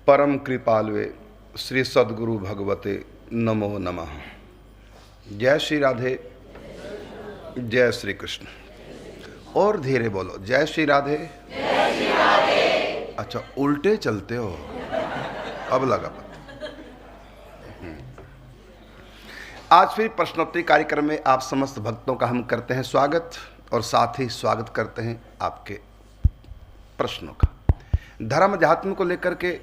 परम कृपालुए श्री सद्गुरु भगवते नमो नमः। जय श्री राधे, जय श्री कृष्ण। और धीरे बोलो, जय श्री राधे, जय श्री राधे। अच्छा, उल्टे चलते हो, अब लगा पता। आज फिर प्रश्नोत्तरी कार्यक्रम में आप समस्त भक्तों का हम करते हैं स्वागत, और साथ ही स्वागत करते हैं आपके प्रश्नों का। धर्म अध्यात्म को लेकर के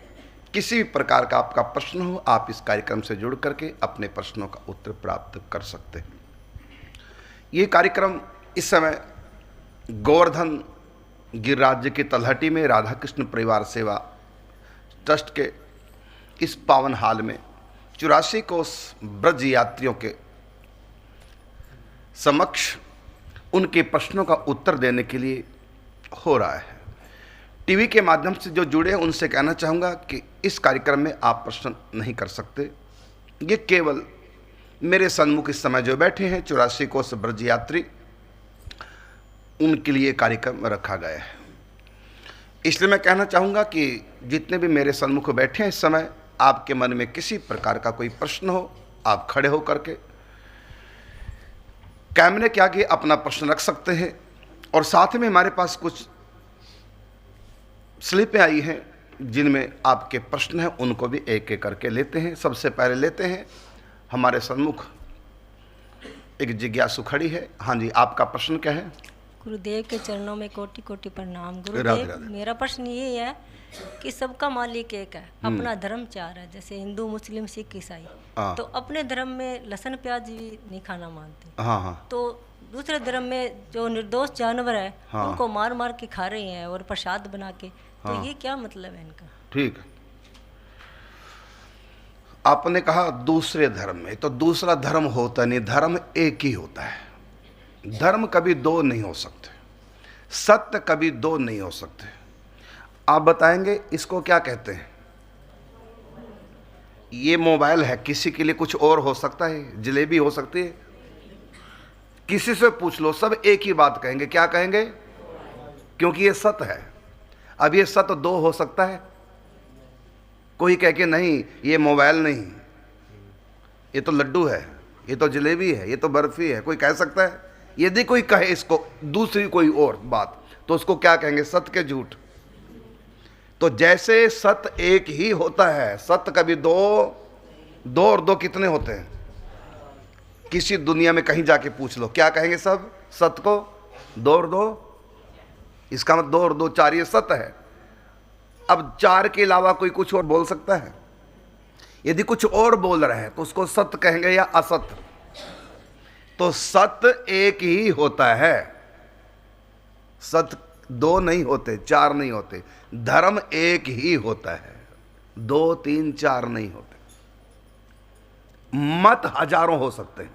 किसी भी प्रकार का आपका प्रश्न हो, आप इस कार्यक्रम से जुड़ करके अपने प्रश्नों का उत्तर प्राप्त कर सकते हैं। ये कार्यक्रम इस समय गोवर्धन गिरिराज्य की तलहटी में राधा कृष्ण परिवार सेवा ट्रस्ट के इस पावन हाल में 84 कोस ब्रज यात्रियों के समक्ष उनके प्रश्नों का उत्तर देने के लिए हो रहा है। टीवी के माध्यम से जो जुड़े हैं उनसे कहना चाहूँगा कि इस कार्यक्रम में आप प्रश्न नहीं कर सकते। ये केवल मेरे सन्मुख इस समय जो बैठे हैं 84 कोस ब्रज यात्री, उनके लिए कार्यक्रम रखा गया है। इसलिए मैं कहना चाहूँगा कि जितने भी मेरे सन्मुख बैठे हैं इस समय, आपके मन में किसी प्रकार का कोई प्रश्न हो, आप खड़े हो करके कैमरे के आगे अपना प्रश्न रख सकते हैं। और साथ में हमारे पास कुछ स्लिपें आई हैं जिनमें आपके प्रश्न हैं, उनको भी एक एक करके लेते हैं। सबसे पहले लेते हैं, हमारे सन्मुख एक जिज्ञासु खड़ी है। हाँ जी, आपका प्रश्न क्या है? गुरुदेव के चरणों में कोटि कोटि प्रणाम। राधे गुरुदेव, राधे। मेरा प्रश्न ये है कि सबका मालिक एक है, अपना धर्म चार है, जैसे हिंदू, मुस्लिम, सिख, ईसाई। तो अपने धर्म में लहसुन प्याज भी नहीं खाना मानते। हाँ हाँ। तो दूसरे धर्म में जो निर्दोष जानवर है, उनको मार मार के खा रहे हैं और प्रसाद बना के। तो ये क्या मतलब है इनका? ठीक है, आपने कहा दूसरे धर्म में, तो दूसरा धर्म होता नहीं, धर्म एक ही होता है। धर्म कभी दो नहीं हो सकते, सत्य कभी दो नहीं हो सकते। आप बताएंगे इसको क्या कहते हैं? ये मोबाइल है, किसी के लिए कुछ और हो सकता है, जलेबी हो सकती है। किसी से पूछ लो, सब एक ही बात कहेंगे। क्या कहेंगे? क्योंकि ये सत्य है। अब ये सत्य दो हो सकता है? कोई कह के नहीं, ये मोबाइल नहीं, ये तो लड्डू है, ये तो जलेबी है, ये तो बर्फी है, कोई कह सकता है? यदि कोई कहे इसको दूसरी कोई और बात, तो उसको क्या कहेंगे? सत्य के झूठ। तो जैसे सत्य एक ही होता है, सत्य कभी दो और दो कितने होते हैं? किसी दुनिया में कहीं जाके पूछ लो, क्या कहेंगे सब? सत्य को दो और दो, इसका मतलब 2 और 2 4, ये सत्य है। अब 4 के अलावा कोई कुछ और बोल सकता है? यदि कुछ और बोल रहे हैं तो उसको सत्य कहेंगे या असत्य? तो सत्य एक ही होता है, सत्य 2 नहीं होते, 4 नहीं होते। धर्म एक ही होता है, 2 3 4 नहीं होते। मत हजारों हो सकते हैं।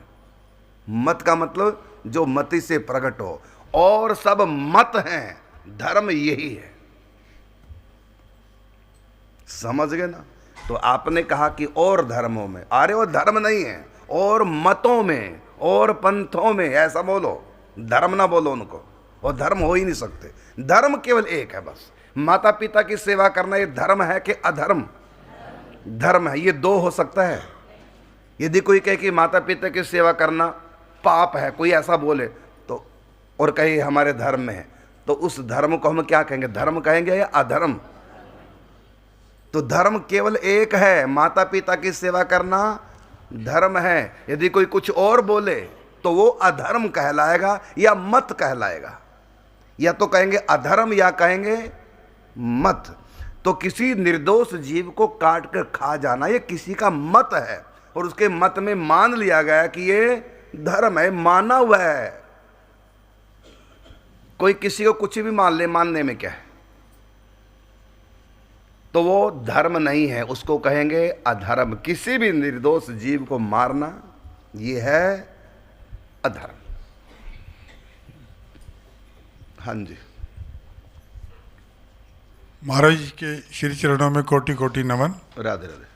मत का मतलब जो मति से प्रकट हो, और सब मत हैं, धर्म यही है। समझ गए ना? तो आपने कहा कि और धर्मों में, अरे वो धर्म नहीं है, और मतों में और पंथों में, ऐसा बोलो, धर्म ना बोलो उनको, वो धर्म हो ही नहीं सकते। धर्म केवल एक है बस। माता पिता की सेवा करना ये धर्म है कि अधर्म? धर्म है। ये 2 हो सकता है? यदि कोई कहे कि माता पिता की सेवा करना पाप है, कोई ऐसा बोले तो, और कहे हमारे धर्म में है, तो उस धर्म को हम क्या कहेंगे? धर्म कहेंगे या अधर्म? तो धर्म केवल एक है, माता पिता की सेवा करना धर्म है। यदि कोई कुछ और बोले तो वो अधर्म कहलाएगा या मत कहलाएगा। या तो कहेंगे अधर्म या कहेंगे मत। तो किसी निर्दोष जीव को काट कर खा जाना ये किसी का मत है, और उसके मत में मान लिया गया कि ये धर्म है, माना हुआ है। कोई किसी को कुछ भी मान ले, मानने में क्या है? तो वो धर्म नहीं है, उसको कहेंगे अधर्म। किसी भी निर्दोष जीव को मारना ये है अधर्म। हाँ जी। महाराज जी के श्री चरणों में कोटि कोटि नमन। राधे राधे।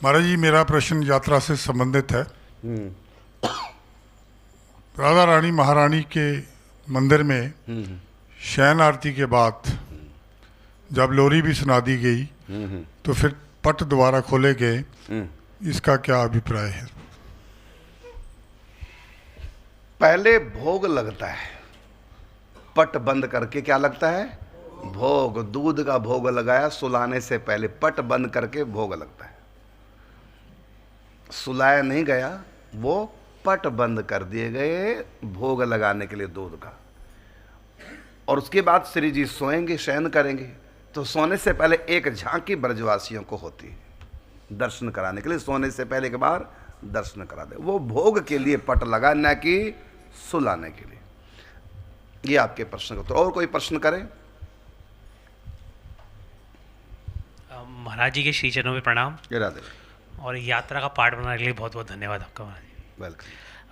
महाराज जी, मेरा प्रश्न यात्रा से संबंधित है। राधा रानी महारानी के मंदिर में शयन आरती के बाद जब लोरी भी सुना दी गई तो फिर पट दोबारा खोले गए, इसका क्या अभिप्राय है? पहले भोग लगता है, पट बंद करके क्या लगता है? भोग। दूध का भोग लगाया सुलाने से पहले, पट बंद करके भोग लगता है। सुलाया नहीं गया, वो पट बंद कर दिए गए भोग लगाने के लिए दूध का। और उसके बाद श्री जी सोएंगे, शयन करेंगे। तो सोने से पहले एक झांकी ब्रजवासियों को होती है दर्शन कराने के लिए। सोने से पहले एक बार दर्शन करा दे, वो भोग के लिए पट लगा, न कि सुलाने के लिए। ये आपके प्रश्न का। तो और कोई प्रश्न करें? महाराज जी के श्री चरणों में प्रणाम राधे। और यात्रा का पार्ट बनाने के लिए बहुत बहुत धन्यवाद आपका महाराज जी। वेलकम।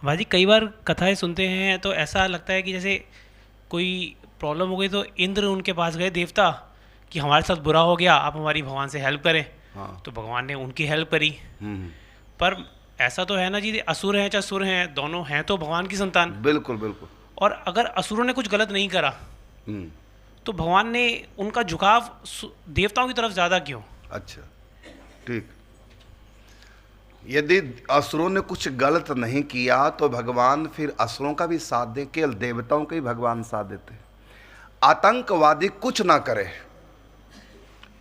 महाराज जी, कई बार कथाएं सुनते हैं तो ऐसा लगता है कि जैसे कोई प्रॉब्लम हो गई तो इंद्र उनके पास गए, देवता, कि हमारे साथ बुरा हो गया, आप हमारी भगवान से हेल्प करें। हाँ। तो भगवान ने उनकी हेल्प करी। पर ऐसा तो है ना जी, असुर हैं चाहे सुर हैं, दोनों हैं तो भगवान की संतान। बिल्कुल बिल्कुल। और अगर असुरों ने कुछ गलत नहीं करा तो भगवान ने उनका झुकाव देवताओं की तरफ ज़्यादा क्यों? अच्छा, ठीक। यदि असुरों ने कुछ गलत नहीं किया तो भगवान फिर असुरों का भी साथ दें? केवल देवताओं का ही भगवान साथ देते हैं। आतंकवादी कुछ ना करे,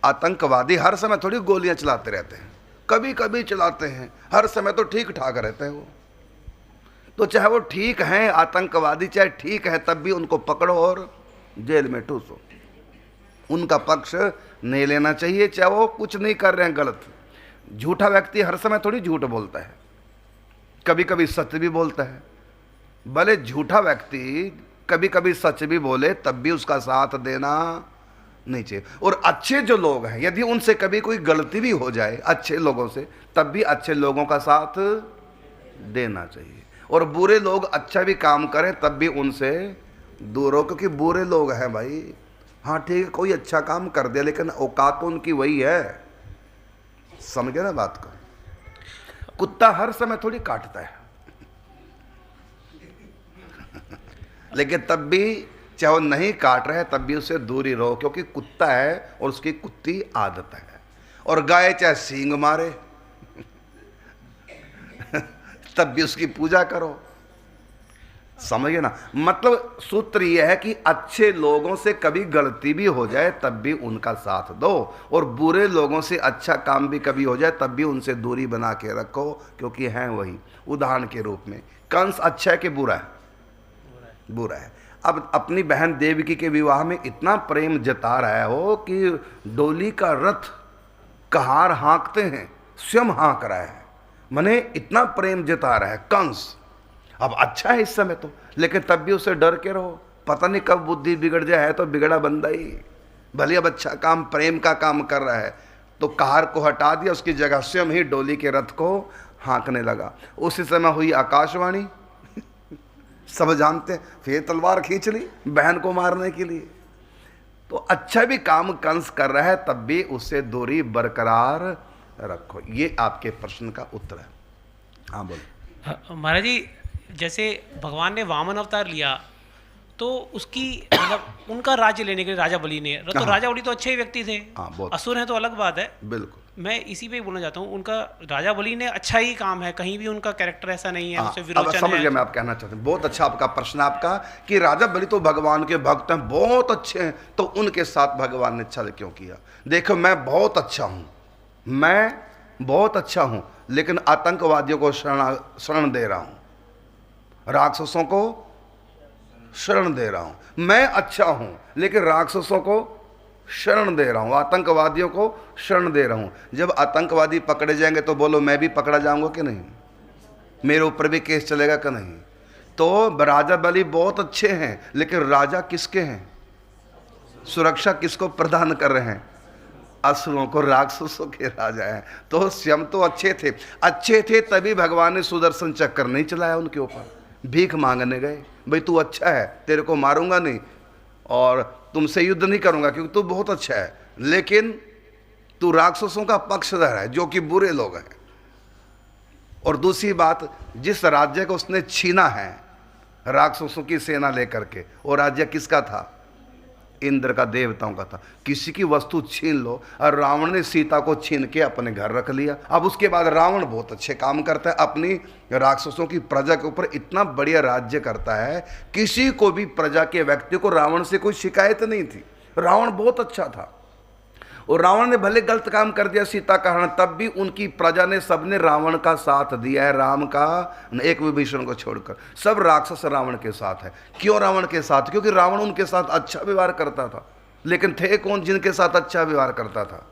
आतंकवादी हर समय थोड़ी गोलियां चलाते रहते हैं, कभी कभी चलाते हैं, हर समय तो ठीक ठाक रहते हैं वो। तो चाहे वो ठीक हैं आतंकवादी, चाहे ठीक है, तब भी उनको पकड़ो और जेल में ठूसो। उनका पक्ष नहीं लेना चाहिए, चाहे वो कुछ नहीं कर रहे हैं गलत। झूठा व्यक्ति हर समय थोड़ी झूठ बोलता है, कभी कभी सच भी बोलता है। भले झूठा व्यक्ति कभी कभी सच भी बोले, तब भी उसका साथ देना नहीं चाहिए। और अच्छे जो लोग हैं, यदि उनसे कभी कोई गलती भी हो जाए अच्छे लोगों से, तब भी अच्छे लोगों का साथ देना चाहिए। और बुरे लोग अच्छा भी काम करें तब भी उनसे दूर हो, क्योंकि बुरे लोग हैं भाई। हाँ ठीक है, कोई अच्छा काम कर दिया लेकिन औकात तो उनकी वही है, समझ गए ना बात को? कुत्ता हर समय थोड़ी काटता है लेकिन तब भी चाहे वो नहीं काट रहे तब भी उससे दूरी रहो, क्योंकि कुत्ता है और उसकी कुत्ती आदत है। और गाय चाहे सींग मारे तब भी उसकी पूजा करो, समझिए ना? मतलब सूत्र यह है कि अच्छे लोगों से कभी गलती भी हो जाए तब भी उनका साथ दो, और बुरे लोगों से अच्छा काम भी कभी हो जाए तब भी उनसे दूरी बना के रखो, क्योंकि हैं वही। उदाहरण के रूप में कंस अच्छा है कि बुरा है? बुरा है। अब अपनी बहन देवकी के विवाह में इतना प्रेम जता रहा हो कि डोली का रथ कहार हाँकते हैं, स्वयं हाँक रहा है, माने इतना प्रेम जता रहा है कंस। अब अच्छा है इस समय तो, लेकिन तब भी उसे डर के रहो, पता नहीं कब बुद्धि बिगड़ जाए, है तो बिगड़ा बंदा ही। भले अब अच्छा काम, प्रेम का काम कर रहा है, तो कहार को हटा दिया, उसकी जगह स्वयं ही डोली के रथ को हाँकने लगा। उसी समय हुई आकाशवाणी सब जानते हैं, फिर तलवार खींच ली बहन को मारने के लिए। तो अच्छा भी काम कंस कर रहा है तब भी उससे दूरी बरकरार रखो। ये आपके प्रश्न का उत्तर है। हाँ बोलो। महाराज जी, जैसे भगवान ने वामन अवतार लिया तो उसकी मतलब उनका राज्य लेने के लिए राजा बलि ने, तो राजा बलि तो अच्छे ही व्यक्ति थे, असुर हैं तो अलग बात है। बिल्कुल, मैं इसी पे बोलना चाहता हूँ, उनका राजा बलि ने अच्छा ही काम है, कहीं भी उनका कैरेक्टर ऐसा नहीं है उससे विरोचन है। समझ गया मैं आप कहना चाहते हैं। बहुत अच्छा आपका प्रश्न आपका कि राजा बलि तो भगवान के भक्त हैं, बहुत अच्छे हैं, तो उनके साथ भगवान ने छल क्यों किया? देखो मैं बहुत अच्छा हूँ, मैं बहुत अच्छा हूँ, लेकिन आतंकवादियों को शरण दे रहा हूँ, राक्षसों को शरण दे रहा हूं। मैं अच्छा हूं लेकिन राक्षसों को शरण दे रहा हूं, आतंकवादियों को शरण दे रहा हूं। जब आतंकवादी पकड़े जाएंगे तो बोलो मैं भी पकड़ा जाऊंगा कि नहीं? मेरे ऊपर भी केस चलेगा कि नहीं? तो राजा बलि बहुत अच्छे हैं, लेकिन राजा किसके हैं? सुरक्षा किसको प्रदान कर रहे हैं? असुरों को, राक्षसों के राजा हैं। तो स्वयं तो अच्छे थे तभी भगवान ने सुदर्शन चक्र नहीं चलाया उनके ऊपर। भीख मांगने गए, भाई तू अच्छा है, तेरे को मारूंगा नहीं और तुमसे युद्ध नहीं करूंगा क्योंकि तू बहुत अच्छा है, लेकिन तू राक्षसों का पक्षधर है जो कि बुरे लोग हैं। और दूसरी बात, जिस राज्य को उसने छीना है राक्षसों की सेना लेकर के, वो राज्य किसका था? इंद्र का, देवताओं का था। किसी की वस्तु छीन लो, और रावण ने सीता को छीन के अपने घर रख लिया। अब उसके बाद रावण बहुत अच्छे काम करता है, अपनी राक्षसों की प्रजा के ऊपर इतना बढ़िया राज्य करता है, किसी को भी प्रजा के व्यक्ति को रावण से कोई शिकायत नहीं थी। रावण बहुत अच्छा था, और रावण ने भले गलत काम कर दिया सीता का हरण, तब भी उनकी प्रजा ने सबने रावण का साथ दिया है, राम का, एक विभीषण को छोड़कर सब राक्षस रावण के साथ है। क्यों रावण के साथ? क्योंकि रावण उनके साथ अच्छा व्यवहार करता था। लेकिन थे कौन जिनके साथ अच्छा व्यवहार करता था?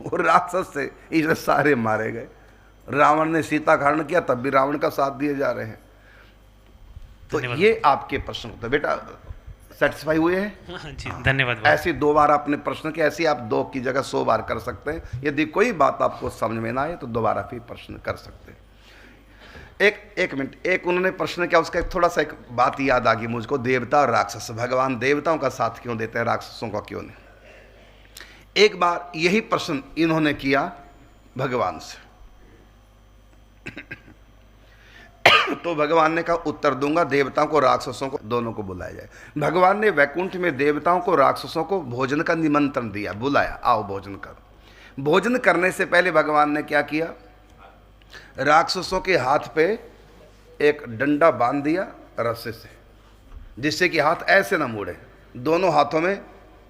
वो राक्षस थे, इसलिए सारे मारे गए। रावण ने सीता का हरण किया, तब भी रावण का साथ दिए जा रहे हैं। तो ये आपके प्रश्न होते बेटा, सेटिस्फाई हुए हैं? हाँ जी, धन्यवाद। ऐसे 2 बार आपने प्रश्न किया, ऐसे आप 2 की जगह 100 बार कर सकते हैं। यदि कोई बात आपको समझ में ना आए तो दोबारा फिर प्रश्न कर सकते हैं। एक मिनट, एक उन्होंने प्रश्न किया, उसका थोड़ा सा एक बात याद आ गई मुझको। देवता और राक्षस, भगवान देवताओं का साथ क्यों देते हैं, राक्षसों का क्यों नहीं? एक बार यही प्रश्न इन्होंने किया भगवान से। तो भगवान ने कहा उत्तर दूंगा, देवताओं को राक्षसों को दोनों को बुलाया जाए। भगवान ने वैकुंठ में देवताओं को राक्षसों को भोजन का निमंत्रण दिया, बुलाया, आओ भोजन करो। भोजन करने से पहले भगवान ने क्या किया? राक्षसों के हाथ पे एक डंडा बांध दिया रस्से से, जिससे कि हाथ ऐसे ना मुड़े। दोनों हाथों में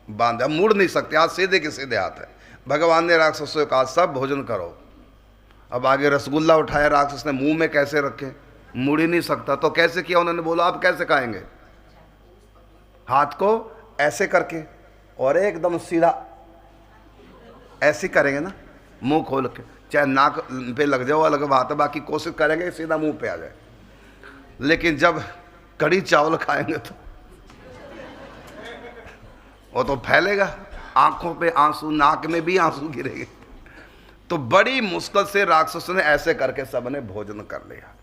बांधा, मुड़ नहीं सकते, हाथ सीधे के सीधे हाथ है। भगवान ने राक्षसों को कहा सब भोजन करो। अब आगे रसगुल्ला उठाया राक्षस ने, मुंह में कैसे रखे? मुड़ ही नहीं सकता। तो कैसे किया? उन्होंने बोला आप कैसे खाएंगे? हाथ को ऐसे करके और एकदम सीधा ऐसे करेंगे ना, मुंह खोल के, चाहे नाक पे लग जाओ अलग बात है, बाकी कोशिश करेंगे सीधा मुंह पे आ जाए। लेकिन जब कड़ी चावल खाएंगे तो वो तो फैलेगा, आंखों पे आंसू, नाक में भी आंसू गिरेंगे। तो बड़ी मुश्किल से राक्षसों ने ऐसे करके सबने भोजन कर लिया,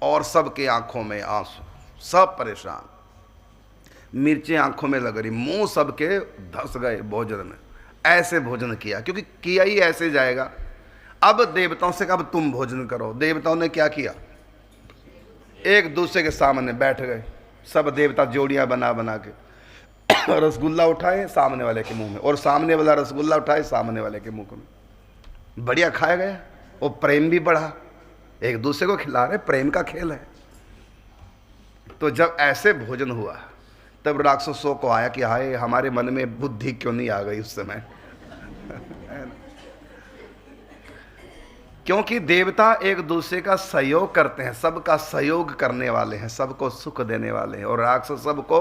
और सबके आंखों में आंसू, सब परेशान, मिर्चें आंखों में लग रही, मुंह सबके धस गए भोजन में। ऐसे भोजन किया, क्योंकि किया ही ऐसे जाएगा। अब देवताओं से कहा अब तुम भोजन करो। देवताओं ने क्या किया? एक दूसरे के सामने बैठ गए, सब देवता जोड़ियां बना बना के रसगुल्ला उठाए सामने वाले के मुंह में, और सामने वाला रसगुल्ला उठाए सामने वाले के मुंह में। बढ़िया खाया गया, और प्रेम भी बढ़ा, एक दूसरे को खिला रहे, प्रेम का खेल है। तो जब ऐसे भोजन हुआ तब राक्षसों को आया कि हाय हमारे मन में बुद्धि क्यों नहीं आ गई उस समय। क्योंकि देवता एक दूसरे का सहयोग करते हैं, सबका सहयोग करने वाले हैं, सबको सुख देने वाले हैं, और राक्षस सबको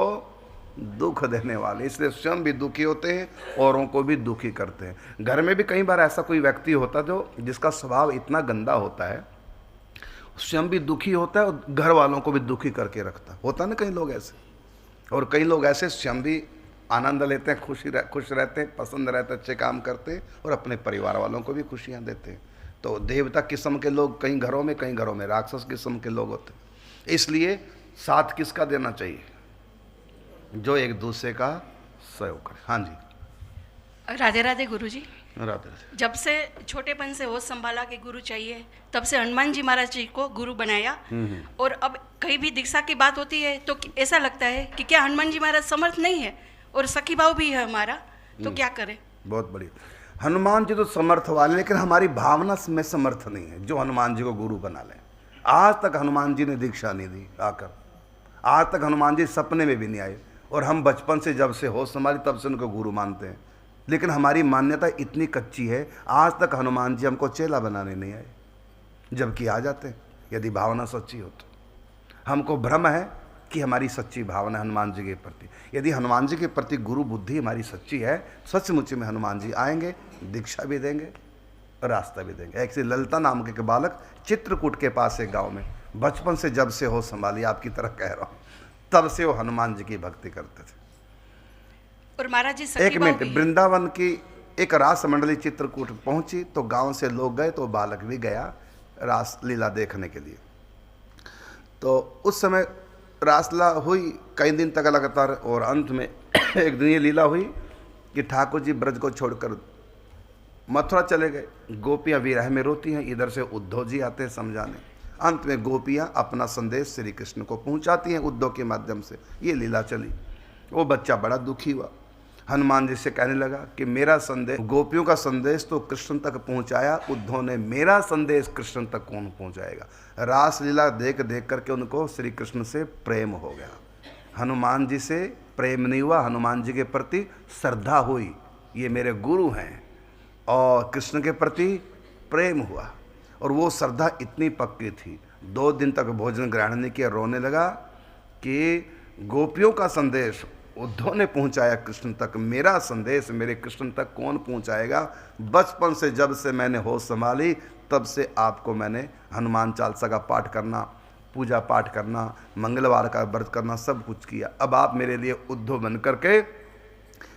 दुख देने वाले, इसलिए स्वयं भी दुखी होते हैं, औरों को भी दुखी करते हैं। घर में भी कई बार ऐसा कोई व्यक्ति होता है जो जिसका स्वभाव इतना गंदा होता है, स्वयं भी दुखी होता है और घर वालों को भी दुखी करके रखता होता है ना कई लोग ऐसे। और कई लोग ऐसे स्वयं भी आनंद लेते हैं, खुश रहते हैं, पसंद रहते हैं, अच्छे काम करते हैं, और अपने परिवार वालों को भी खुशियाँ देते हैं। तो देवता किस्म के लोग कई घरों में राक्षस किस्म के लोग होते हैं। इसलिए साथ किसका देना चाहिए? जो एक दूसरे का सहयोग करे। हाँ जी। राधे राधे गुरुजी। राधे राधे। जब से छोटेपन से होश संभाला के गुरु चाहिए, तब से हनुमान जी महाराज जी को गुरु बनाया। और अब कहीं भी दीक्षा की बात होती है तो ऐसा लगता है कि क्या हनुमान जी महाराज समर्थ नहीं है, और सखी भाव भी है हमारा, तो क्या करें? बहुत बढ़िया। हनुमान जी तो समर्थ वाले, लेकिन हमारी भावना में समर्थ नहीं है जो हनुमान जी को गुरु बना ले। आज तक हनुमान जी ने दीक्षा नहीं दी आकर, आज तक हनुमान जी सपने में भी नहीं आए, और हम बचपन से जब से होश संभाली तब से उनको गुरु मानते हैं। लेकिन हमारी मान्यता इतनी कच्ची है, आज तक हनुमान जी हमको चेला बनाने नहीं आए, जबकि आ जाते हैं यदि भावना सच्ची हो तो। हमको भ्रम है कि हमारी सच्ची भावना हनुमान जी के प्रति, यदि हनुमान जी के प्रति गुरु बुद्धि हमारी सच्ची है, सचमुच में हनुमान जी आएंगे, दीक्षा भी देंगे, रास्ता भी देंगे। ऐसे ललिता नाम के बालक चित्रकूट के पास एक गाँव में बचपन से जब से होश संभाली, आपकी तरह कह रहा हूँ, तब से वो हनुमान जी की भक्ति करते थे। और महाराज जी एक मिनट, वृंदावन की एक रास मंडली चित्रकूट पहुंची तो गांव से लोग गए, तो बालक भी गया रास लीला देखने के लिए। तो उस समय रासलीला हुई कई दिन तक लगातार, और अंत में एक दिन ये लीला हुई कि ठाकुर जी ब्रज को छोड़कर मथुरा चले गए। गोपियाँ विरह में रोती हैं, इधर से उद्धव जी आते हैं समझाने। अंत में गोपियाँ अपना संदेश श्री कृष्ण को पहुंचाती हैं उद्धव के माध्यम से। ये लीला चली। वो बच्चा बड़ा दुखी हुआ, हनुमान जी से कहने लगा कि मेरा संदेश, गोपियों का संदेश तो कृष्ण तक पहुंचाया उद्धव ने, मेरा संदेश कृष्ण तक कौन पहुंचाएगा। रासलीला देख देख करके उनको श्री कृष्ण से प्रेम हो गया। हनुमान जी से प्रेम नहीं हुआ, हनुमान जी के प्रति श्रद्धा हुई, ये मेरे गुरु हैं, और कृष्ण के प्रति प्रेम हुआ। और वो श्रद्धा इतनी पक्की थी, 2 दिन तक भोजन ग्रहण नहीं किया, रोने लगा कि गोपियों का संदेश उद्धव ने पहुंचाया कृष्ण तक, मेरा संदेश मेरे कृष्ण तक कौन पहुंचाएगा। बचपन से जब से मैंने होश संभाली तब से आपको मैंने हनुमान चालीसा का पाठ करना, पूजा पाठ करना, मंगलवार का व्रत करना, सब कुछ किया। अब आप मेरे लिए उद्धव बन करके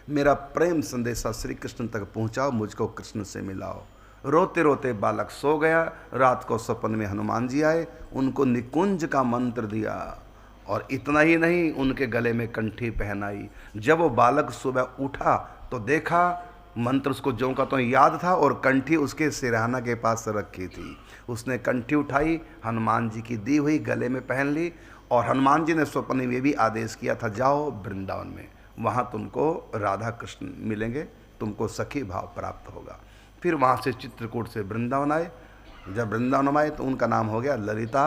मेरा प्रेम संदेशा श्री कृष्ण तक पहुंचाओ, मुझको कृष्ण से मिलाओ। रोते रोते बालक सो गया। रात को सपन में हनुमान जी आए, उनको निकुंज का मंत्र दिया, और इतना ही नहीं, उनके गले में कंठी पहनाई। जब वो बालक सुबह उठा तो देखा मंत्र उसको ज्यों का तो याद था, और कंठी उसके सिरहाना के पास रखी थी। उसने कंठी उठाई, हनुमान जी की दी हुई गले में पहन ली, और हनुमान जी ने स्वप्न में भी आदेश किया था, जाओ वृंदावन में, वहाँ तुमको राधा कृष्ण मिलेंगे, तुमको सखी भाव प्राप्त होगा। फिर वहाँ से चित्रकूट से वृंदावन आए। जब वृंदावन आए तो उनका नाम हो गया ललिता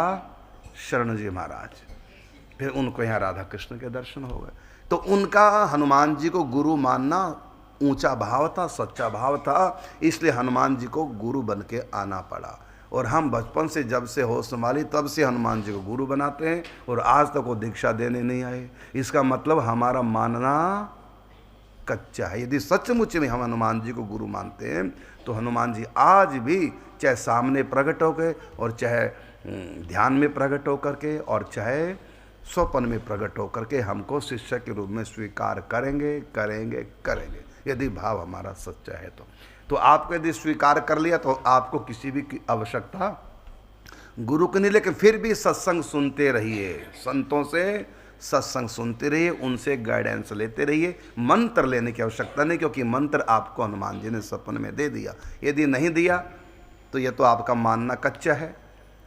शरण जी महाराज। फिर उनको यहाँ राधा कृष्ण के दर्शन हो गए। तो उनका हनुमान जी को गुरु मानना ऊंचा भाव था, सच्चा भाव था, इसलिए हनुमान जी को गुरु बन के आना पड़ा। और हम बचपन से जब से होश संभाली तब से हनुमान जी को गुरु बनाते हैं, और आज तक वो दीक्षा देने नहीं आए। इसका मतलब हमारा मानना कच्चा है। यदि सचमुच में हम हनुमान जी को गुरु मानते हैं तो हनुमान जी आज भी चाहे सामने प्रकट होकर, और चाहे ध्यान में प्रकट होकर के, और चाहे स्वप्न में प्रकट होकर के हमको शिष्य के रूप में स्वीकार करेंगे करेंगे करेंगे, यदि भाव हमारा सच्चा है। तो आपको यदि स्वीकार कर लिया तो आपको किसी भी की आवश्यकता गुरु की नहीं, लेकिन फिर भी सत्संग सुनते रहिए, संतों से सत्संग सुनते रहिए, उनसे गाइडेंस लेते रहिए। मंत्र लेने की आवश्यकता नहीं, क्योंकि मंत्र आपको हनुमान जी ने सपन में दे दिया। यदि नहीं दिया तो यह तो आपका मानना कच्चा है।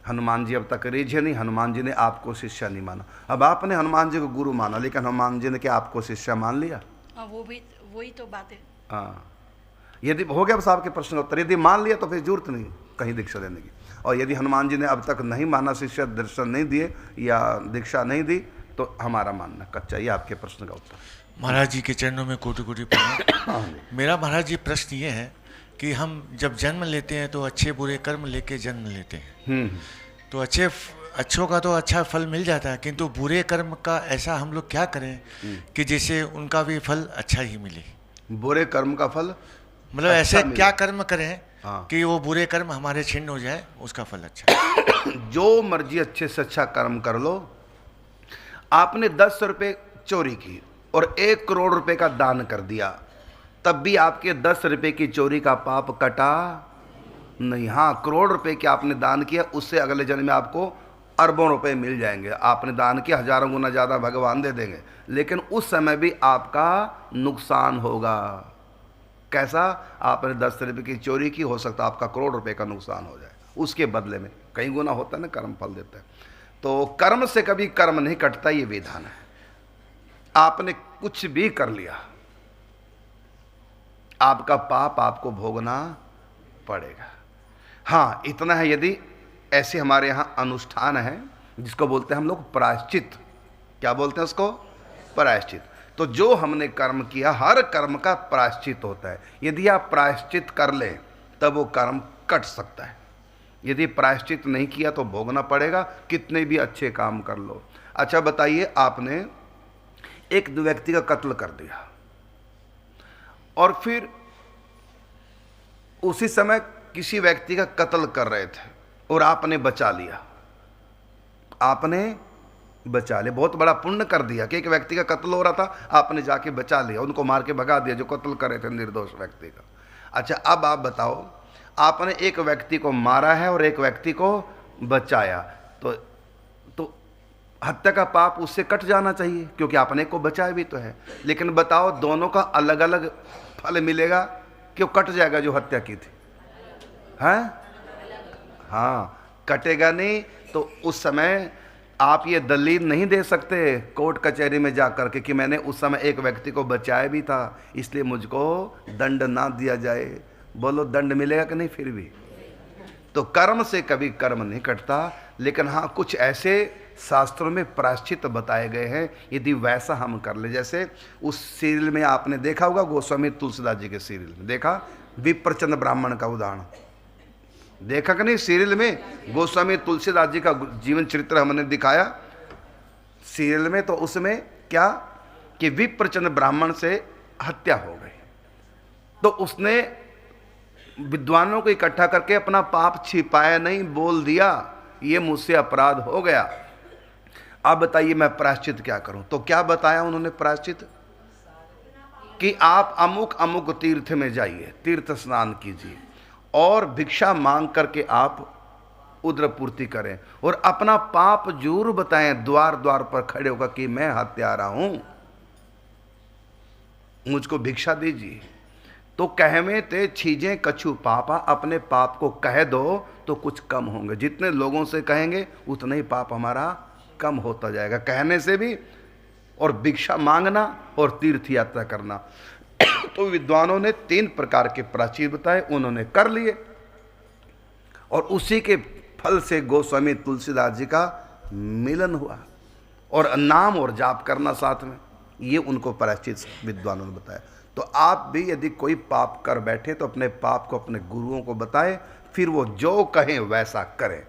हनुमान जी अब तक रीझे नहीं, हनुमान जी ने आपको शिष्य नहीं माना। अब आपने हनुमान जी को गुरु माना, लेकिन हनुमान जी ने क्या आपको शिष्य मान लिया? वो भी वही तो बात है। हाँ, यदि हो गया बस आपके प्रश्न का उत्तर। यदि मान लिया तो फिर जरूरत नहीं कहीं दीक्षा देने की। और यदि हनुमान जी ने अब तक नहीं माना, शिष्य दर्शन नहीं दिए या दीक्षा नहीं दी, तो हमारा मानना कच्चा। ये आपके प्रश्न का उत्तर। महाराज जी के चरणों में कोटि कोटि प्रणाम। मेरा महाराज जी प्रश्न ये है कि हम जब जन्म लेते हैं तो अच्छे बुरे कर्म लेके जन्म लेते हैं, तो अच्छों का तो अच्छा फल मिल जाता है, किंतु बुरे कर्म का ऐसा हम लोग क्या करें कि जैसे उनका भी फल अच्छा ही मिले? बुरे कर्म का फल मतलब अच्छा ऐसे क्या कर्म करें कि वो बुरे कर्म हमारे छिन्न हो जाए, उसका फल अच्छा? जो मर्जी अच्छे से अच्छा कर्म कर लो। आपने 10 रुपये चोरी की और 1 करोड़ रुपए का दान कर दिया, तब भी आपके 10 रुपये की चोरी का पाप कटा नहीं। हाँ, करोड़ रुपए के आपने दान किया, उससे अगले जन्म में आपको अरबों रुपए मिल जाएंगे। आपने दान किया, हजारों गुना ज़्यादा भगवान दे देंगे, लेकिन उस समय भी आपका नुकसान होगा। कैसा? आपने 10 रुपये की चोरी की, हो सकता है आपका करोड़ रुपए का नुकसान हो जाए। उसके बदले में कई गुना होता है ना, कर्म फल देता है। तो कर्म से कभी कर्म नहीं कटता, ये विधान है। आपने कुछ भी कर लिया, आपका पाप आपको भोगना पड़ेगा। हाँ, इतना है, यदि ऐसे हमारे यहाँ अनुष्ठान है जिसको बोलते हैं हम लोग प्रायश्चित। क्या बोलते हैं उसको? प्रायश्चित। तो जो हमने कर्म किया, हर कर्म का प्रायश्चित होता है। यदि आप प्रायश्चित कर लें तब वो कर्म कट सकता है। यदि प्रायश्चित नहीं किया तो भोगना पड़ेगा, कितने भी अच्छे काम कर लो। अच्छा बताइए, आपने एक व्यक्ति का कत्ल कर दिया और फिर उसी समय किसी व्यक्ति का कत्ल कर रहे थे और आपने बचा लिया। आपने बचा लिया, बहुत बड़ा पुण्य कर दिया कि एक व्यक्ति का कत्ल हो रहा था, आपने जाके बचा लिया, उनको मार के भगा दिया जो कत्ल कर रहे थे निर्दोष व्यक्ति का। अच्छा, अब आप बताओ, आपने एक व्यक्ति को मारा है और एक व्यक्ति को बचाया, तो हत्या का पाप उससे कट जाना चाहिए, क्योंकि आपने को बचाया भी तो है। लेकिन बताओ, दोनों का अलग अलग फल मिलेगा, क्यों कट जाएगा जो हत्या की थी? हैं? हाँ, कटेगा नहीं। तो उस समय आप ये दलील नहीं दे सकते कोर्ट कचहरी में जा कर के कि मैंने उस समय एक व्यक्ति को बचाया भी था, इसलिए मुझको दंड ना दिया जाए। बोलो दंड मिलेगा कि नहीं? फिर भी तो कर्म से कभी कर्म नहीं कटता, लेकिन हाँ कुछ ऐसे शास्त्रों में प्रायश्चित बताए गए हैं, यदि वैसा हम कर ले। जैसे उस सीरियल में आपने देखा होगा, गोस्वामी तुलसीदास जी के सीरियल में देखा, विप्रचंद ब्राह्मण का उदाहरण देखा कि नहीं? सीरियल में गोस्वामी तुलसीदास जी का जीवन चरित्र हमने दिखाया सीरियल में। तो उसमें क्या कि विप्रचंद ब्राह्मण से हत्या हो गई, तो उसने विद्वानों को इकट्ठा करके अपना पाप छिपाया नहीं, बोल दिया ये मुझसे अपराध हो गया, अब बताइए मैं प्रायश्चित क्या करूं। तो क्या बताया उन्होंने प्रायश्चित? कि आप अमुक अमुक तीर्थ में जाइए, तीर्थ स्नान कीजिए और भिक्षा मांग करके आप उद्र पूर्ति करें और अपना पाप जरूर बताएं द्वार द्वार पर खड़े होकर कि मैं हत्यारा हूं, मुझको भिक्षा दीजिए। तो कहमे ते छीजें कछु पापा, अपने पाप को कह दो तो कुछ कम होंगे। जितने लोगों से कहेंगे उतना ही पाप हमारा कम होता जाएगा, कहने से भी, और भिक्षा मांगना और तीर्थ यात्रा करना। तो विद्वानों ने 3 प्रकार के प्राचीन बताए, उन्होंने कर लिए और उसी के फल से गोस्वामी तुलसीदास जी का मिलन हुआ और नाम और जाप करना साथ में, ये उनको प्रायश्चित विद्वानों ने बताया। तो आप भी यदि कोई पाप कर बैठे तो अपने पाप को अपने गुरुओं को बताएं, फिर वो जो कहें वैसा करें,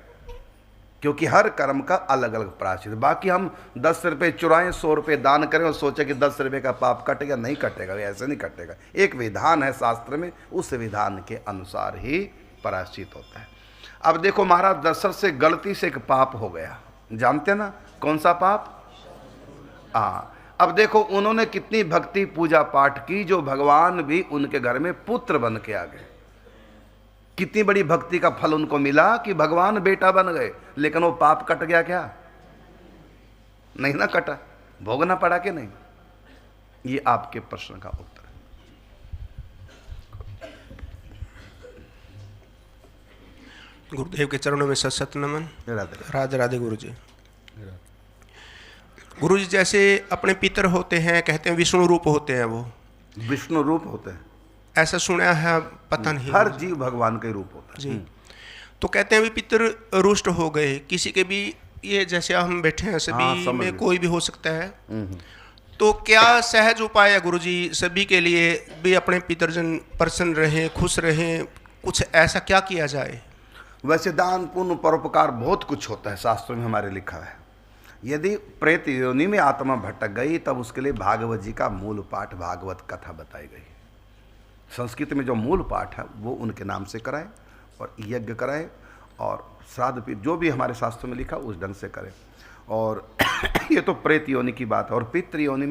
क्योंकि हर कर्म का अलग अलग प्रायश्चित। बाकी हम 10 रुपये चुराएं, 100 रुपये दान करें और सोचें कि 10 रुपये का पाप कटेगा, नहीं कटेगा, ऐसे नहीं कटेगा। एक विधान है शास्त्र में, उस विधान के अनुसार ही प्रायश्चित होता है। अब देखो महाराज दशरथ से गलती से एक पाप हो गया, जानते ना कौन सा पाप? हाँ, अब देखो उन्होंने कितनी भक्ति पूजा पाठ की, जो भगवान भी उनके घर में पुत्र बन के आ गए। कितनी बड़ी भक्ति का फल उनको मिला कि भगवान बेटा बन गए, लेकिन वो पाप कट गया क्या? नहीं ना कटा, भोगना पड़ा कि नहीं? ये आपके प्रश्न का उत्तर है। गुरुदेव के चरणों में सत सत नमन। राधे राधे गुरु जी। गुरु जी जैसे अपने पितर होते हैं, कहते हैं विष्णु रूप होते हैं, वो विष्णु रूप होते हैं, ऐसा सुना है, पता नहीं। हर जीव भगवान का रूप होता है जी। तो कहते हैं भी पितर रुष्ट हो गए, किसी के भी, ये जैसे हम बैठे हैं सभी में कोई भी हो सकता है, तो क्या सहज उपाय है गुरु जी सभी के लिए भी अपने पितरजन प्रसन्न रहें, खुश रहें, कुछ ऐसा क्या किया जाए? वैसे दान पुण्य परोपकार बहुत कुछ होता है, शास्त्रों में हमारे लिखा है। यदि प्रेत योनि में आत्मा भटक गई तब उसके लिए भागवत जी का मूल पाठ, भागवत कथा बताई गई। संस्कृत में जो मूल पाठ है वो उनके नाम से कराएं और यज्ञ कराएं और श्राद्ध भी जो भी हमारे शास्त्रों में लिखा उस ढंग से करें। और ये तो प्रेत योनि की बात है। और पितृ योनि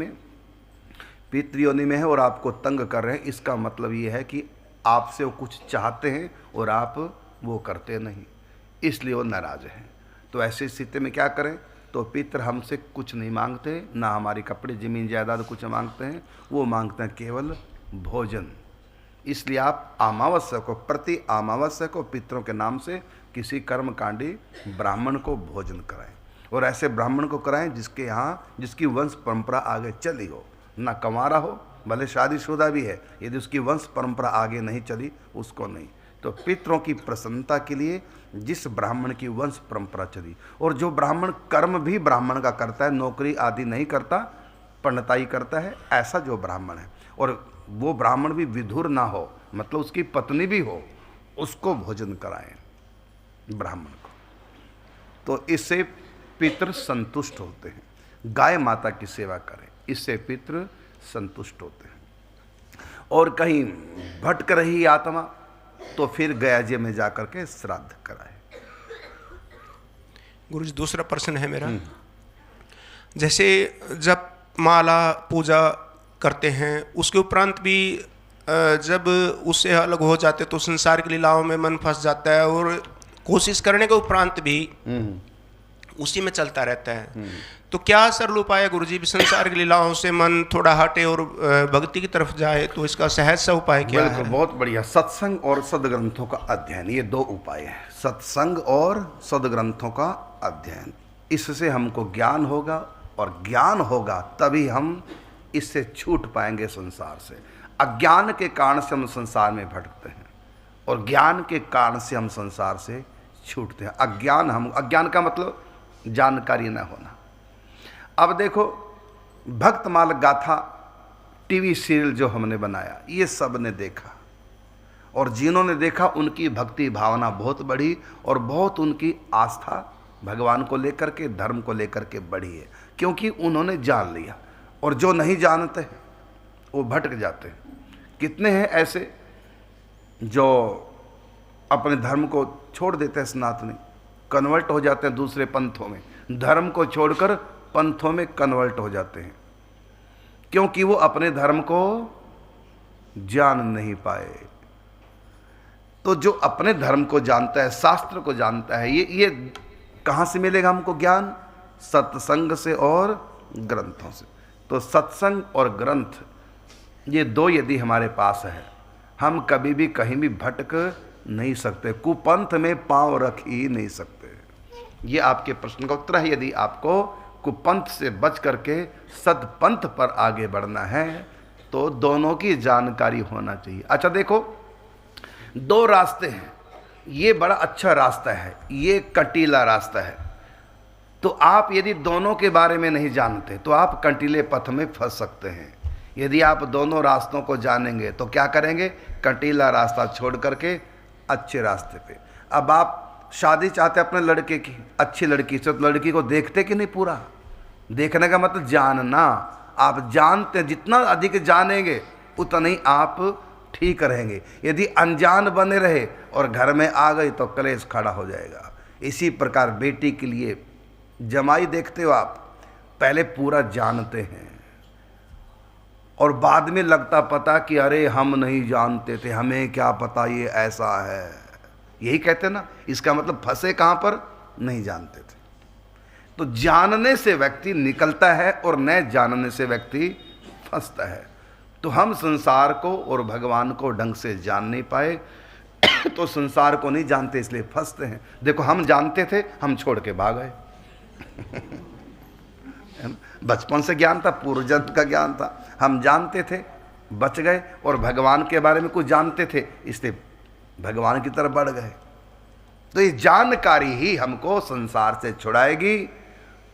में है और आपको तंग कर रहे हैं, इसका मतलब ये है कि आपसे वो कुछ चाहते हैं और आप वो करते नहीं, इसलिए वो नाराज हैं। तो ऐसी स्थिति में क्या करें? तो पितृ हमसे कुछ नहीं मांगते, ना हमारी कपड़े जमीन जायदाद कुछ मांगते हैं, वो मांगते हैं केवल भोजन। इसलिए आप अमावस्या को, प्रति अमावस्या को पितरों के नाम से किसी कर्मकांडी ब्राह्मण को भोजन कराएं और ऐसे ब्राह्मण को कराएं जिसके यहाँ, जिसकी वंश परंपरा आगे चली हो, ना कंवारा हो, भले शादीशुदा भी है, यदि उसकी वंश परंपरा आगे नहीं चली उसको नहीं। तो पितरों की प्रसन्नता के लिए जिस ब्राह्मण की वंश परंपरा चली, और जो ब्राह्मण कर्म भी ब्राह्मण का करता है, नौकरी आदि नहीं करता, पंडिताई करता है, ऐसा जो ब्राह्मण है, और वो ब्राह्मण भी विधुर ना हो, मतलब उसकी पत्नी भी हो, उसको भोजन कराएं ब्राह्मण को। तो इससे पितृ संतुष्ट होते हैं। गाय माता की सेवा करें, इससे पितृ संतुष्ट होते हैं। और कहीं भटक रही आत्मा तो फिर गया जी में जाकर के श्राद्ध कराए। गुरु जी दूसरा प्रश्न है मेरा, जैसे जब माला पूजा करते हैं उसके उपरांत भी जब उससे अलग हो जाते तो संसार की लीलाओं में मन फंस जाता है और कोशिश करने के उपरांत भी उसी में चलता रहता है, तो क्या सरल उपाय है गुरु जी संसार की लीलाओं से मन थोड़ा हटे और भक्ति की तरफ जाए, तो इसका सहज सा उपाय क्या है? बहुत बढ़िया, सत्संग और सदग्रंथों का अध्ययन, ये 2 उपाय हैं, सत्संग और सदग्रंथों का अध्ययन। इससे हमको ज्ञान होगा, और ज्ञान होगा तभी हम इससे छूट पाएंगे संसार से। अज्ञान के कारण से हम संसार में भटकते हैं, और ज्ञान के कारण से हम संसार से छूटते हैं। अज्ञान का मतलब जानकारी न होना। अब देखो, भक्तमाल गाथा टीवी सीरियल जो हमने बनाया, ये सब ने देखा, और जिन्होंने देखा उनकी भक्ति भावना बहुत बढ़ी, और बहुत उनकी आस्था भगवान को लेकर के, धर्म को लेकर के बढ़ी है, क्योंकि उन्होंने जान लिया। और जो नहीं जानते वो भटक जाते हैं। कितने हैं ऐसे जो अपने धर्म को छोड़ देते हैं, सनातनी कन्वर्ट हो जाते हैं दूसरे पंथों में, धर्म को छोड़कर पंथों में कन्वर्ट हो जाते हैं, क्योंकि वो अपने धर्म को जान नहीं पाए। तो जो अपने धर्म को जानता है, शास्त्र को जानता है, ये कहाँ से मिलेगा हमको ज्ञान? सत्संग से और ग्रंथों से। तो सत्संग और ग्रंथ, ये दो यदि हमारे पास है, हम कभी भी कहीं भी भटक नहीं सकते, कुपंथ में पांव रख ही नहीं सकते। ये आपके प्रश्न का उत्तर है। यदि आपको कुपंथ से बच करके सतपंथ पर आगे बढ़ना है तो दोनों की जानकारी होना चाहिए। अच्छा देखो, दो रास्ते हैं, ये बड़ा अच्छा रास्ता है, ये कटीला रास्ता है। तो आप यदि दोनों के बारे में नहीं जानते तो आप कंटीले पथ में फंस सकते हैं। यदि आप दोनों रास्तों को जानेंगे तो क्या करेंगे? कटीला रास्ता छोड़ करके अच्छे रास्ते पे। अब आप शादी चाहते अपने लड़के की, अच्छी लड़की से, तो लड़की को देखते कि नहीं? पूरा देखने का मतलब जानना। आप जानते, जितना अधिक जानेंगे उतना ही आप ठीक रहेंगे। यदि अनजान बने रहे और घर में आ गई तो कलेश खड़ा हो जाएगा। इसी प्रकार बेटी के लिए जमाई देखते हो आप, पहले पूरा जानते हैं और बाद में लगता पता कि अरे हम नहीं जानते थे, हमें क्या पता ये ऐसा है। यही कहते ना, इसका मतलब फंसे कहाँ पर? नहीं जानते थे। तो जानने से व्यक्ति निकलता है और न जानने से व्यक्ति फंसता है। तो हम संसार को और भगवान को ढंग से जान नहीं पाए तो संसार को नहीं जानते, इसलिए फंसते हैं। देखो, हम जानते थे, हम छोड़ के भाग गए। बचपन से ज्ञान था, पूर्व जन्म का ज्ञान था, हम जानते थे, बच गए, और भगवान के बारे में कुछ जानते थे, इसलिए भगवान की तरफ बढ़ गए। तो ये जानकारी ही हमको संसार से छुड़ाएगी,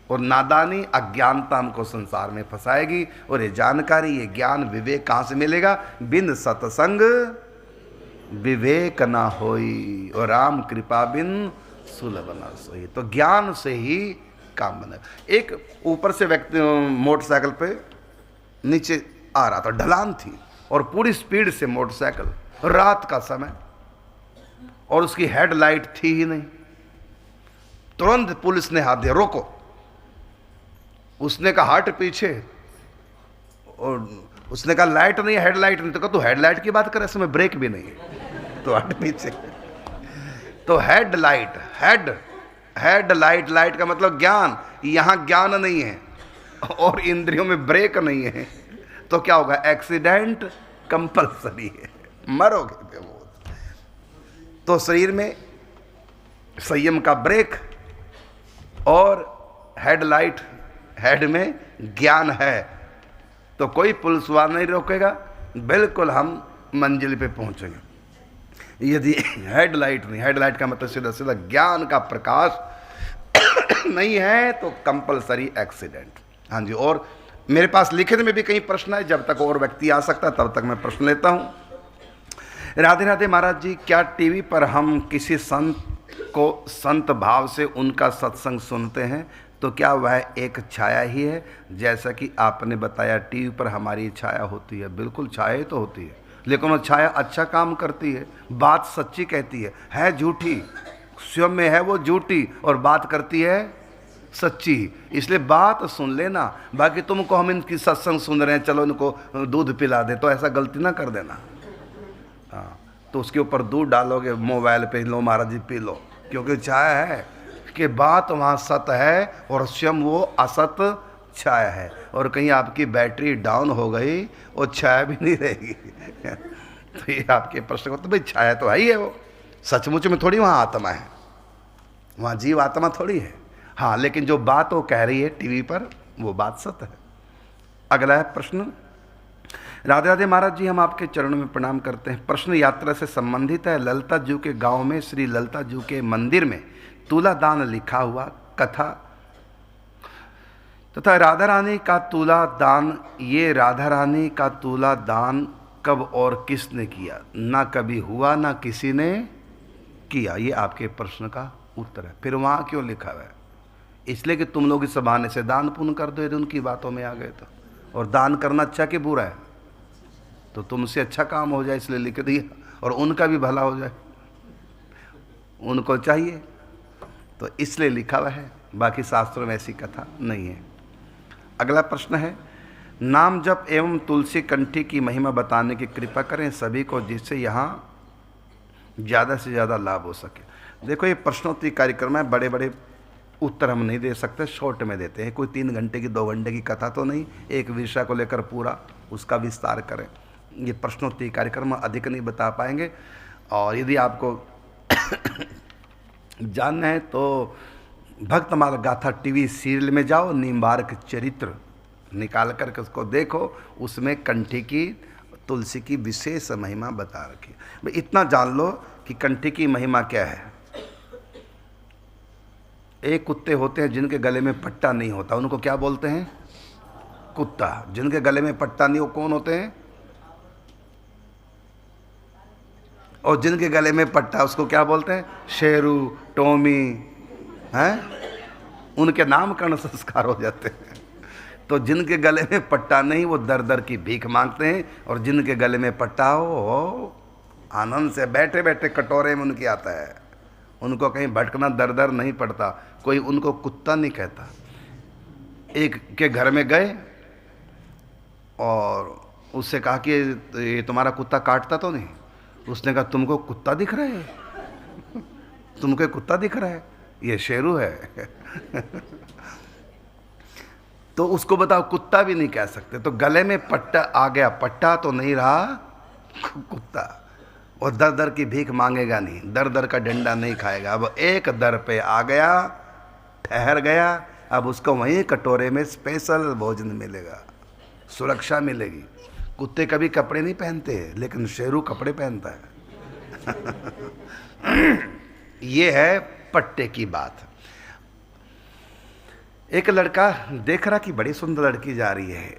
और नादानी अज्ञानता हमको संसार में फंसाएगी। और ये जानकारी, ये ज्ञान, विवेक कहाँ से मिलेगा? बिन सत्संग विवेक ना होई, और राम कृपा बिन सुलभ न सोई। तो ज्ञान से ही काम बना। एक ऊपर से व्यक्ति मोटरसाइकिल पे नीचे आ रहा था, ढलान थी और पूरी स्पीड से मोटरसाइकिल, रात का समय, और उसकी हेडलाइट थी ही नहीं। तुरंत पुलिस ने हाथ दिया, रोको। उसने कहा हट पीछे, और उसने कहा लाइट नहीं, हेडलाइट नहीं। तो कहा तू हेडलाइट की बात कर, इसमें ब्रेक भी नहीं है, तो हट पीछे। तो हेडलाइट, हेडलाइट, लाइट का मतलब ज्ञान। यहाँ ज्ञान नहीं है और इंद्रियों में ब्रेक नहीं है, तो क्या होगा? एक्सीडेंट कंपलसरी है, मरोगे बेहोश। तो शरीर में संयम का ब्रेक और हेडलाइट, हेड में ज्ञान है, तो कोई पुलिस वाला नहीं रोकेगा, बिल्कुल हम मंजिल पे पहुंचेंगे। यदि हेडलाइट नहीं, हेडलाइट का मतलब सीधा सीधा ज्ञान का प्रकाश नहीं है तो कंपलसरी एक्सीडेंट। हाँ जी, और मेरे पास लिखित में भी कई प्रश्न है, जब तक और व्यक्ति आ सकता है तब तक मैं प्रश्न लेता हूँ। राधे राधे महाराज जी, क्या टीवी पर हम किसी संत को संत भाव से उनका सत्संग सुनते हैं तो क्या वह एक छाया ही है? जैसा कि आपने बताया टीवी पर हमारी छाया होती है, बिल्कुल छाया ही तो होती है, लेकिन वो छाया अच्छा काम करती है, बात सच्ची कहती है झूठी, स्वयं में है वो झूठी और बात करती है सच्ची। इसलिए बात सुन लेना, बाकी तुमको हम इनकी सत्संग सुन रहे हैं, चलो इनको दूध पिला दे, तो ऐसा गलती ना कर देना। हाँ, तो उसके ऊपर दूध डालोगे, मोबाइल पे लो महाराज जी पी लो, क्योंकि छाया है कि बात वहाँ सत है और स्वयं वो असत छाया है। और कहीं आपकी बैटरी डाउन हो गई और छाया भी नहीं रहेगी। तो ये आपके प्रश्न को, तो भाई छाया तो है ही है, वो सचमुच में थोड़ी वहाँ आत्मा है, वहाँ जीव आत्मा थोड़ी है। हाँ, लेकिन जो बात वो कह रही है टीवी पर वो बात सत्य है। अगला है प्रश्न। राधे राधे महाराज जी, हम आपके चरणों में प्रणाम करते हैं। प्रश्न यात्रा से संबंधित है। ललिता जी के गांव में श्री ललिता जी के मंदिर में तुलादान लिखा हुआ कथा तथा राधा रानी का तुलादान, ये राधा रानी का तुलादान कब और किसने किया? ना कभी हुआ, ना किसी ने किया। ये आपके प्रश्न का उत्तर है। फिर वहाँ क्यों लिखा हुआ है? इसलिए कि तुम लोग इस बहाने से दान पुण्य कर दो, यदि उनकी बातों में आ गए तो। और दान करना अच्छा कि बुरा है? तो तुमसे अच्छा काम हो जाए इसलिए लिख दिया, और उनका भी भला हो जाए, उनको चाहिए तो इसलिए लिखा हुआ है। बाकी शास्त्रों में ऐसी कथा नहीं है। अगला प्रश्न है, नाम जप एवं तुलसी कंठी की महिमा बताने की कृपा करें सभी को, जिससे यहाँ ज़्यादा से ज़्यादा लाभ हो सके। देखो, ये प्रश्नोत्तरी कार्यक्रम है, बड़े बड़े उत्तर हम नहीं दे सकते, शॉर्ट में देते हैं। कोई 3 घंटे की 2 घंटे की कथा तो नहीं, एक विषय को लेकर पूरा उसका विस्तार करें। ये प्रश्नोत्तरी कार्यक्रम अधिक नहीं बता पाएंगे। और यदि आपको जानना है तो भक्तमाल गाथा टीवी सीरियल में जाओ, निम्बार्क चरित्र निकाल करके उसको देखो, उसमें कंठी की तुलसी की विशेष महिमा बता रखी है। भाई इतना जान लो कि कंठी की महिमा क्या है। एक कुत्ते होते हैं जिनके गले में पट्टा नहीं होता, उनको क्या बोलते हैं? कुत्ता। जिनके गले में पट्टा नहीं, वो कौन होते हैं? और जिनके गले में पट्टा, उसको क्या बोलते हैं? शेरू, टोमी, हैं? उनके नामकरण संस्कार हो जाते हैं। तो जिनके गले में पट्टा नहीं, वो दर दर की भीख मांगते हैं, और जिनके गले में पट्टा हो आनंद से बैठे बैठे कटोरे में उनकी आता है। उनको कहीं भटकना दर दर नहीं पड़ता, कोई उनको कुत्ता नहीं कहता। एक के घर में गए और उससे कहा कि ये तुम्हारा कुत्ता काटता तो नहीं? उसने कहा तुमको कुत्ता दिख रहा है? तुमको कुत्ता दिख रहा है? ये शेरू है। तो उसको बताओ, कुत्ता भी नहीं कह सकते। तो गले में पट्टा आ गया, पट्टा तो नहीं रहा कुत्ता। और दर दर की भीख मांगेगा नहीं, दर दर का डंडा नहीं खाएगा। अब एक दर पे आ गया, ठहर गया, अब उसको वहीं कटोरे में स्पेशल भोजन मिलेगा, सुरक्षा मिलेगी। कुत्ते कभी कपड़े नहीं पहनते, लेकिन शेरू कपड़े पहनता है। ये है पट्टे की बात। एक लड़का देख रहा कि बड़ी सुंदर लड़की जा रही है,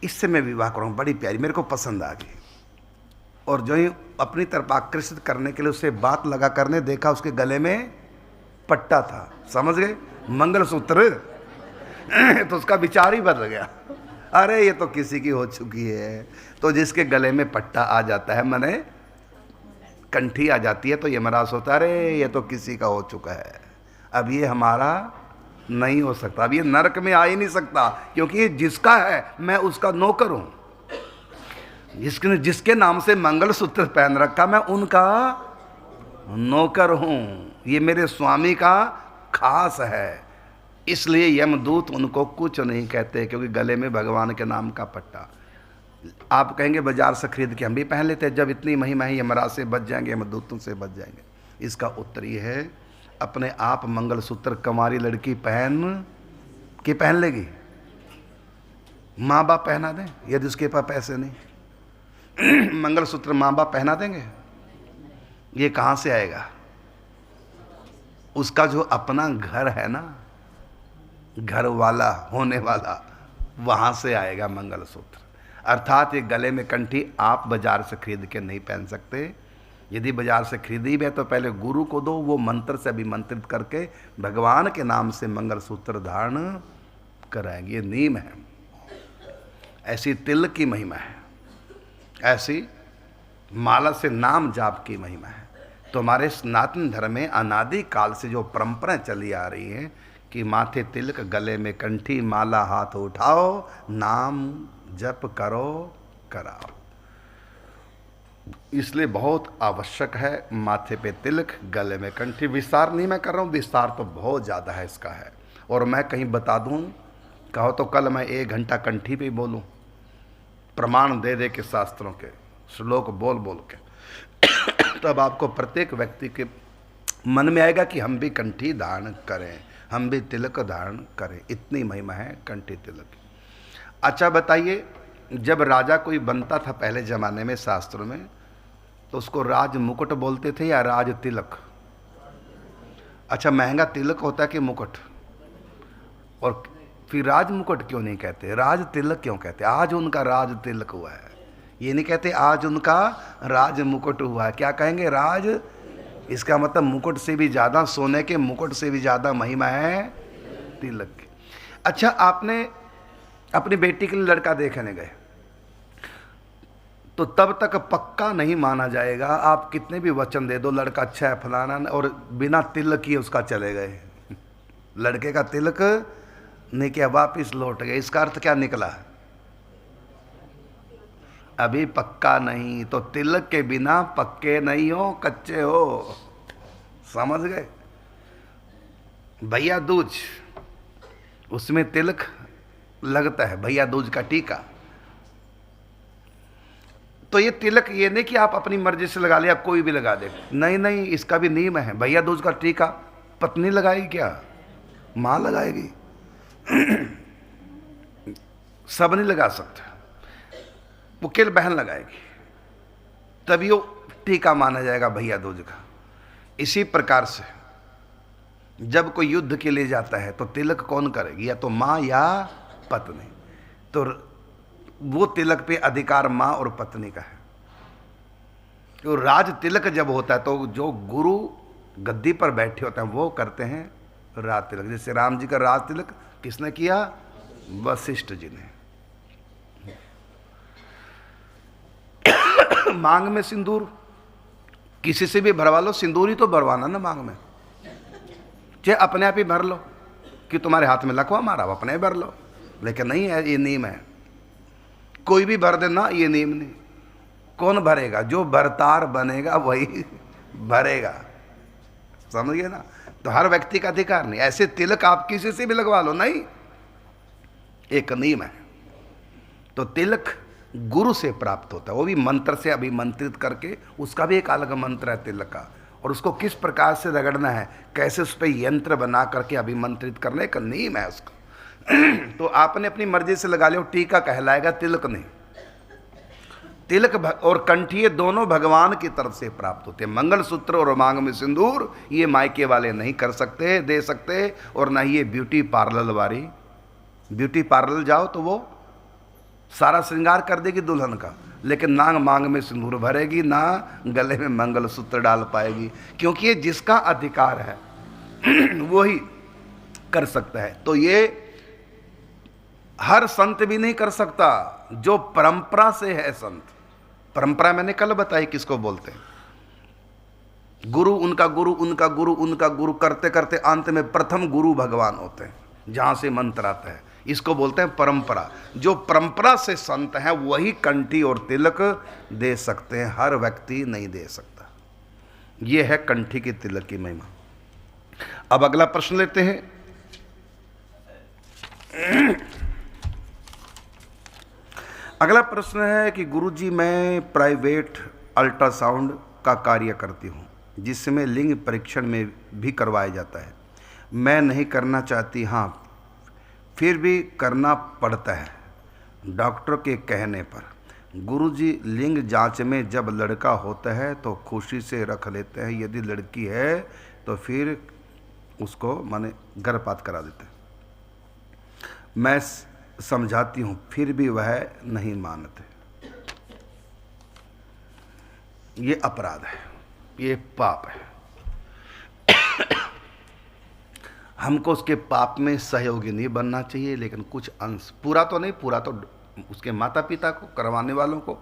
इससे मैं विवाह करूँ, बड़ी प्यारी, मेरे को पसंद आ गई। और जो ही अपनी तरफ आकर्षित करने के लिए उससे बात लगा करने, देखा उसके गले में पट्टा था। समझ गए? मंगलसूत्र। तो उसका विचार ही बदल गया, अरे ये तो किसी की हो चुकी है। तो जिसके गले में पट्टा आ जाता है, माने कंठी आ जाती है, तो यमराज होता है, अरे ये तो किसी का हो चुका है, अब ये हमारा नहीं हो सकता, अब ये नरक में आ ही नहीं सकता, क्योंकि ये जिसका है मैं उसका नौकर हूं। जिसके नाम से मंगलसूत्र पहन रखा, मैं उनका नौकर हूं, ये मेरे स्वामी का खास है। इसलिए यमदूत उनको कुछ नहीं कहते, क्योंकि गले में भगवान के नाम का पट्टा। आप कहेंगे बाजार से खरीद के हम भी पहन लेते हैं, जब इतनी महिमा है यमराज से बच जाएंगे, यमदूतों से बच जाएंगे। इसका उत्तर ये है, अपने आप मंगलसूत्र कमारी लड़की पहन लेगी, माँ बाप पहना दें, यदि उसके पास पैसे नहीं। मंगलसूत्र माँ बाप पहना देंगे? ये कहाँ से आएगा? उसका जो अपना घर है ना, घर वाला होने वाला, वहाँ से आएगा मंगलसूत्र। अर्थात ये गले में कंठी आप बाजार से खरीद के नहीं पहन सकते। यदि बाजार से खरीदी भी है तो पहले गुरु को दो, वो मंत्र से अभिमंत्रित करके भगवान के नाम से मंगलसूत्र धारण कराएंगे। ये नियम है। ऐसी तिलक की महिमा है, ऐसी माला से नाम जाप की महिमा है। तो हमारे सनातन धर्म में अनादि काल से जो परंपराएं चली आ रही हैं कि माथे तिलक, गले में कंठी, माला हाथ उठाओ, नाम जप करो कराओ, इसलिए बहुत आवश्यक है माथे पे तिलक, गले में कंठी। विस्तार नहीं मैं कर रहा हूँ, विस्तार तो बहुत ज़्यादा है इसका है। और मैं कहीं बता दूँ, कहो तो कल मैं 1 घंटा कंठी पे बोलूँ, प्रमाण दे दे के शास्त्रों के श्लोक बोल बोल के। तब आपको प्रत्येक व्यक्ति के मन में आएगा कि हम भी कंठी धारण करें, हम भी तिलक धारण करें। इतनी महिमा है कंठी तिलक की। अच्छा बताइए, जब राजा कोई बनता था पहले ज़माने में शास्त्रों में, तो उसको राज मुकुट बोलते थे या राज तिलक? अच्छा, महंगा तिलक होता है कि मुकुट? और फिर राज मुकुट क्यों नहीं कहते, राज तिलक क्यों कहते? आज उनका राज तिलक हुआ है, ये नहीं कहते आज उनका राज मुकुट हुआ है। क्या कहेंगे? राज। इसका मतलब मुकुट से भी ज़्यादा, सोने के मुकुट से भी ज़्यादा महिमा है तिलक की। अच्छा, आपने अपनी बेटी के लिए लड़का देखने गए, तो तब तक पक्का नहीं माना जाएगा, आप कितने भी वचन दे दो लड़का अच्छा है फलाना, और बिना तिलक किए उसका चले गए, लड़के का तिलक नहीं किया, वापिस लौट गए। इसका अर्थ क्या निकला? अभी पक्का नहीं। तो तिलक के बिना पक्के नहीं हो, कच्चे हो। समझ गए? भैया दूज, उसमें तिलक लगता है, भैया दूज का टीका। तो ये तिलक ये नहीं कि आप अपनी मर्जी से लगा ले, आप कोई भी लगा दे, नहीं नहीं, इसका भी नियम है। भैया दूज का टीका पत्नी लगाएगी क्या? माँ लगाएगी। सब नहीं लगा सकते, वो केवल बहन लगाएगी, तभी वो टीका माना जाएगा भैया दूज का। इसी प्रकार से जब कोई युद्ध के लिए जाता है तो तिलक कौन करेगी? या तो माँ या पत्नी। तो वो तिलक पे अधिकार माँ और पत्नी का है। तो राज तिलक जब होता है तो जो गुरु गद्दी पर बैठे होते हैं वो करते हैं राज तिलक। जैसे राम जी का राज तिलक किसने किया? वशिष्ठ जी ने। मांग में सिंदूर किसी से भी भरवा लो, सिंदूर ही तो भरवाना ना मांग में, चाहे अपने आप ही भर लो कि तुम्हारे हाथ में लखवा मारा, अपने ही भर लो। लेकिन नहीं है, ये नियम है, कोई भी भर देना, ये नियम नहीं। कौन भरेगा? जो भरतार बनेगा वही भरेगा। समझ गए ना? तो हर व्यक्ति का अधिकार नहीं। ऐसे तिलक आप किसी से भी लगवा लो, नहीं, एक नियम है। तो तिलक गुरु से प्राप्त होता है, वो भी मंत्र से अभिमंत्रित करके, उसका भी एक अलग मंत्र है तिलक का, और उसको किस प्रकार से रगड़ना है, कैसे उस पर यंत्र बना करके अभिमंत्रित करने का नियम है उसका। तो आपने अपनी मर्जी से लगा लिया, टीका कहलाएगा, तिलक नहीं। तिलक और कंठिये दोनों भगवान की तरफ से प्राप्त होते हैं। मंगलसूत्र और मांग में सिंदूर ये मायके वाले नहीं कर सकते, दे सकते, और ना ही ये ब्यूटी पार्लर वाली। ब्यूटी पार्लर जाओ तो वो सारा श्रृंगार कर देगी दुल्हन का, लेकिन ना मांग में सिंदूर भरेगी, ना गले में मंगलसूत्र डाल पाएगी, क्योंकि ये जिसका अधिकार है वही कर सकता है। तो ये हर संत भी नहीं कर सकता, जो परंपरा से है संत। परंपरा मैंने कल बताई किसको बोलते हैं। गुरु, उनका गुरु, उनका गुरु, उनका गुरु करते करते अंत में प्रथम गुरु भगवान होते हैं, जहां से मंत्र आता है। इसको बोलते हैं परंपरा। जो परंपरा से संत हैं वही कंठी और तिलक दे सकते हैं, हर व्यक्ति नहीं दे सकता। यह है कंठी की तिलक की महिमा। अब अगला प्रश्न लेते हैं। अगला प्रश्न है कि गुरुजी, मैं प्राइवेट अल्ट्रासाउंड का कार्य करती हूँ, जिसमें लिंग परीक्षण में भी करवाया जाता है। मैं नहीं करना चाहती, हाँ फिर भी करना पड़ता है डॉक्टर के कहने पर। गुरुजी, लिंग जांच में जब लड़का होता है तो खुशी से रख लेते हैं, यदि लड़की है तो फिर उसको माने गर्भपात करा देते हैं। मैं समझाती हूँ, फिर भी वह नहीं मानते। ये अपराध है, ये पाप है। हमको उसके पाप में सहयोगी नहीं बनना चाहिए, लेकिन कुछ अंश, पूरा तो नहीं, पूरा तो उसके माता पिता को, करवाने वालों को।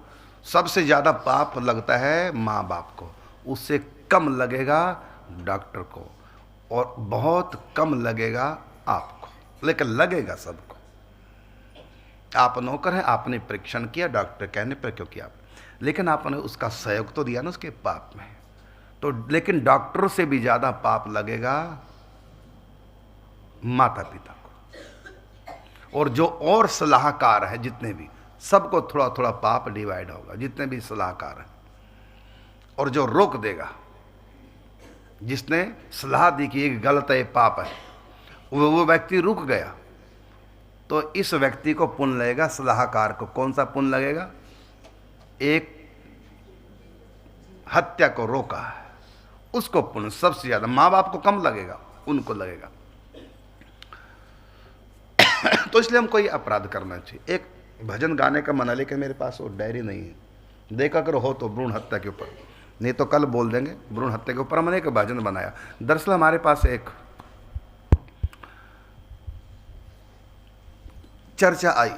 सबसे ज़्यादा पाप लगता है माँ बाप को, उससे कम लगेगा डॉक्टर को, और बहुत कम लगेगा आपको, लेकिन लगेगा सबको। आप नौकर हैं, आपने परीक्षण किया डॉक्टर कहने पर, क्यों किया, लेकिन आपने उसका सहयोग तो दिया ना उसके पाप में। तो लेकिन डॉक्टर से भी ज़्यादा पाप लगेगा माता पिता को। और जो और सलाहकार है, जितने भी, सबको थोड़ा थोड़ा पाप डिवाइड होगा, जितने भी सलाहकार हैं। और जो रोक देगा, जिसने सलाह दी कि ये गलत है, पाप है, वो व्यक्ति रुक गया, तो इस व्यक्ति को पुण्य लगेगा। सलाहकार को कौन सा पुण्य लगेगा? एक हत्या को रोका है उसको पुण्य सबसे ज्यादा, माँ बाप को कम लगेगा, उनको लगेगा। तो इसलिए हमको ये अपराध करना चाहिए। एक भजन गाने का मना, लेकिन मेरे पास वो डायरी नहीं है, देखा करो हो तो भ्रूण हत्या के ऊपर, नहीं तो कल बोल देंगे। भ्रूण हत्या के ऊपर हमने एक भजन बनाया। दरअसल हमारे पास एक चर्चा आई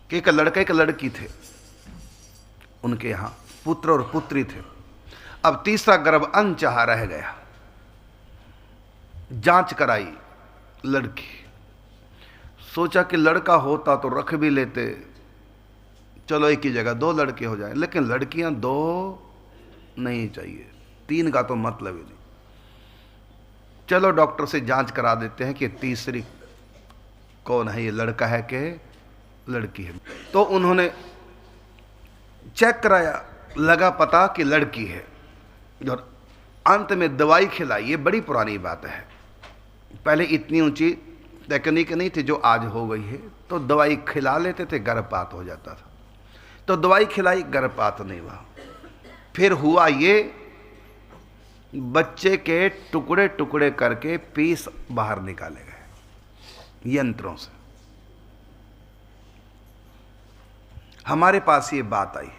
कि एक लड़का एक लड़की थे, उनके यहां पुत्र और पुत्री थे। अब तीसरा गर्भ अनचाहा रह गया, जांच कराई लड़की, सोचा कि लड़का होता तो रख भी लेते, चलो एक ही जगह 2 लड़के हो जाए, लेकिन लड़कियां 2 नहीं चाहिए, 3 का तो मतलब ही नहीं। चलो डॉक्टर से जांच करा देते हैं कि तीसरी कौन है, ये लड़का है कि लड़की है। तो उन्होंने चेक कराया, लगा पता कि लड़की है, और अंत में दवाई खिलाई। ये बड़ी पुरानी बात है, पहले इतनी ऊंची टेक्निक नहीं थी जो आज हो गई है। तो दवाई खिला लेते थे, गर्भपात हो जाता था। तो दवाई खिलाई, गर्भपात नहीं हुआ। फिर हुआ ये, बच्चे के टुकड़े टुकड़े करके पीस बाहर निकाले गए यंत्रों से। हमारे पास ये बात आई।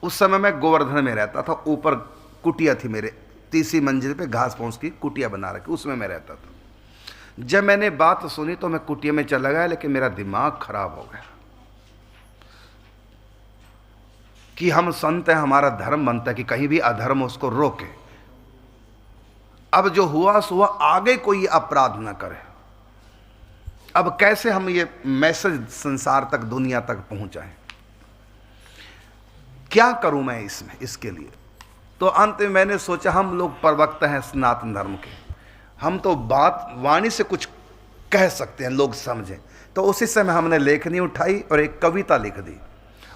उस समय मैं गोवर्धन में रहता था, ऊपर कुटिया थी मेरे, 3री मंजिल पे घास फूस की कुटिया बना रखी, उसमें मैं रहता था। जब मैंने बात सुनी तो मैं कुटिया में चला गया, लेकिन मेरा दिमाग खराब हो गया कि हम संत हैं, हमारा धर्म बनता है कि कहीं भी अधर्म उसको रोके। अब जो हुआ सो हुआ, आगे कोई अपराध न करे। अब कैसे हम ये मैसेज संसार तक, दुनिया तक पहुंचाएं? क्या करूं मैं इसमें, इसके लिए? तो अंत में मैंने सोचा, हम लोग प्रवक्ता हैं सनातन धर्म के, हम तो बात वाणी से कुछ कह सकते हैं, लोग समझें। तो उसी समय हमने लेखनी उठाई और एक कविता लिख दी,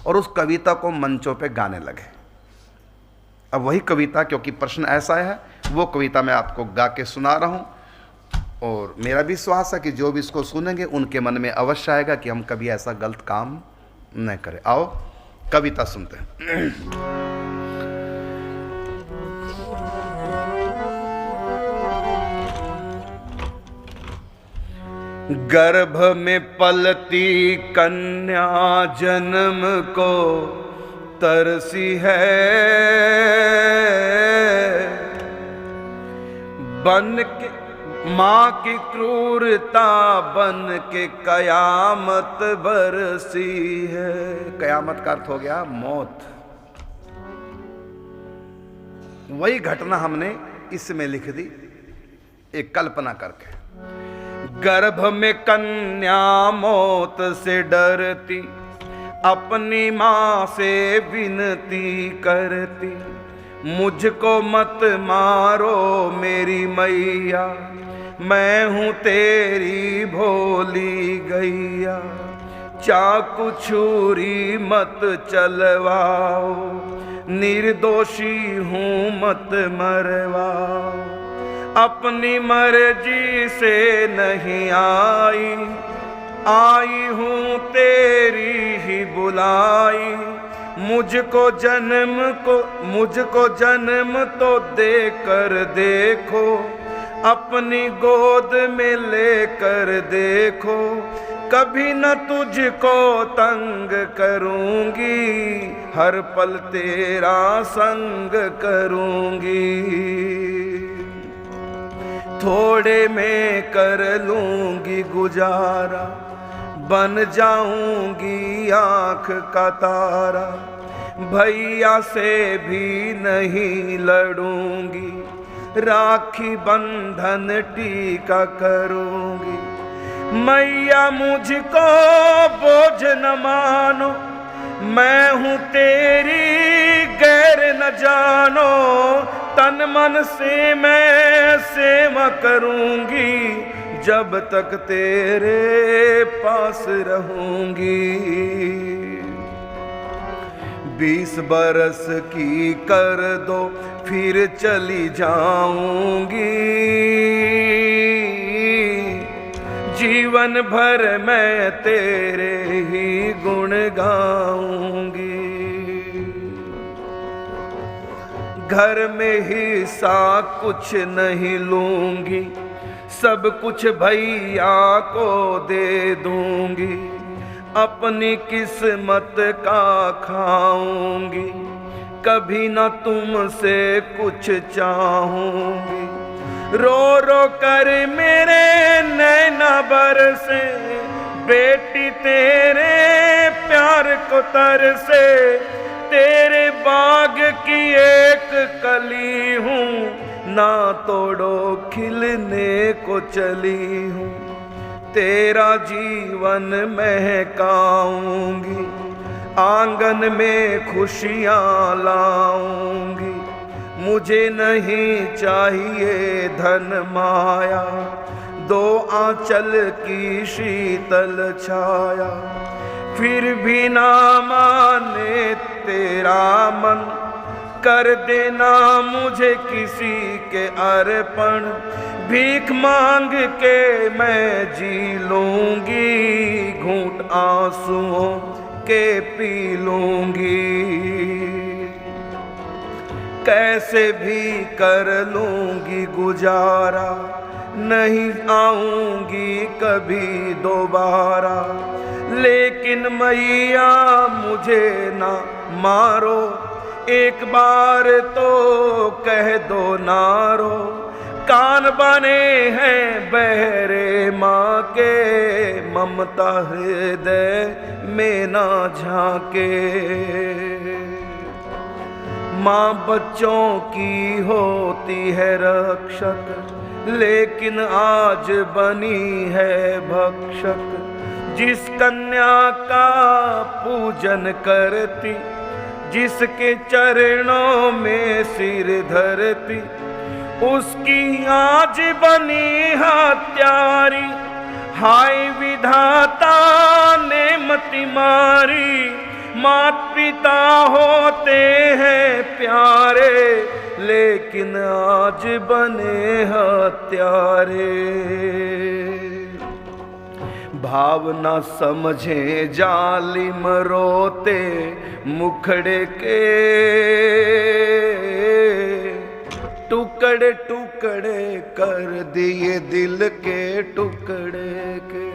और उस कविता को मंचों पे गाने लगे। अब वही कविता, क्योंकि प्रश्न ऐसा है, वो कविता मैं आपको गा के सुना रहा हूँ, और मेरा विश्वास है कि जो भी इसको सुनेंगे उनके मन में अवश्य आएगा कि हम कभी ऐसा गलत काम न करें। आओ कविता सुनते हैं। गर्भ में पलती कन्या जन्म को तरसी है, बन के माँ की क्रूरता बन के कयामत बरसी है। कयामत का अर्थ हो गया मौत। वही घटना हमने इसमें लिख दी, एक कल्पना करके। गर्भ में कन्या मौत से डरती, अपनी माँ से विनती करती, मुझको मत मारो मेरी मैया, मैं हूँ तेरी भोली गैया। चाकू छुरी मत चलवाओ, निर्दोषी हूँ मत मरवाओ। अपनी मर्जी से नहीं आई हूँ तेरी ही बुलाई। मुझको जन्म तो देकर देखो, अपनी गोद में लेकर देखो। कभी न तुझको तंग करूंगी, हर पल तेरा संग करूंगी। थोड़े में कर लूंगी गुजारा, बन जाऊंगी आँख का तारा। भैया से भी नहीं लड़ूंगी, राखी बंधन टीका करूंगी। मैया मुझको बोझ न मानो, मैं हूँ तेरी गैर न जानो। तन मन से मैं सेवा करूंगी, जब तक तेरे पास रहूंगी। 20 बरस की कर दो फिर चली जाऊंगी, जीवन भर मैं तेरे ही गुण गाऊंगी। घर में हिस्सा कुछ नहीं लूंगी, सब कुछ भैया को दे दूंगी, अपनी किस्मत का खाऊंगी, कभी न तुमसे कुछ चाहूंगी। रो रो कर मेरे नैना बरसे, बेटी तेरे प्यार को तरसे, तेरे बाग की एक कली हूँ, ना तोड़ो खिलने को चली हूँ, तेरा जीवन महकाऊंगी, आंगन में खुशियाँ लाऊंगी। मुझे नहीं चाहिए धन माया, 2 आंचल की शीतल छाया, फिर भी ना माने तेरा मन, कर देना मुझे किसी के अर्पण, भीख मांग के मैं जी लूंगी, घूंट आंसुओं के पी लूंगी, कैसे भी कर लूंगी गुजारा, नहीं आऊंगी कभी दोबारा, लेकिन मैया मुझे ना मारो, एक बार तो कह दो ना रो, कान बने हैं बहरे माँ के, ममता हृदय में ना झांके। माँ बच्चों की होती है रक्षक, लेकिन आज बनी है भक्षक, जिस कन्या का पूजन करती, जिसके चरणों में सिर धरती, उसकी आज बनी हत्यारी, हाय विधाता ने मति मारी। मात पिता होते हैं प्यारे, लेकिन आज बने हत्यारे। भावना समझे जालिम रोते मुखड़े के, टुकड़े टुकड़े कर दिए दिल के टुकड़े के,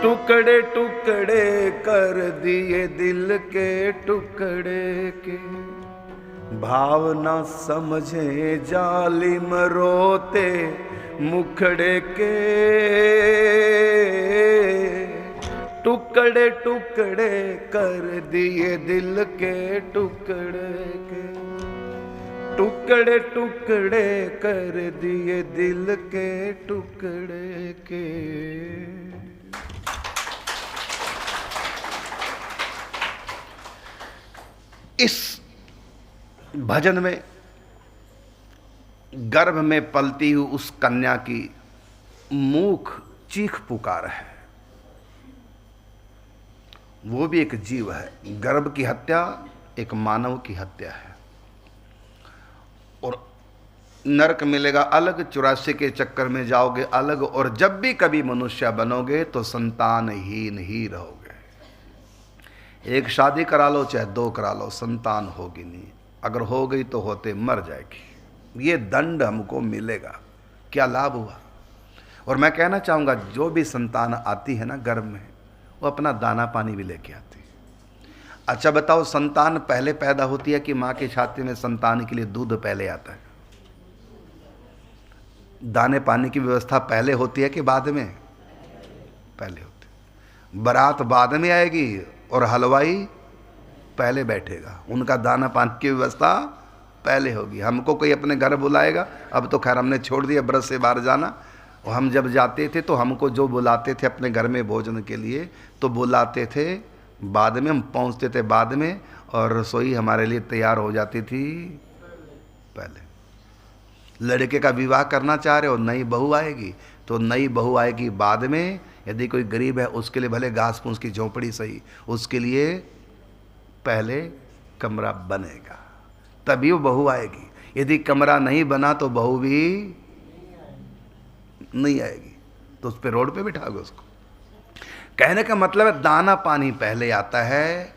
टुकड़े टुकड़े कर दिए दिल के टुकड़े के। भावना समझे जालिम रोते मुखड़े के, टुकड़े टुकड़े कर दिए दिल के टुकड़े के, टुकड़े टुकड़े कर दिए दिल के टुकड़े के। इस भजन में गर्भ में पलती हुई उस कन्या की मूक चीख पुकार है। वो भी एक जीव है। गर्भ की हत्या एक मानव की हत्या है। और नरक मिलेगा अलग, 84 के चक्कर में जाओगे अलग, और जब भी कभी मनुष्य बनोगे तो संतानहीन ही रहोगे। एक शादी करा लो चाहे 2 करा लो, संतान होगी नहीं। अगर हो गई तो होते मर जाएगी। ये दंड हमको मिलेगा। क्या लाभ हुआ? और मैं कहना चाहूँगा, जो भी संतान आती है ना गर्भ में, वो अपना दाना पानी भी लेके आती है। अच्छा बताओ, संतान पहले पैदा होती है कि माँ की छाती में संतान के लिए दूध पहले आता है? दाने पानी की व्यवस्था पहले होती है कि बाद में? पहले होती है। बारात बाद में आएगी और हलवाई पहले बैठेगा। उनका दाना पानी की व्यवस्था पहले होगी। हमको कोई अपने घर बुलाएगा, अब तो खैर हमने छोड़ दिया ब्रज से बाहर जाना। और हम जब जाते थे तो हमको जो बुलाते थे अपने घर में भोजन के लिए, तो बुलाते थे बाद में, हम पहुंचते थे बाद में, और रसोई हमारे लिए तैयार हो जाती थी पहले। लड़के का विवाह करना चाह रहे हो, नई बहू आएगी तो नई बहू आएगी बाद में, यदि कोई गरीब है उसके लिए भले घास फूस की झोंपड़ी सही, उसके लिए पहले कमरा बनेगा, तभी वो बहू आएगी। यदि कमरा नहीं बना तो बहू भी नहीं आएगी, तो उस पे रोड पे बिठाओगे उसको। कहने का मतलब है दाना पानी पहले आता है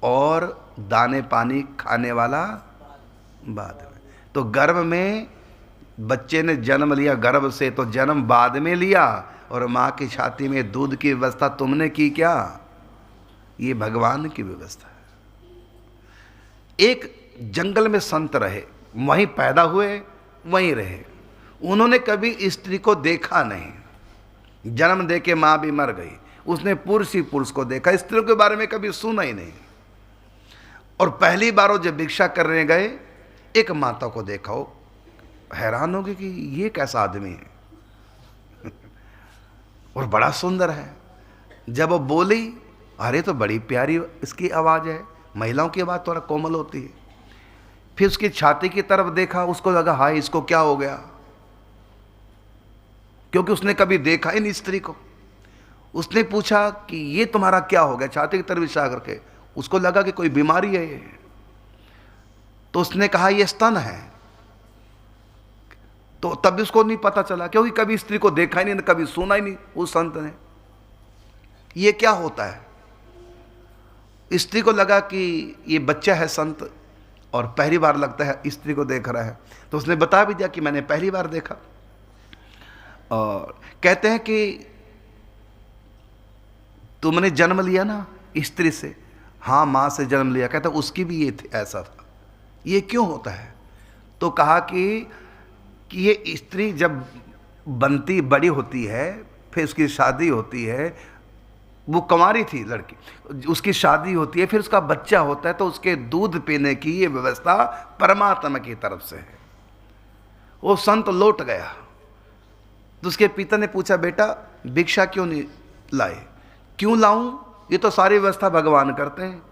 और दाने पानी खाने वाला बाद में। तो गर्भ में बच्चे ने जन्म लिया, गर्भ से तो जन्म बाद में लिया, और माँ की छाती में दूध की व्यवस्था तुमने की क्या? ये भगवान की व्यवस्था है। एक जंगल में संत रहे, वहीं पैदा हुए, वहीं रहे। उन्होंने कभी स्त्री को देखा नहीं, जन्म दे के माँ भी मर गई। उसने पुरुष ही पुरुष को देखा, स्त्रियों के बारे में कभी सुना ही नहीं। और पहली बार वो जब भिक्षा करने गए, एक माता को देखा, हो हैरान हो गए कि ये कैसा आदमी है और बड़ा सुंदर है। जब वो बोली, अरे तो बड़ी प्यारी इसकी आवाज़ है, महिलाओं की आवाज़ थोड़ा कोमल होती है। फिर उसकी छाती की तरफ देखा, उसको लगा हाय इसको क्या हो गया, क्योंकि उसने कभी देखा ही नहीं स्त्री को। उसने पूछा कि ये तुम्हारा क्या हो गया, छाती की तरफ इशारा करके। उसको लगा कि कोई बीमारी है ये, तो उसने कहा ये स्तन है। तो तब भी उसको नहीं पता चला, क्योंकि कभी स्त्री को देखा ही नहीं, कभी सुना ही नहीं उस संत ने। ये क्या होता है? स्त्री को लगा कि ये बच्चा है संत, और पहली बार लगता है स्त्री को देख रहा है, तो उसने बता भी दिया कि मैंने पहली बार देखा। और कहते हैं कि तुमने जन्म लिया ना स्त्री से? हाँ, माँ से जन्म लिया। कहता उसकी भी ये ऐसा था। ये क्यों होता है? तो कहा कि ये स्त्री जब बनती बड़ी होती है, फिर उसकी शादी होती है, वो कुंवारी थी लड़की, उसकी शादी होती है, फिर उसका बच्चा होता है, तो उसके दूध पीने की ये व्यवस्था परमात्मा की तरफ से है। वो संत लौट गया, तो उसके पिता ने पूछा बेटा भिक्षा क्यों नहीं लाए? क्यों लाऊं, ये तो सारी व्यवस्था भगवान करते हैं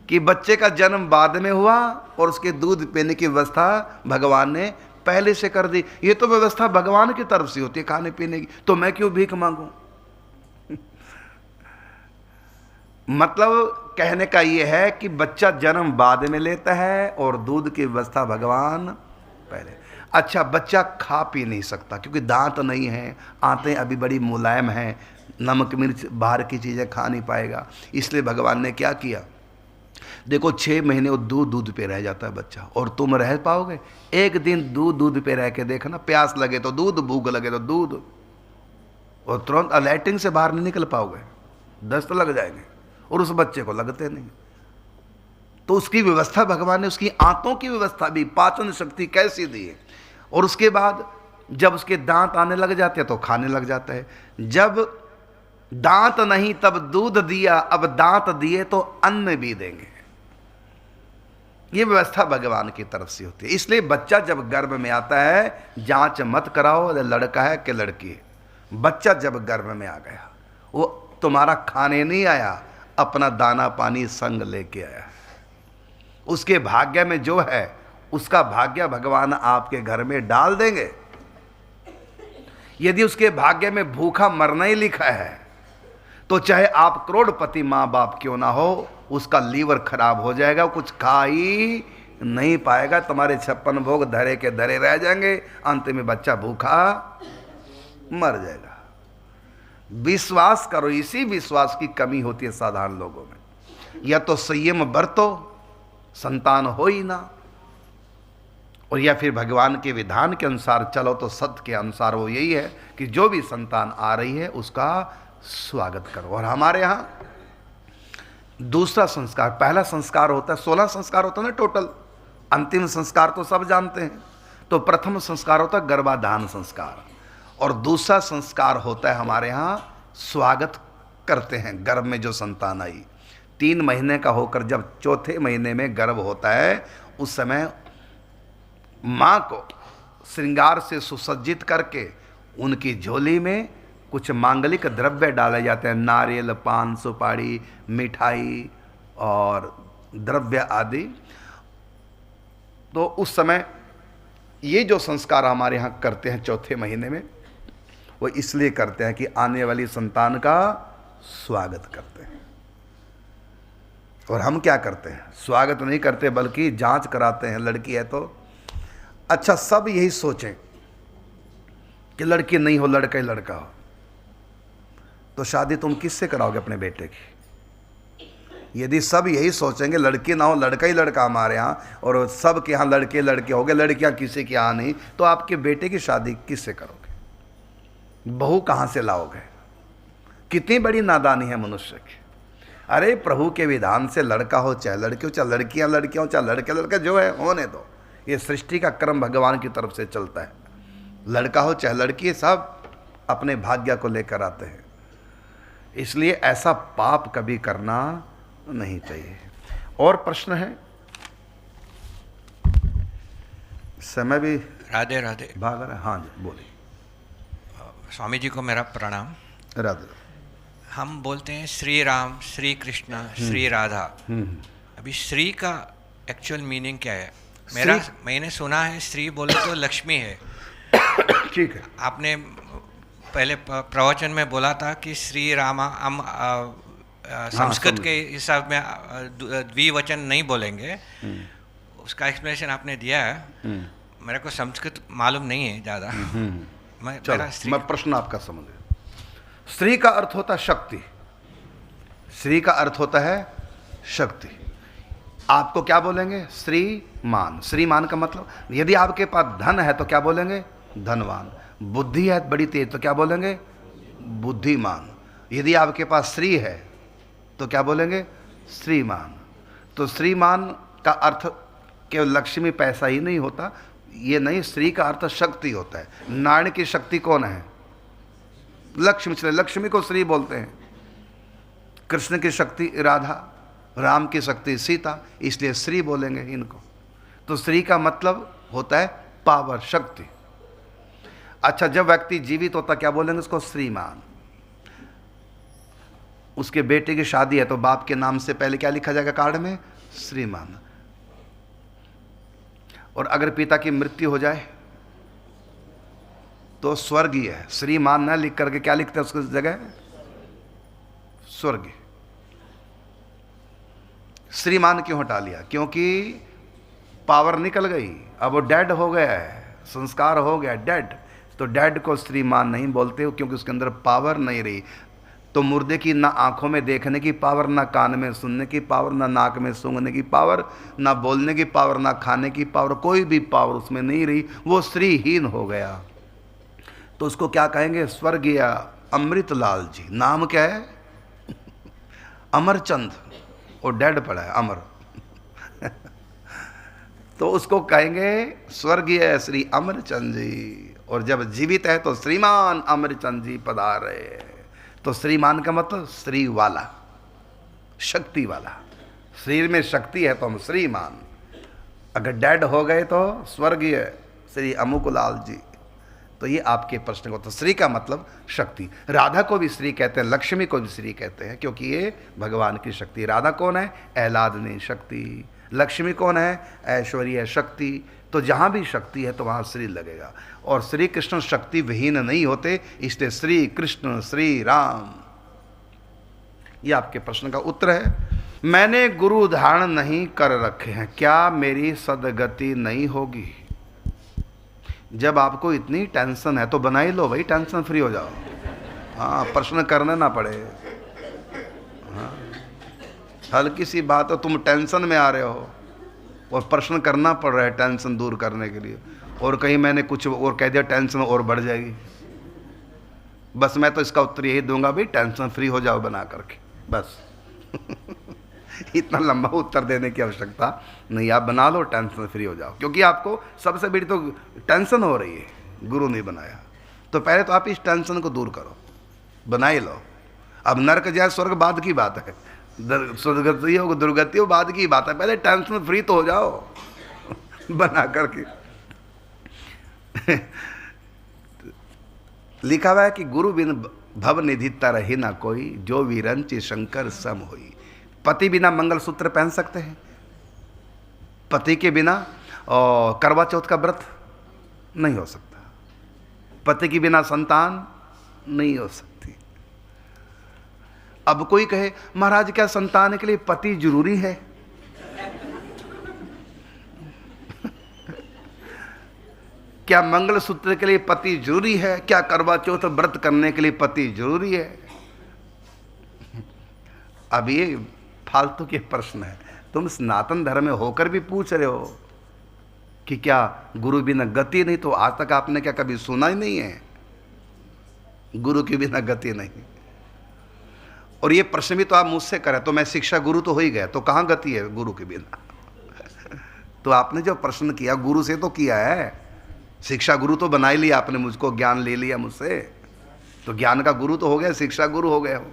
कि बच्चे का जन्म बाद में हुआ और उसके दूध पीने की व्यवस्था भगवान ने पहले से कर दी। ये तो व्यवस्था भगवान की तरफ से होती है खाने पीने की, तो मैं क्यों भीख मांगूं? मतलब कहने का ये है कि बच्चा जन्म बाद में लेता है और दूध की व्यवस्था भगवान पहले। अच्छा, बच्चा खा पी नहीं सकता क्योंकि दांत नहीं है, आंतें अभी बड़ी मुलायम हैं, नमक मिर्च बाहर की चीज़ें खा नहीं पाएगा। इसलिए भगवान ने क्या किया, देखो 6 महीने वो दूध पे रह जाता है बच्चा, और तुम रह पाओगे? एक दिन दूध पे रह के देखना, प्यास लगे तो दूध, भूख लगे तो दूध, और तुरंत लैट्रिन से बाहर नहीं निकल पाओगे, दस्त लग जाएंगे, और उस बच्चे को लगते नहीं। तो उसकी व्यवस्था भगवान ने, उसकी आंतों की व्यवस्था भी, पाचन शक्ति कैसी दी है। और उसके बाद जब उसके दांत आने लग जाते हैं तो खाने लग जाता है। जब दांत नहीं तब दूध दिया, अब दांत दिए तो अन्न भी देंगे। ये व्यवस्था भगवान की तरफ से होती है। इसलिए बच्चा जब गर्भ में आता है, जांच मत कराओ लड़का है कि लड़की है। बच्चा जब गर्भ में आ गया, वो तुम्हारा खाने नहीं आया, अपना दाना पानी संग लेके आया। उसके भाग्य में जो है उसका भाग्य भगवान आपके घर में डाल देंगे। यदि उसके भाग्य में भूखा मरना ही लिखा है, तो चाहे आप करोड़पति माँ बाप क्यों ना हो, उसका लीवर खराब हो जाएगा, कुछ खा ही नहीं पाएगा, तुम्हारे 56 भोग धरे के धरे रह जाएंगे, अंत में बच्चा भूखा मर जाएगा। विश्वास करो, इसी विश्वास की कमी होती है साधारण लोगों में। या तो संयम बरतो, संतान हो ही ना, और या फिर भगवान के विधान के अनुसार चलो, तो सत्य के अनुसार वो यही है कि जो भी संतान आ रही है उसका स्वागत करो। और हमारे यहाँ दूसरा संस्कार, पहला संस्कार होता है, 16 संस्कार होता है ना टोटल, अंतिम संस्कार तो सब जानते हैं। तो प्रथम संस्कार होता है गर्भाधान संस्कार, और दूसरा संस्कार होता है हमारे यहाँ स्वागत करते हैं गर्भ में जो संतान आई। 3 महीने का होकर जब 4थे महीने में गर्भ होता है, उस समय माँ को श्रृंगार से सुसज्जित करके उनकी झोली में कुछ मांगलिक द्रव्य डाले जाते हैं, नारियल, पान, सुपारी, मिठाई और द्रव्य आदि। तो उस समय ये जो संस्कार हमारे यहाँ करते हैं 4थे महीने में, वो इसलिए करते हैं कि आने वाली संतान का स्वागत करते हैं। और हम क्या करते हैं? स्वागत नहीं करते बल्कि जांच कराते हैं। लड़की है तो अच्छा, सब यही सोचें कि लड़की नहीं हो, लड़का ही लड़का हो, तो शादी तुम किससे कराओगे अपने बेटे की? यदि सब यही सोचेंगे लड़की ना हो, लड़का ही लड़का हमारे यहाँ, और सब के यहाँ लड़के लड़के हो गए, लड़कियाँ किसी के यहाँ नहीं, तो आपके बेटे की शादी किससे करोगे? बहू कहाँ से लाओगे? कितनी बड़ी नादानी है मनुष्य की। अरे प्रभु के विधान से लड़का हो चाहे लड़की हो, चाहे लड़कियाँ लड़कियाँ हो, चाहे लड़के लड़के, जो है होने दो। ये सृष्टि का क्रम भगवान की तरफ से चलता है। लड़का हो चाहे लड़की, सब अपने भाग्य को लेकर आते हैं। इसलिए ऐसा पाप कभी करना नहीं चाहिए। और प्रश्न है? समय भी राधे राधे भाग रहा है। हाँ जी बोलिए। स्वामी जी को मेरा प्रणाम। राधे। हम बोलते हैं श्री राम, श्री कृष्ण, श्री राधा। अभी श्री का एक्चुअल मीनिंग क्या है? मैंने सुना है श्री बोले तो लक्ष्मी है। ठीक है। आपने पहले प्रवचन में बोला था कि श्री रामा हम संस्कृत के हिसाब में द्विवचन नहीं बोलेंगे। उसका एक्सप्लेनेशन आपने दिया है। मेरे को संस्कृत मालूम नहीं है ज़्यादा। मैं प्रश्न आपका समझ गया। श्री का अर्थ होता है शक्ति। श्री का अर्थ होता है शक्ति। आपको क्या बोलेंगे? श्रीमान। श्रीमान का मतलब, यदि आपके पास धन है तो क्या बोलेंगे? धनवान। बुद्धि है बड़ी तेज तो क्या बोलेंगे? बुद्धिमान। यदि आपके पास श्री है तो क्या बोलेंगे? श्रीमान। तो श्रीमान का अर्थ केवल लक्ष्मी पैसा ही नहीं होता, ये नहीं, श्री का अर्थ शक्ति होता है। नारायण की शक्ति कौन है? लक्ष्मी। चले लक्ष्मी को श्री बोलते हैं। कृष्ण की शक्ति राधा, राम की शक्ति सीता, इसलिए श्री बोलेंगे इनको। तो श्री का मतलब होता है पावर, शक्ति। अच्छा, जब व्यक्ति जीवित होता क्या बोलेंगे उसको? श्रीमान। उसके बेटे की शादी है तो बाप के नाम से पहले क्या लिखा जाएगा कार्ड में? श्रीमान। और अगर पिता की मृत्यु हो जाए तो स्वर्गीय है। श्रीमान न लिख करके क्या लिखते हैं उसकी जगह? स्वर्गीय। श्रीमान क्यों हटा लिया? क्योंकि पावर निकल गई, अब वो डेड हो गया है, संस्कार हो गया, डेड। तो डेड को श्रीमान नहीं बोलते हो क्योंकि उसके अंदर पावर नहीं रही। तो मुर्दे की ना आंखों में देखने की पावर, ना कान में सुनने की पावर, ना नाक में सूंघने की पावर, ना बोलने की पावर, ना खाने की पावर, कोई भी पावर उसमें नहीं रही, वो श्रीहीन हो गया। तो उसको क्या कहेंगे? स्वर्गीय अमृतलाल जी। नाम क्या है? अमरचंद। और डेड पड़ा है अमर। तो उसको कहेंगे स्वर्गीय श्री अमरचंद जी। और जब जीवित है तो श्रीमान अमरचंद जी पधार रहे। तो श्रीमान का मतलब श्री वाला, शक्ति वाला। शरीर में शक्ति है तो हम श्रीमान। अगर डेड हो गए तो स्वर्गीय श्री अमुकलाल जी। तो ये आपके प्रश्न को, तो श्री का मतलब शक्ति। राधा को भी श्री कहते हैं, लक्ष्मी को भी श्री कहते हैं, क्योंकि ये भगवान की शक्ति। राधा कौन है? ऐलादनी शक्ति। लक्ष्मी कौन है? ऐश्वर्य शक्ति। तो जहाँ भी शक्ति है तो वहाँ श्री लगेगा। और श्री कृष्ण शक्ति विहीन नहीं होते, इसलिए श्री कृष्ण श्री राम। ये आपके प्रश्न का उत्तर है। मैंने गुरु धारण नहीं कर रखे हैं, क्या मेरी सदगति नहीं होगी? जब आपको इतनी टेंशन है तो बना ही लो भाई, टेंशन फ्री हो जाओ। हाँ, प्रश्न करने ना पड़े। हाँ, हल्की सी बात है, तुम टेंशन में आ रहे हो और प्रश्न करना पड़ रहा है टेंशन दूर करने के लिए, और कहीं मैंने कुछ और कह दिया टेंशन और बढ़ जाएगी। बस मैं तो इसका उत्तर यही दूंगा भाई, टेंशन फ्री हो जाओ बना करके, बस। इतना लंबा उत्तर देने की आवश्यकता नहीं, आप बना लो, टेंशन फ्री हो जाओ। क्योंकि आपको सबसे बड़ी तो टेंशन हो रही है, गुरु नहीं बनाया। तो पहले तो आप इस टेंशन को दूर करो, बना ही लो। अब नरक जाए स्वर्ग बाद की बात है, सदगति हो दुर्गति हो बाद की बात है, पहले टेंशन फ्री तो हो जाओ बना करके। लिखा हुआ है कि गुरु बिन भव निधि तरहि ना कोई, जो विरंचि शंकर सम होई। पति बिना मंगलसूत्र पहन सकते हैं? पति के बिना करवा चौथ का व्रत नहीं हो सकता। पति के बिना संतान नहीं हो सकती। अब कोई कहे महाराज क्या संतान के लिए पति जरूरी है? क्या मंगलसूत्र के लिए पति जरूरी है? क्या करवा चौथ व्रत करने के लिए पति जरूरी है? अब ये फालतू के प्रश्न है। तुम सनातन धर्म में होकर भी पूछ रहे हो कि क्या गुरु बिना गति नहीं? तो आज तक आपने क्या कभी सुना ही नहीं है गुरु के बिना गति नहीं। और ये प्रश्न भी तो आप मुझसे करें तो मैं शिक्षा गुरु तो हो ही गया, तो कहाँ गति है गुरु के बिना? तो आपने जो प्रश्न किया गुरु से तो किया है, शिक्षा गुरु तो बना ही लिया आपने, मुझको ज्ञान ले लिया मुझसे, तो ज्ञान का गुरु तो हो गया, शिक्षा गुरु हो गया हो।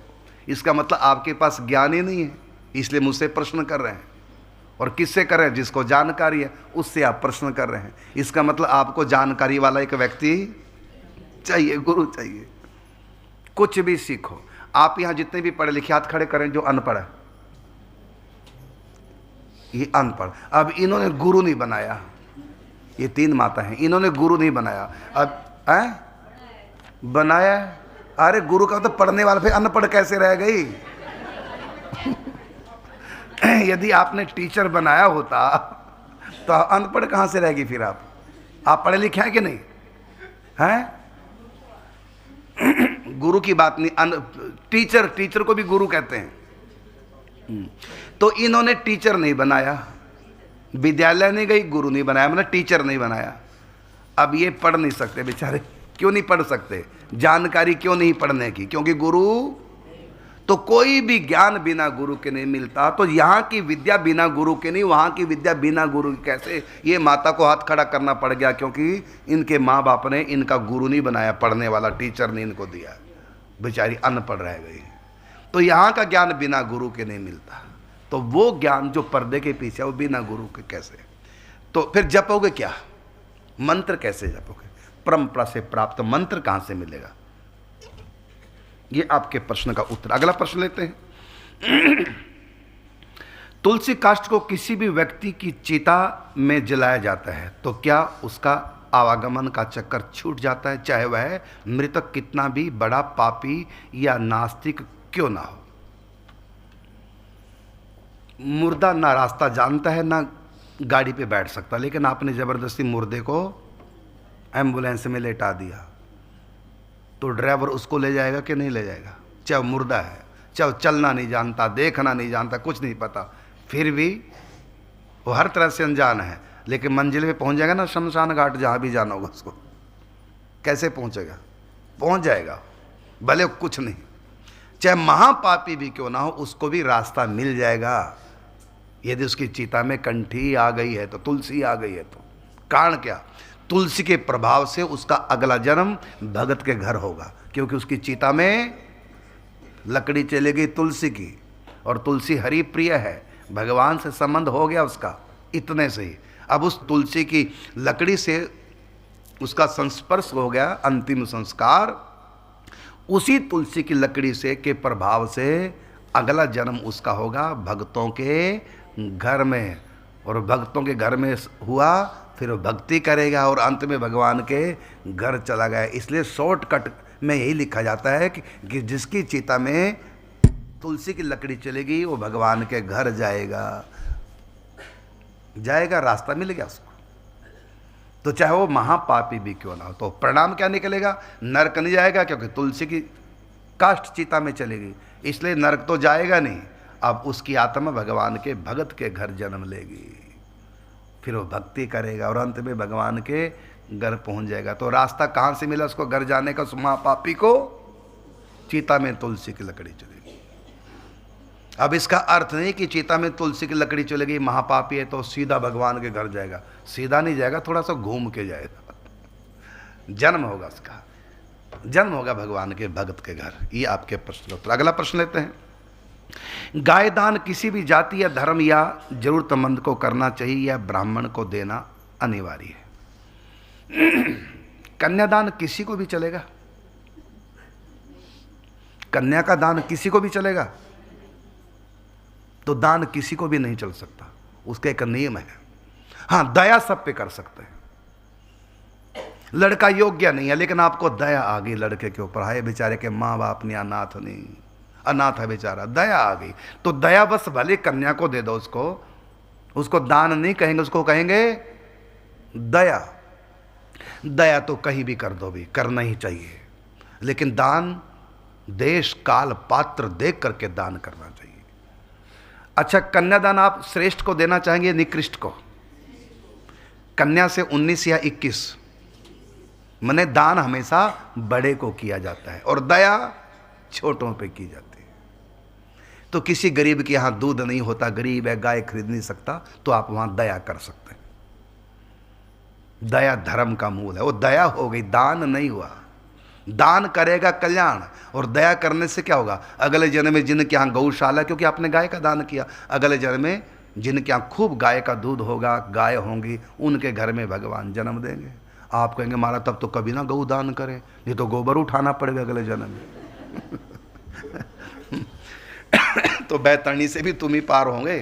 इसका मतलब आपके पास ज्ञान ही नहीं है, इसलिए मुझसे प्रश्न कर रहे हैं। और किससे कर रहे हैं? जिसको जानकारी है उससे आप प्रश्न कर रहे हैं। इसका मतलब आपको जानकारी वाला एक व्यक्ति चाहिए, गुरु चाहिए। कुछ भी सीखो। आप यहाँ जितने भी पढ़े लिखे हाथ खड़े करें जो अनपढ़ है, ये अनपढ़। अब इन्होंने गुरु नहीं बनाया, ये 3 माता हैं, इन्होंने गुरु नहीं बनाया। अब बनाया, अरे गुरु का तो पढ़ने वाला, फिर अनपढ़ कैसे रह गई? यदि आपने टीचर बनाया होता तो अनपढ़ कहाँ से रहेगी फिर? आप पढ़े लिखे हैं कि नहीं हैं? गुरु की बात नहीं, टीचर को भी गुरु कहते हैं। तो इन्होंने टीचर नहीं बनाया, विद्यालय नहीं गई, गुरु नहीं बनाया, मतलब टीचर नहीं बनाया। अब ये पढ़ नहीं सकते बेचारे। क्यों नहीं पढ़ सकते? जानकारी क्यों नहीं पढ़ने की? क्योंकि गुरु, तो कोई भी ज्ञान बिना गुरु के नहीं मिलता। तो यहाँ की विद्या बिना गुरु के नहीं, वहाँ की विद्या बिना गुरु के कैसे? ये माता को हाथ खड़ा करना पड़ गया क्योंकि इनके माँ बाप ने इनका गुरु नहीं बनाया, पढ़ने वाला टीचर नहीं इनको दिया, बेचारी अनपढ़ रह गई। तो यहाँ का ज्ञान बिना गुरु के नहीं मिलता। तो वो ज्ञान जो पर्दे के पीछे है वो बिना गुरु के कैसे? तो फिर जपोगे क्या? मंत्र कैसे जपोगे? परंपरा से प्राप्त मंत्र कहाँ से मिलेगा? ये आपके प्रश्न का उत्तर। अगला प्रश्न लेते हैं। तुलसी काष्ठ को किसी भी व्यक्ति की चिता में जलाया जाता है तो क्या उसका आवागमन का चक्कर छूट जाता है, चाहे वह मृतक कितना भी बड़ा पापी या नास्तिक क्यों ना हो? मुर्दा ना रास्ता जानता है ना गाड़ी पे बैठ सकता, लेकिन आपने ज़बरदस्ती मुर्दे को एम्बुलेंस में लेटा दिया तो ड्राइवर उसको ले जाएगा कि नहीं ले जाएगा? चाहे मुर्दा है, चाहे चलना नहीं जानता, देखना नहीं जानता, कुछ नहीं पता, फिर भी वो हर तरह से अनजान है, लेकिन मंजिल में पहुंच जाएगा ना, शमशान घाट जहाँ भी जाना होगा उसको, कैसे पहुंचेगा? पहुंच जाएगा, भले कुछ नहीं। चाहे महापापी भी क्यों ना हो उसको भी रास्ता मिल जाएगा यदि उसकी चिता में कंठी आ गई है तो, तुलसी आ गई है तो। कारण क्या? तुलसी के प्रभाव से उसका अगला जन्म भगत के घर होगा, क्योंकि उसकी चिता में लकड़ी चलेगी तुलसी की, और तुलसी हरि प्रिय है, भगवान से संबंध हो गया उसका इतने से ही। अब उस तुलसी की लकड़ी से उसका संस्पर्श हो गया, अंतिम संस्कार उसी तुलसी की लकड़ी से के प्रभाव से अगला जन्म उसका होगा भक्तों के घर में, और भक्तों के घर में हुआ फिर वो भक्ति करेगा और अंत में भगवान के घर चला गया। इसलिए शॉर्टकट में यही लिखा जाता है कि जिसकी चिता में तुलसी की लकड़ी चलेगी वो भगवान के घर जाएगा, रास्ता मिल गया उसको। तो चाहे वो महापापी भी क्यों ना हो, तो परिणाम क्या निकलेगा? नरक नहीं जाएगा, क्योंकि तुलसी की काष्ठ चिता में चलेगी, इसलिए नरक तो जाएगा नहीं। अब उसकी आत्मा भगवान के भगत के घर जन्म लेगी, फिर वो भक्ति करेगा और अंत में भगवान के घर पहुंच जाएगा। तो रास्ता कहाँ से मिला उसको घर जाने का? उस महापापी को चिता में तुलसी की लकड़ी चलेगी। अब इसका अर्थ नहीं कि चिता में तुलसी की लकड़ी चलेगी, महापापी है तो सीधा भगवान के घर जाएगा, सीधा नहीं जाएगा, थोड़ा सा घूम के जाएगा, जन्म होगा उसका, जन्म होगा भगवान के भगत के घर। ये आपके प्रश्न का उत्तर। अगला प्रश्न लेते हैं। गाय दान किसी भी जाति या धर्म या जरूरतमंद को करना चाहिए या ब्राह्मण को देना अनिवार्य है? कन्यादान किसी को भी चलेगा, कन्या का दान किसी को भी चलेगा, तो दान किसी को भी नहीं चल सकता, उसका एक नियम है। हाँ, दया सब पे कर सकते हैं। लड़का योग्य नहीं है, लेकिन आपको दया आ गई लड़के के ऊपर, हाय बेचारे के माँ बाप नहीं, अनाथ है बेचारा, दया आ गई, तो दया बस भले कन्या को दे दो, उसको दान नहीं कहेंगे, उसको कहेंगे दया। दया तो कहीं भी कर दो, भी करना ही चाहिए, लेकिन दान देश काल पात्र देख करके दान करना चाहिए। अच्छा, कन्यादान आप श्रेष्ठ को देना चाहेंगे निकृष्ट को? कन्या से 19 या 21, मने दान हमेशा बड़े को किया जाता है और दया छोटों पे की जाती है। तो किसी गरीब के यहाँ दूध नहीं होता, गरीब है, गाय खरीद नहीं सकता, तो आप वहां दया कर सकते हैं। दया धर्म का मूल है, वो दया हो गई, दान नहीं हुआ। दान करेगा कल्याण, और दया करने से क्या होगा? अगले जन्म में जिनके यहाँ गौशाला, क्योंकि आपने गाय का दान किया, अगले जन्म में जिनके यहाँ खूब गाय का दूध होगा, गाय होंगी, उनके घर में भगवान जन्म देंगे। आप कहेंगे मारा तब तो कभी ना गौ दान करें, नहीं तो गोबर उठाना पड़ेगा अगले जन्म में। तो बैतरणी से भी तुम ही पार होंगे।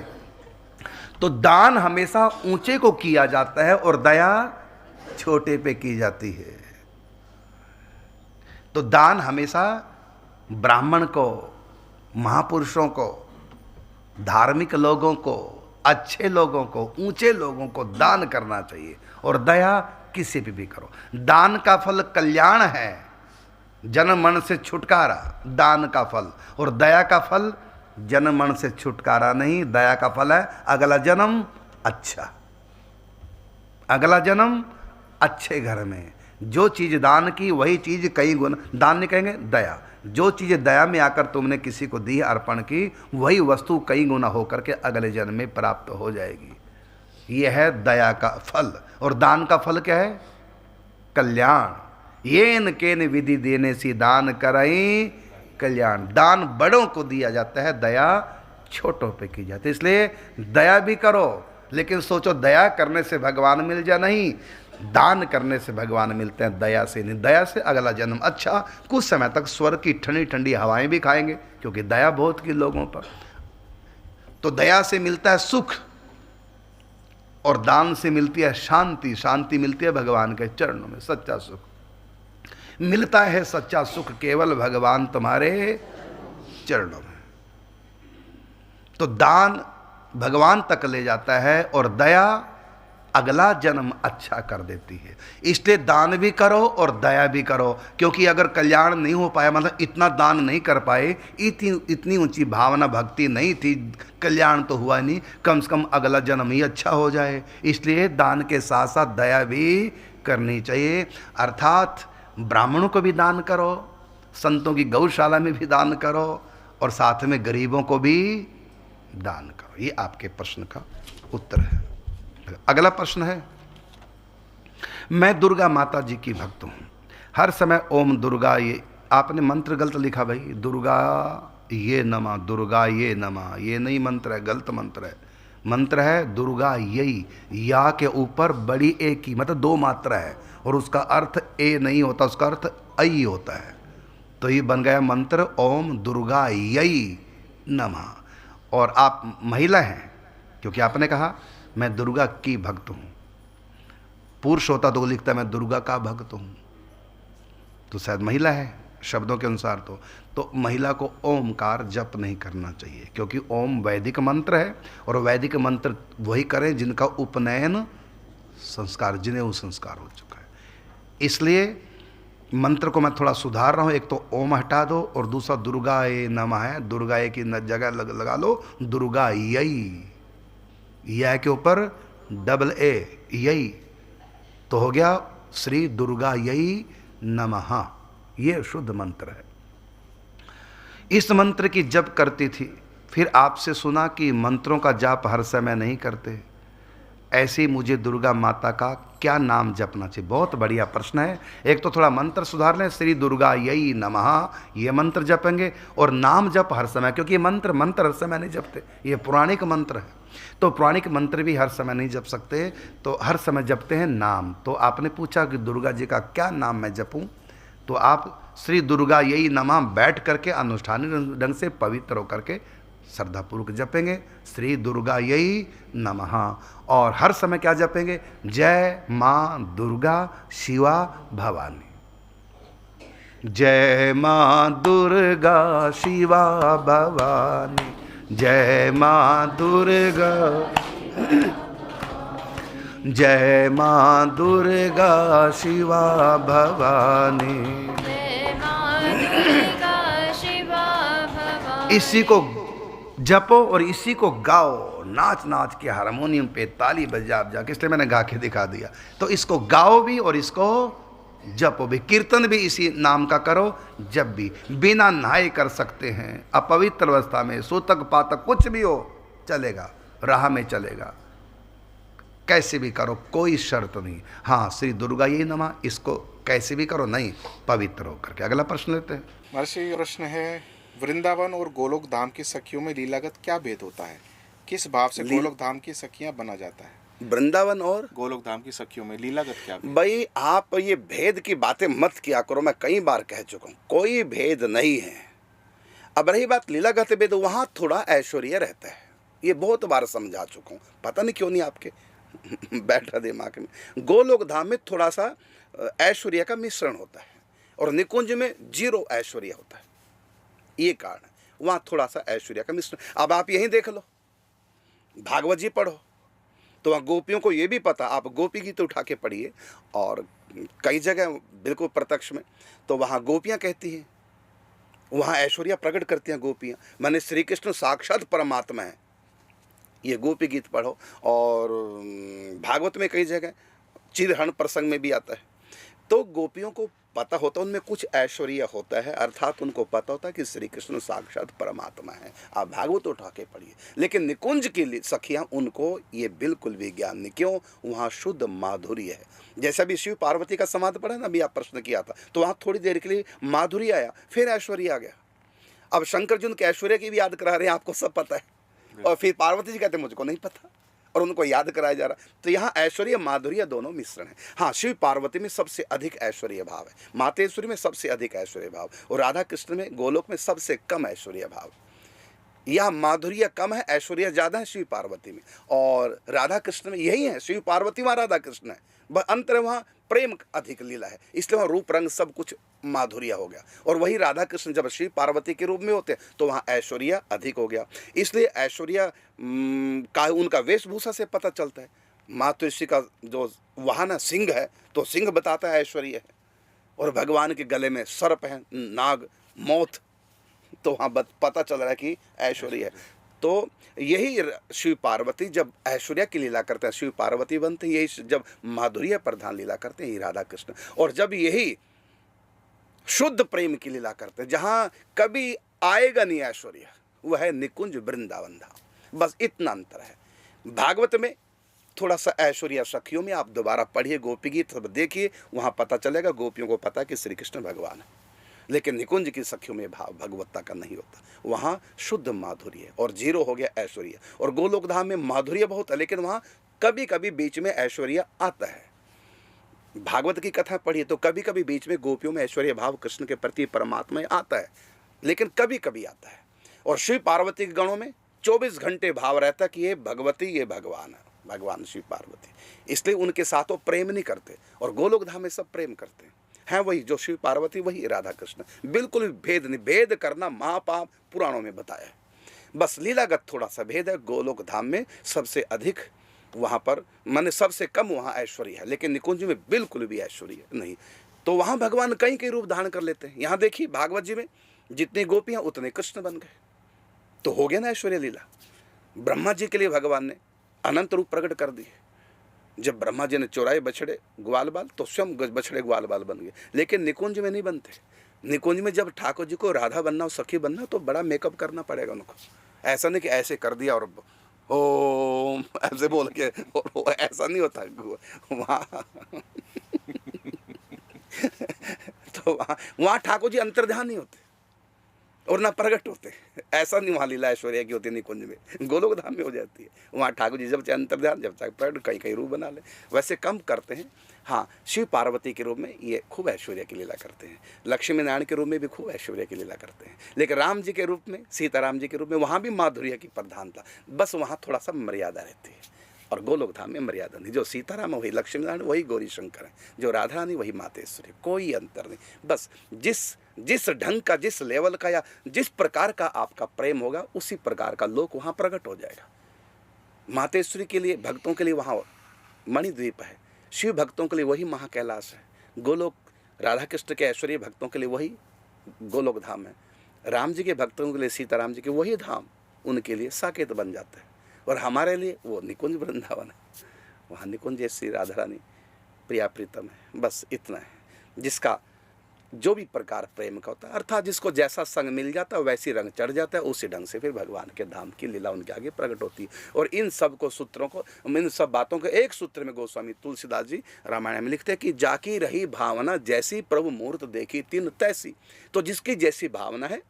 तो दान हमेशा ऊंचे को किया जाता है और दया छोटे पे की जाती है। तो दान हमेशा ब्राह्मण को, महापुरुषों को, धार्मिक लोगों को, अच्छे लोगों को, ऊंचे लोगों को दान करना चाहिए, और दया किसी पे भी करो। दान का फल कल्याण है, जन मन से छुटकारा, दान का फल। और दया का फल जन मन से छुटकारा नहीं, दया का फल है अगला जन्म अच्छा, अगला जन्म अच्छे घर में। जो चीज दान की वही चीज कई गुना, दान नहीं कहेंगे दया, जो चीज दया में आकर तुमने किसी को दी, अर्पण की, वही वस्तु कई गुना होकर के अगले जन्म में प्राप्त हो जाएगी। यह है दया का फल। और दान का फल क्या है? कल्याण। येन केन विधि देने से दान करई कल्याण। दान बड़ों को दिया जाता है, दया छोटों पे की जाती है। इसलिए दया भी करो, लेकिन सोचो दया करने से भगवान मिल जाए, नहीं, दान करने से भगवान मिलते हैं, दया से नहीं। दया से अगला जन्म अच्छा, कुछ समय तक स्वर्ग की ठंडी ठंडी हवाएं भी खाएंगे, क्योंकि दया बहुत की लोगों पर। तो दया से मिलता है सुख, और दान से मिलती है शांति। शांति मिलती है भगवान के चरणों में, सच्चा सुख मिलता है। सच्चा सुख केवल भगवान तुम्हारे चरणों में। तो दान भगवान तक ले जाता है, और दया अगला जन्म अच्छा कर देती है। इसलिए दान भी करो और दया भी करो, क्योंकि अगर कल्याण नहीं हो पाया, मतलब इतना दान नहीं कर पाए, इतनी ऊंची भावना भक्ति नहीं थी, कल्याण तो हुआ नहीं, कम से कम अगला जन्म ही अच्छा हो जाए। इसलिए दान के साथ साथ दया भी करनी चाहिए। अर्थात ब्राह्मणों को भी दान करो, संतों की गौशाला में भी दान करो, और साथ में गरीबों को भी दान करो। ये आपके प्रश्न का उत्तर है। अगला प्रश्न है, मैं दुर्गा माता जी की भक्त हूँ, हर समय ओम दुर्गा, ये आपने मंत्र गलत लिखा भाई, दुर्गा ये नमा, दुर्गा ये नमा, ये नहीं मंत्र है, गलत मंत्र है। मंत्र है दुर्गा यही, या के ऊपर बड़ी ए की, मतलब दो मात्रा है, और उसका अर्थ ए नहीं होता, उसका अर्थ आई होता है। तो ये बन गया मंत्र ओम दुर्गा यही नमः। और आप महिला हैं, क्योंकि आपने कहा मैं दुर्गा की भक्त हूँ। पुरुष होता तो लिखता मैं दुर्गा का भक्त हूँ, तो शायद महिला है शब्दों के अनुसार। तो महिला को ओमकार जप नहीं करना चाहिए, क्योंकि ओम वैदिक मंत्र है, और वैदिक मंत्र वही करें जिनका उपनयन संस्कार, जिन्हें वो संस्कार हो चुका है। इसलिए मंत्र को मैं थोड़ा सुधार रहा हूँ, एक तो ओम हटा दो, और दूसरा दुर्गा ये नमः है, दुर्गा ये की जगह लगा लो दुर्गा यही, यह के ऊपर डबल ए, यही, तो हो गया श्री दुर्गा यही नमः। ये शुद्ध मंत्र है। इस मंत्र की जप करती थी, फिर आपसे सुना कि मंत्रों का जाप हर समय नहीं करते, ऐसे मुझे दुर्गा माता का क्या नाम जपना चाहिए? बहुत बढ़िया प्रश्न है। एक तो थोड़ा मंत्र सुधार लें, श्री दुर्गा यही नमः, ये मंत्र जपेंगे, और नाम जप हर समय, क्योंकि ये मंत्र हर समय नहीं जपते, ये पौराणिक मंत्र है। तो पौराणिक मंत्र भी हर समय नहीं जप सकते, तो हर समय जपते हैं नाम। तो आपने पूछा कि दुर्गा जी का क्या नाम मैं जपूं, तो आप श्री दुर्गा यही नमः बैठ करके अनुष्ठानिक ढंग से पवित्र होकर के श्रद्धापूर्वक जपेंगे श्री दुर्गा यही नमः। और हर समय क्या जपेंगे? जय माँ दुर्गा शिवा भवानी, जय माँ दुर्गा शिवा भवानी, जय माँ दुर्गा, जय माँ दुर्गा शिवा भवानी। इसी को जपो और इसी को गाओ, नाच नाच के हारमोनियम पे ताली बजा बजा के, इसलिए मैंने गा के दिखा दिया। तो इसको गाओ भी और इसको जपो भी। कीर्तन भी इसी नाम का करो। जब भी बिना नहाए कर सकते हैं, अपवित्र अवस्था में, सूतक पातक कुछ भी हो चलेगा, राह में चलेगा, कैसे भी करो, कोई शर्त नहीं। हाँ, श्री दुर्गा यही नमः, इसको कैसे भी करो, नहीं पवित्र होकर के। अगला प्रश्न लेते हैं। महर्षि, ये प्रश्न है, वृंदावन और गोलोक धाम की सखियों में लीलागत क्या भेद होता है? किस भाव से गोलोक धाम की सखियां बना जाता है? वृंदावन और गोलोक धाम की सखियों में लीलागत क्या भेद? भाई आप ये भेद की बातें मत किया करो, मैं कई बार कह चुका हूँ, कोई भेद नहीं है। अब रही बात लीलागत भेद, वहाँ थोड़ा ऐश्वर्य रहता है, ये बहुत बार समझा चुका हूँ, पता नहीं क्यों नहीं आपके बैठा दिमाग में। गोलोक धाम में थोड़ा सा ऐश्वर्य का मिश्रण होता है और निकुंज में 0 ऐश्वर्य होता है, ये कारण है। वहाँ थोड़ा सा ऐश्वर्य का मिश्रण। अब आप यहीं देख लो, भागवत जी पढ़ो तो वहाँ गोपियों को ये भी पता, आप गोपी गीत उठा के पढ़िए और कई जगह बिल्कुल प्रत्यक्ष में, तो वहाँ गोपियाँ कहती हैं, वहाँ ऐश्वर्य प्रकट करती हैं गोपियाँ, माने श्री कृष्ण साक्षात परमात्मा है। ये गोपी गीत पढ़ो। और भागवत में कई जगह चिरहरण प्रसंग में भी आता है। तो गोपियों को पता होता है उनमें कुछ ऐश्वर्य होता है, अर्थात उनको पता होता है कि श्री कृष्ण साक्षात परमात्मा है। आप भागवत उठा के पढ़िए। लेकिन निकुंज की सखियां, उनको ये बिल्कुल भी ज्ञान नहीं। क्यों? वहाँ शुद्ध माधुर्य है। जैसा भी शिव पार्वती का संवाद पढ़ा ना, अभी आप प्रश्न किया था, तो वहाँ थोड़ी देर के लिए माधुर्य आया, फिर ऐश्वर्य आ गया। अब शंकर जी उनके ऐश्वर्य की भी याद करा रहे हैं, आपको सब पता है, और फिर पार्वती जी कहते मुझको नहीं पता, और उनको याद कराया जा रहा। तो यहाँ ऐश्वर्य माधुर्य दोनों मिश्रण है। हाँ, शिव पार्वती में सबसे अधिक ऐश्वर्य भाव है, मातेश्वरी में सबसे अधिक ऐश्वर्य भाव, और राधा कृष्ण में गोलोक में सबसे कम ऐश्वर्य भाव। यह माधुर्य कम है, ऐश्वर्य ज़्यादा है शिव पार्वती में, और राधा कृष्ण में यही है। शिव पार्वती वहाँ राधा कृष्ण है, अंतर वहाँ प्रेम अधिक लीला है, इसलिए वहाँ रूप रंग सब कुछ माधुर्य हो गया। और वही राधा कृष्ण जब शिव पार्वती के रूप में होते हैं तो वहाँ ऐश्वर्य अधिक हो गया। इसलिए ऐश्वर्य का उनका वेशभूषा से पता चलता है। मातृषि का जो वहाँ ना सिंह है, तो सिंह बताता है ऐश्वर्य है, और भगवान के गले में सर्प है, नाग, मौत, तो वहाँ पता चल रहा है कि ऐश्वर्य है। तो यही शिव पार्वती जब ऐश्वर्य की लीला करते हैं शिव पार्वती बनते हैं, यही जब माधुर्य प्रधान लीला करते हैं राधा कृष्ण, और जब यही शुद्ध प्रेम की लीला करते हैं जहाँ कभी आएगा नहीं ऐश्वर्य, वह है निकुंज वृंदावन धाम। बस इतना अंतर है। भागवत में थोड़ा सा ऐश्वर्य सखियों में, आप दोबारा पढ़िए गोपी गीत सब देखिए, वहाँ पता चलेगा, गोपियों को पता है कि श्री कृष्ण भगवान है। लेकिन निकुंज की सखियों में भाव भगवत्ता का नहीं होता, वहाँ शुद्ध माधुर्य और 0 हो गया ऐश्वर्य। और गोलोक धाम में माधुर्य बहुत है, लेकिन वहाँ कभी कभी बीच में ऐश्वर्य आता है। भागवत की कथा पढ़िए तो कभी कभी बीच में गोपियों में ऐश्वर्य भाव कृष्ण के प्रति परमात्मा आता है, लेकिन कभी कभी आता है। और शिव पार्वती के गणों में 24 घंटे भाव रहता है कि ये भगवती, ये भगवान है, भगवान शिव पार्वती। इसलिए उनके साथ वो प्रेम नहीं करते, और गोलोक धाम में सब प्रेम करते हैं वही जो शिव पार्वती, वही राधा कृष्ण। बिल्कुल भी भेद नहीं, भेद करना महापाप पुराणों में बताया है। बस लीलागत थोड़ा सा भेद है। गोलोक धाम में सबसे अधिक, वहाँ पर माने सबसे कम वहाँ ऐश्वर्य है, लेकिन निकुंज में बिल्कुल भी ऐश्वर्य नहीं। तो वहाँ भगवान कई कई रूप धारण कर लेते हैं। यहाँ देखिए भागवत जी में जितनी गोपियाँ उतने कृष्ण बन गए, तो हो गया ना ऐश्वर्य लीला। ब्रह्मा जी के लिए भगवान ने अनंत रूप प्रकट कर दिए। जब ब्रह्मा जी ने चौराए बछड़े ग्वाल बाल, तो स्वयं बछड़े ग्वाल बाल बन गए। लेकिन निकुंज में नहीं बनते। निकुंज में जब ठाकुर जी को राधा बनना और सखी बनना, तो बड़ा मेकअप करना पड़ेगा उनको। ऐसा नहीं कि ऐसे कर दिया और ओ ऐसे बोल के, ऐसा नहीं होता वहाँ। तो वहाँ ठाकुर जी अंतर्ध्यान नहीं होते। और ना प्रकट होते। ऐसा नहीं वहाँ लीला ऐश्वर्या की होती निकुंज में, गोलोक धाम में हो जाती है। वहाँ ठाकुर जी जब चाहे अंतर्ध्यान, जब चाहे प्रकट, कहीं कहीं रूप बना ले, वैसे कम करते हैं। हाँ, शिव पार्वती के रूप में ये खूब ऐश्वर्या की लीला करते हैं, लक्ष्मी नारायण के रूप में भी खूब ऐश्वर्या की लीला करते हैं, लेकिन राम जी के रूप में, सीताराम जी के रूप में वहाँ भी माधुर्य की प्रधानता, बस वहाँ थोड़ा सा मर्यादा रहती है। और गोलोक धाम में मर्यादा नहीं, जो सीताराम है वही लक्ष्मी नारायण, वही गौरी शंकर है, जो राधा रानी वही मातेश्वरी, कोई अंतर नहीं। बस जिस ढंग का, जिस लेवल का या जिस प्रकार का आपका प्रेम होगा, उसी प्रकार का लोक वहाँ प्रकट हो जाएगा। मातेश्वरी के लिए, भक्तों के लिए वहाँ मणिद्वीप है, शिव भक्तों के लिए वही महाकैलाश है, गोलोक राधा कृष्ण के ऐश्वर्य भक्तों के लिए वही गोलोक धाम है, राम जी के भक्तों के लिए सीताराम जी के वही धाम उनके लिए साकेत बन जाता है, और हमारे लिए वो निकुंज वृंदावन है। वहाँ निकुंज श्री राधा रानी प्रिया प्रीतम है, बस इतना है। जिसका जो भी प्रकार प्रेम का होता है, अर्थात जिसको जैसा संग मिल जाता है वैसी रंग चढ़ जाता है, उसी ढंग से फिर भगवान के धाम की लीला उनके आगे प्रकट होती है। और इन सब को सूत्रों को, इन सब बातों को एक सूत्र में गोस्वामी तुलसीदास जी रामायण में लिखते हैं कि जाकी रही भावना जैसी प्रभु मूर्त देखी तिन तैसी। तो जिसकी जैसी भावना है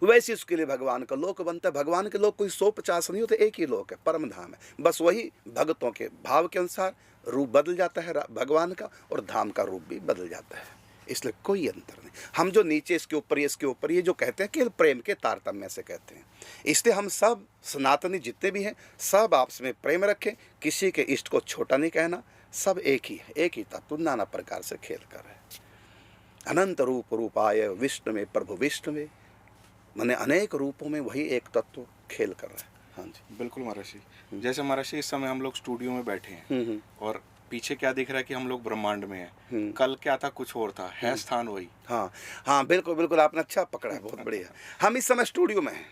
वैसे उसके लिए भगवान का लोक बनता है। भगवान के लोक कोई 150 नहीं होते, एक ही लोक है, परम धाम है। बस वही भक्तों के भाव के अनुसार रूप बदल जाता है भगवान का, और धाम का रूप भी बदल जाता है, इसलिए कोई अंतर नहीं। हम जो नीचे इसके ऊपर इसके ऊपर ये जो कहते हैं कि प्रेम के तारतम्य से कहते हैं, इसलिए हम सब सनातनी जितने भी हैं सब आपस में प्रेम रखें, किसी के इष्ट को छोटा नहीं कहना, सब एक ही है, एक ही तत्व नाना प्रकार से खेल कर है। अनंत रूप रूपाय विष्णु में प्रभु विष्णु में, मैंने अनेक रूपों में वही एक तत्व खेल कर रहा है। हाँ जी बिल्कुल महर्षि। जैसे महर्षि इस समय हम लोग स्टूडियो में बैठे हैं और पीछे क्या दिख रहा है कि हम लोग ब्रह्मांड में हैं, कल क्या था कुछ और था, है स्थान वही। हाँ हाँ बिल्कुल बिल्कुल, आपने अच्छा पकड़ा है, बहुत बढ़िया। हम इस समय स्टूडियो में हैं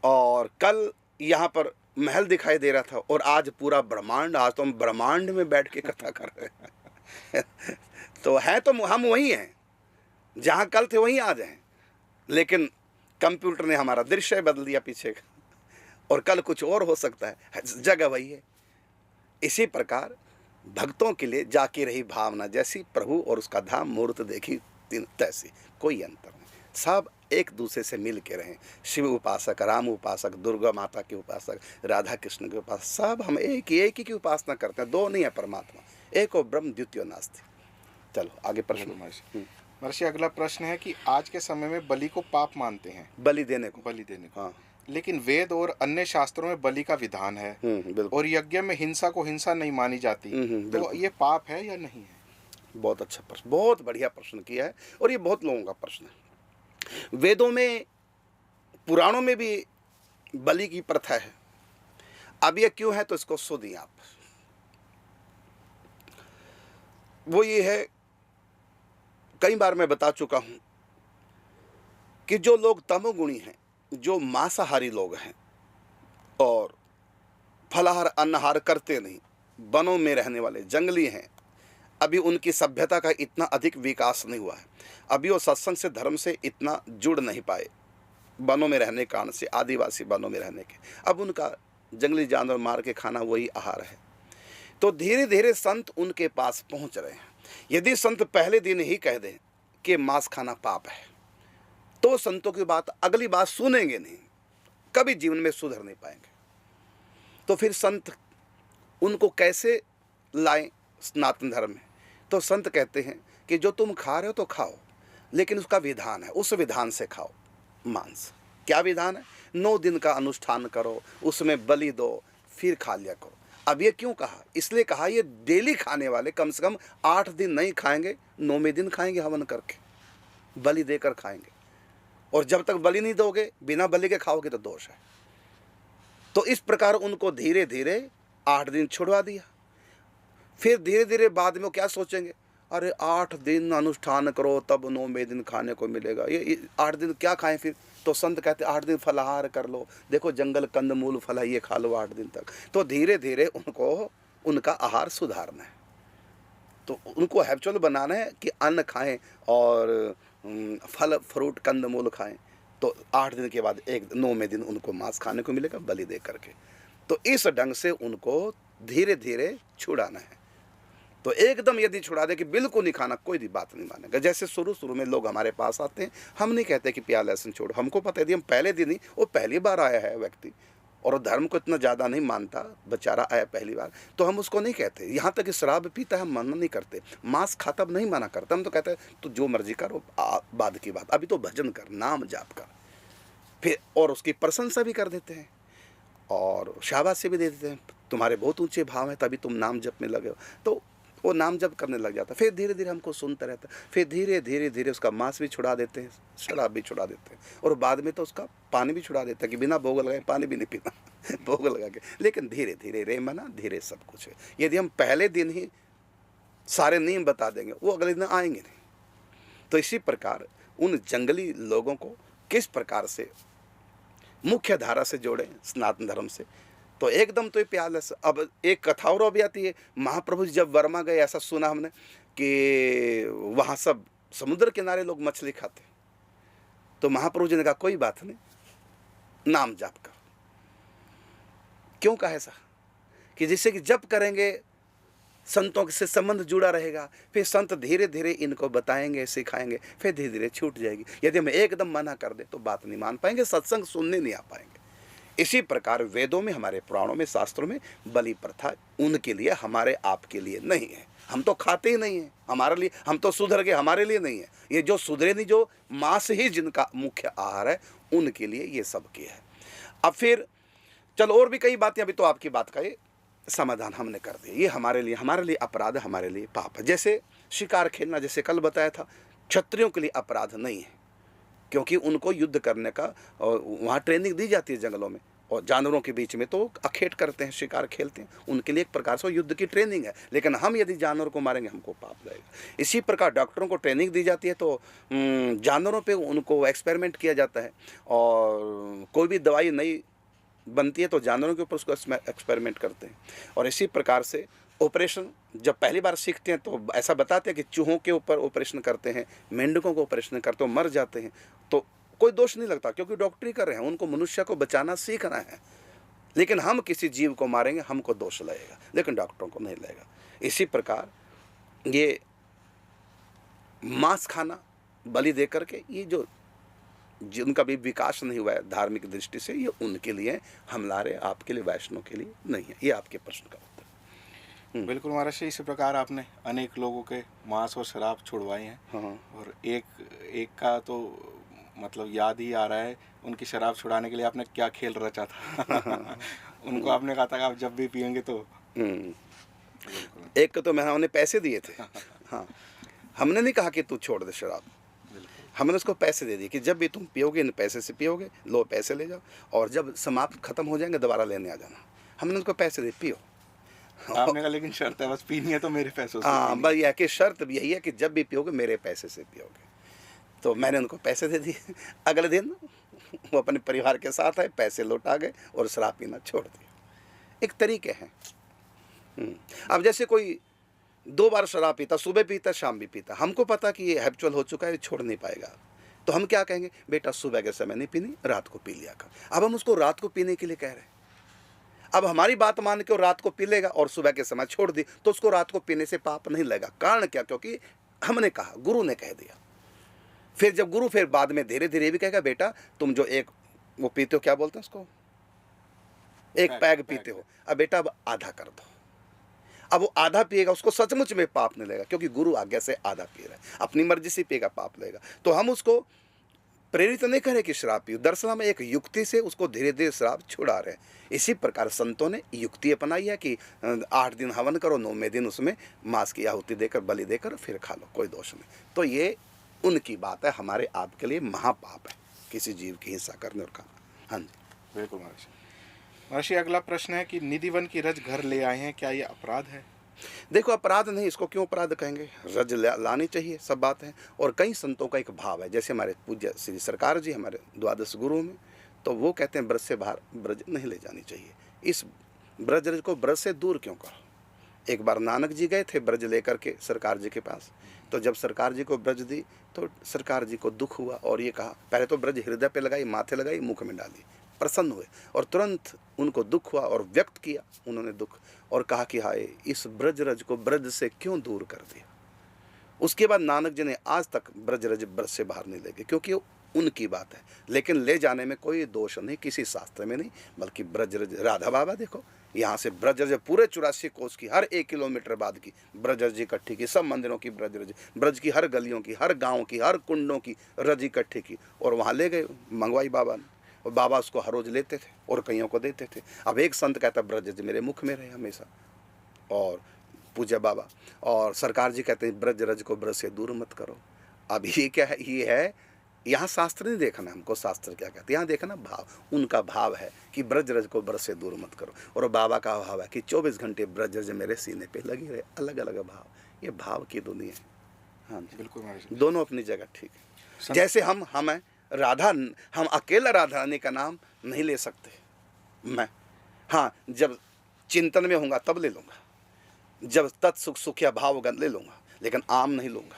और कल यहाँ पर महल दिखाई दे रहा था, और आज पूरा ब्रह्मांड, आज तो हम ब्रह्मांड में बैठ के कथा कर रहे हैं। तो है तो हम वही हैं, जहाँ कल थे वहीं आज हैं, लेकिन कंप्यूटर ने हमारा दृश्य बदल दिया पीछे का, और कल कुछ और हो सकता है, जगह वही है। इसी प्रकार भक्तों के लिए जाकी रही भावना जैसी प्रभु और उसका धाम मूर्त देखी तैसी, कोई अंतर नहीं, सब एक दूसरे से मिल के रहें। शिव उपासक, राम उपासक, दुर्गा माता के उपासक, राधा कृष्ण के उपासक, सब हम एक ही की उपासना करते हैं, दो नहीं है परमात्मा, एक और ब्रह्म द्वितीय नास्ति। चलो आगे प्रश्न। महर्षि अगला प्रश्न है कि आज के समय में बलि को पाप मानते हैं, बलि देने को, हाँ, लेकिन वेद और अन्य शास्त्रों में बलि का विधान है, और यज्ञ में हिंसा को हिंसा नहीं मानी जाती, तो ये पाप है या नहीं है? बहुत अच्छा प्रश्न, बहुत बढ़िया प्रश्न किया है, और ये बहुत लोगों का प्रश्न है। वेदों में, पुराणों में भी बलि की प्रथा है। अब ये क्यों है तो इसको सुनिए आप। वो ये है, कई बार मैं बता चुका हूं कि जो लोग तमोगुणी हैं, जो मांसाहारी लोग हैं और फलाहार अन्नहार करते नहीं, वनों में रहने वाले जंगली हैं, अभी उनकी सभ्यता का इतना अधिक विकास नहीं हुआ है, अभी वो सत्संग से धर्म से इतना जुड़ नहीं पाए, वनों में रहने के कारण से, आदिवासी वनों में रहने के, अब उनका जंगली जानवर मार के खाना वही आहार है। तो धीरे धीरे संत उनके पास पहुंच रहे हैं। यदि संत पहले दिन ही कह दें कि मांस खाना पाप है, तो संतों की बात अगली बात सुनेंगे नहीं, कभी जीवन में सुधर नहीं पाएंगे। तो फिर संत उनको कैसे लाएं सनातन धर्म में? तो संत कहते हैं कि जो तुम खा रहे हो तो खाओ, लेकिन उसका विधान है, उस विधान से खाओ मांस। क्या विधान है? 9 दिन का अनुष्ठान करो, उसमें बलि दो, फिर खा लिया करो। अब ये क्यों कहा? इसलिए कहा ये डेली खाने वाले कम से कम 8 दिन नहीं खाएंगे, 9वें दिन खाएंगे, हवन करके बलि देकर खाएंगे। और जब तक बलि नहीं दोगे, बिना बलि के खाओगे तो दोष है। तो इस प्रकार उनको धीरे धीरे 8 दिन छुड़वा दिया। फिर धीरे धीरे बाद में वो क्या सोचेंगे, अरे 8 दिन अनुष्ठान करो तब 9वें दिन खाने को मिलेगा, ये 8 दिन क्या खाएं फिर? तो संत कहते 8 दिन फलाहार कर लो, देखो जंगल कंदमूल फल ये खा लो 8 दिन तक। तो धीरे धीरे उनको उनका आहार सुधारना है, तो उनको हैबिचुअल बनाना है कि अन्न खाएं और फल फ्रूट कंदमूल खाएं। तो 8 दिन के बाद 9वें दिन उनको मांस खाने को मिलेगा बलि दे करके। तो इस ढंग से उनको धीरे धीरे छुड़ाना है। तो एकदम यदि छुड़ा दे कि बिल्कुल नहीं खाना, कोई भी बात नहीं मानेगा। जैसे शुरू में लोग हमारे पास आते हैं, हम नहीं कहते कि प्याज लहसुन छोड़ो, हमको पता है यदि हम पहले दिन ही, वो पहली बार आया है व्यक्ति और धर्म को इतना ज़्यादा नहीं मानता, बेचारा आया पहली बार, तो हम उसको नहीं कहते। यहाँ तक कि शराब पीता है हम मना नहीं करते, मांस खाता अब नहीं मना करता, हम तो कहते हैं तो जो मर्जी करो, बाद की बात, अभी तो भजन कर, नाम जाप कर, फिर और उसकी प्रशंसा भी कर देते हैं और शाबाशी भी दे देते हैं, तुम्हारे बहुत ऊंचे भाव हैं तभी तुम नाम जप में लगे हो। तो वो नाम जप करने लग जाता, फिर धीरे धीरे हमको सुनता रहता, फिर धीरे धीरे उसका मांस भी छुड़ा देते हैं, शराब भी छुड़ा देते हैं, और बाद में तो उसका पानी भी छुड़ा देता है कि बिना भोग लगाए पानी भी नहीं पीना भोग लगा के। लेकिन धीरे धीरे रे मना धीरे सब कुछ है। यदि हम पहले दिन ही सारे नियम बता देंगे, वो अगले दिन आएंगे नहीं। तो इसी प्रकार उन जंगली लोगों को किस प्रकार से मुख्य धारा से जोड़ें सनातन धर्म से, तो एकदम तो ये प्यास। अब एक कथा और भी आती है, महाप्रभु जी जब वर्मा गए, ऐसा सुना हमने कि वहाँ सब समुद्र किनारे लोग मछली खाते, तो महाप्रभु जी ने कहा कोई बात नहीं, नाम जाप करो। क्यों कहा ऐसा? कि जिससे कि जप करेंगे संतों से संबंध जुड़ा रहेगा, फिर संत धीरे धीरे इनको बताएंगे, सिखाएंगे, फिर धीरे धीरे छूट जाएगी। यदि हम एकदम मना कर दे तो बात नहीं मान पाएंगे, सत्संग सुनने नहीं आ पाएंगे। इसी प्रकार वेदों में, हमारे पुराणों में, शास्त्रों में बलि प्रथा उनके लिए, हमारे आपके लिए नहीं है। हम तो खाते ही नहीं है, हमारे लिए, हम तो सुधर गए, हमारे लिए नहीं है। ये जो सुधरे नहीं, जो मांस ही जिनका मुख्य आहार है, उनके लिए ये सब किया है। अब फिर चलो और भी कई बातें, अभी तो आपकी बात का ये समाधान हमने कर दिया। ये हमारे लिए अपराध है, हमारे लिए पाप है। जैसे शिकार खेलना, जैसे कल बताया था, क्षत्रियों के लिए अपराध नहीं है, क्योंकि उनको युद्ध करने का और वहाँ ट्रेनिंग दी जाती है जंगलों में, और जानवरों के बीच में तो अखेट करते हैं, शिकार खेलते हैं, उनके लिए एक प्रकार से युद्ध की ट्रेनिंग है। लेकिन हम यदि जानवर को मारेंगे हमको पाप लगेगा। इसी प्रकार डॉक्टरों को ट्रेनिंग दी जाती है, तो जानवरों पे उनको एक्सपेरिमेंट किया जाता है, और कोई भी दवाई नई बनती है तो जानवरों के ऊपर उसको एक्सपेरिमेंट करते हैं। और इसी प्रकार से ऑपरेशन जब पहली बार सीखते हैं तो ऐसा बताते हैं कि चूहों के ऊपर ऑपरेशन करते हैं, मेंढकों को ऑपरेशन करते हैं, मर जाते हैं, तो कोई दोष नहीं लगता, क्योंकि डॉक्टरी कर रहे हैं, उनको मनुष्य को बचाना सीखना है। लेकिन हम किसी जीव को मारेंगे, हमको दोष लगेगा, लेकिन डॉक्टरों को नहीं लगेगा। इसी प्रकार ये मांस खाना, बलि दे करके, ये जो जिनका भी विकास नहीं हुआ है धार्मिक दृष्टि से, ये उनके लिए, हमारे आपके लिए, वैष्णव के लिए नहीं है। ये आपके प्रश्न का उत्तर। बिल्कुल महाराज, इसी प्रकार आपने अनेक लोगों के मांस और शराब छुड़वाए हैं। हाँ। और एक का तो मतलब याद ही आ रहा है, उनकी शराब छुड़ाने के लिए आपने क्या खेल रचा था उनको आपने कहा था कि आप जब भी पियेंगे तो एक तो मैंने उन्हें पैसे दिए थे। हाँ, हमने नहीं कहा कि तू छोड़ दे शराब, हमने उसको पैसे दे दिए कि जब भी तुम पियोगे इन पैसे से पियोगे, लो पैसे ले जाओ, और जब समाप्त खत्म हो जाएंगे दोबारा लेने आ जाना। हमने उसको पैसे दे, पियो। आपने कहा लेकिन शर्त है, बस पीनी है तो मेरे पैसों से। हाँ, बस यह कि शर्त भी यही है कि जब भी पियोगे मेरे पैसे से पियोगे। तो मैंने उनको पैसे दे दिए। अगले दिन वो अपने परिवार के साथ आए, पैसे लौटा गए और शराब पीना छोड़ दिया। एक तरीके हैं। अब जैसे कोई 2 बार शराब पीता, सुबह पीता, शाम भी पीता, हमको पता कि ये हैबिचुअल हो चुका है, ये छोड़ नहीं पाएगा, तो हम क्या कहेंगे, बेटा सुबह के समय नहीं पीनी, रात को पी लिया कर। अब हम उसको रात को पीने के लिए कह रहे हैं। अब हमारी बात मान के वो रात को पी लेगा और सुबह के समय छोड़ दी, तो उसको रात को पीने से पाप नहीं लगेगा। कारण क्या? क्योंकि हमने कहा, गुरु ने कह दिया। फिर जब गुरु फिर बाद में धीरे धीरे भी कहेगा, बेटा तुम जो एक वो पीते हो, क्या बोलते हैं उसको, एक पैग पीते हो, अब बेटा अब आधा कर दो। अब वो आधा पिएगा, उसको सचमुच में पाप नहीं लगेगा, क्योंकि गुरु आज्ञा से आधा पी रहा है, अपनी मर्जी से पिएगा पाप लगेगा। तो हम उसको प्रेरित नहीं करें कि शराब पियो, दरअसल हम एक युक्ति से उसको धीरे धीरे शराब छुड़ा रहे हैं। इसी प्रकार संतों ने युक्ति अपनाई है कि 8 दिन हवन करो, 9वें दिन उसमें मांस की आहुति देकर, बलि देकर फिर खा लो, कोई दोष नहीं। तो ये उनकी बात है, हमारे आपके लिए महापाप है किसी जीव की हिंसा करने और खाना। हाँ जी, बिल्कुल महर्षि। महर्षि, अगला प्रश्न है कि निधिवन की रज घर ले आए हैं, क्या ये अपराध है? देखो, अपराध नहीं, इसको क्यों अपराध कहेंगे, रज लानी चाहिए, सब बात है। और कई संतों का एक भाव है, जैसे हमारे पूज्य श्री सरकार जी, हमारे द्वादश गुरुओं में, तो वो कहते हैं ब्रज से बाहर ब्रज नहीं ले जानी चाहिए। इस ब्रज को ब्रज से दूर क्यों करो? एक बार नानक जी गए थे ब्रज लेकर के सरकार जी के पास, तो जब सरकार जी को ब्रज दी तो सरकार जी को दुख हुआ और ये कहा, पहले तो ब्रज हृदय पे लगाई, माथे लगाई, मुख में डाली, प्रसन्न हुए और तुरंत उनको दुख हुआ और व्यक्त किया उन्होंने दुख और कहा कि हाय इस ब्रजरज को ब्रज से क्यों दूर कर दिया। उसके बाद नानक जी ने आज तक ब्रजरज ब्रज से बाहर नहीं ले गए, क्योंकि उनकी बात है, लेकिन ले जाने में कोई दोष नहीं किसी शास्त्र में नहीं, बल्कि ब्रजरज राधा बाबा देखो यहाँ से ब्रजरज पूरे 84 कोस की हर 1 किलोमीटर बाद की ब्रजरज इकट्ठी की, सब मंदिरों की ब्रजरज, ब्रज की हर गलियों की, हर गाँव की, हर कुंडों की रज इकट्ठी की और वहाँ ले गए मंगवाई बाबा ने, और बाबा उसको हर रोज लेते थे और कईयों को देते थे। अब एक संत कहता ब्रजरज मेरे मुख में रहे हमेशा, और पूज्य बाबा और सरकार जी कहते हैं ब्रजरज को ब्रज से दूर मत करो। अब ये क्या है, ये है यहाँ शास्त्र नहीं देखना हमको, शास्त्र क्या कहते हैं यहाँ देखना भाव, उनका भाव है कि ब्रजरज को ब्रज से दूर मत करो, और बाबा का भाव है कि 24 घंटे ब्रजरज मेरे सीने पे लगी रहे। अलग अलग भाव, ये भाव की दुनिया है। हाँ जी बिल्कुल, दोनों अपनी जगह ठीक है। जैसे हम हैं राधा, हम अकेला राधा रानी का नाम नहीं ले सकते मैं, हाँ जब चिंतन में होऊंगा तब ले लूँगा, जब तत्सुख सुखिया भाव होगा ले लूँगा, लेकिन आम नहीं लूँगा,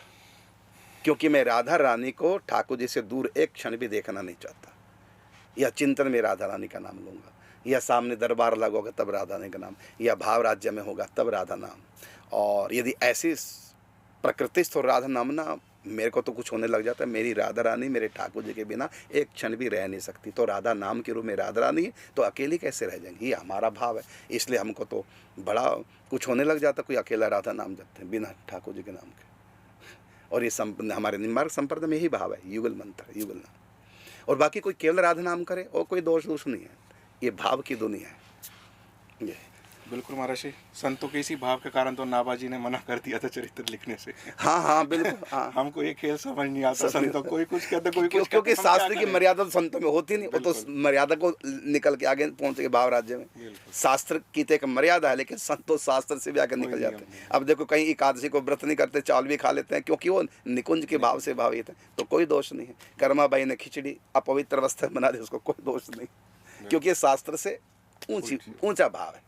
क्योंकि मैं राधा रानी को ठाकुर जी से दूर एक क्षण भी देखना नहीं चाहता। या चिंतन में राधा रानी का नाम लूँगा, या सामने दरबार लगोगा तब राधा रानी का नाम, या भाव राज्य में होगा तब राधा नाम। और यदि ऐसी प्रकृतिस्थ और राधा नाम ना मेरे को तो कुछ होने लग जाता है, मेरी राधा रानी मेरे ठाकुर जी के बिना एक क्षण भी रह नहीं सकती। तो राधा नाम के रूप में राधा रानी है तो अकेली कैसे रह जाएंगी, ये हमारा भाव है। इसलिए हमको तो बड़ा कुछ होने लग जाता, कोई अकेला राधा नाम जपते हैं बिना ठाकुर जी के नाम के। और ये हमारे निम्बार्क संप्रदाय में यही भाव है, युगल मंत्र युगल नाम। और बाकी कोई केवल राधा नाम करे और कोई दोष नहीं है, ये भाव की दुनिया है। ये बिल्कुल महाराज जी, संतों के इसी भाव के कारण तो नाभाजी ने मना कर दिया था चरित्र लिखने से। हाँ हाँ बिल्कुल, हाँ हमको ये खेल समझ नहीं आता संतों, कोई कुछ कहते कोई कुछ, क्योंकि शास्त्र की मर्यादा तो संतों में होती नहीं, वो तो मर्यादा को निकल के आगे पहुंच के भाव राज्य में। शास्त्र की तो एक मर्यादा है, लेकिन संतों शास्त्र से भी आगे निकल जाते हैं। अब देखो कहीं एकादशी को व्रत नहीं करते, चावल भी खा लेते हैं, क्योंकि वो निकुंज के भाव से भावित है, तो कोई दोष नहीं है। कर्मा बाई ने खिचड़ी अपवित्र अवस्था बना दी, उसको कोई दोष नहीं, क्योंकि शास्त्र से ऊंचा भाव है,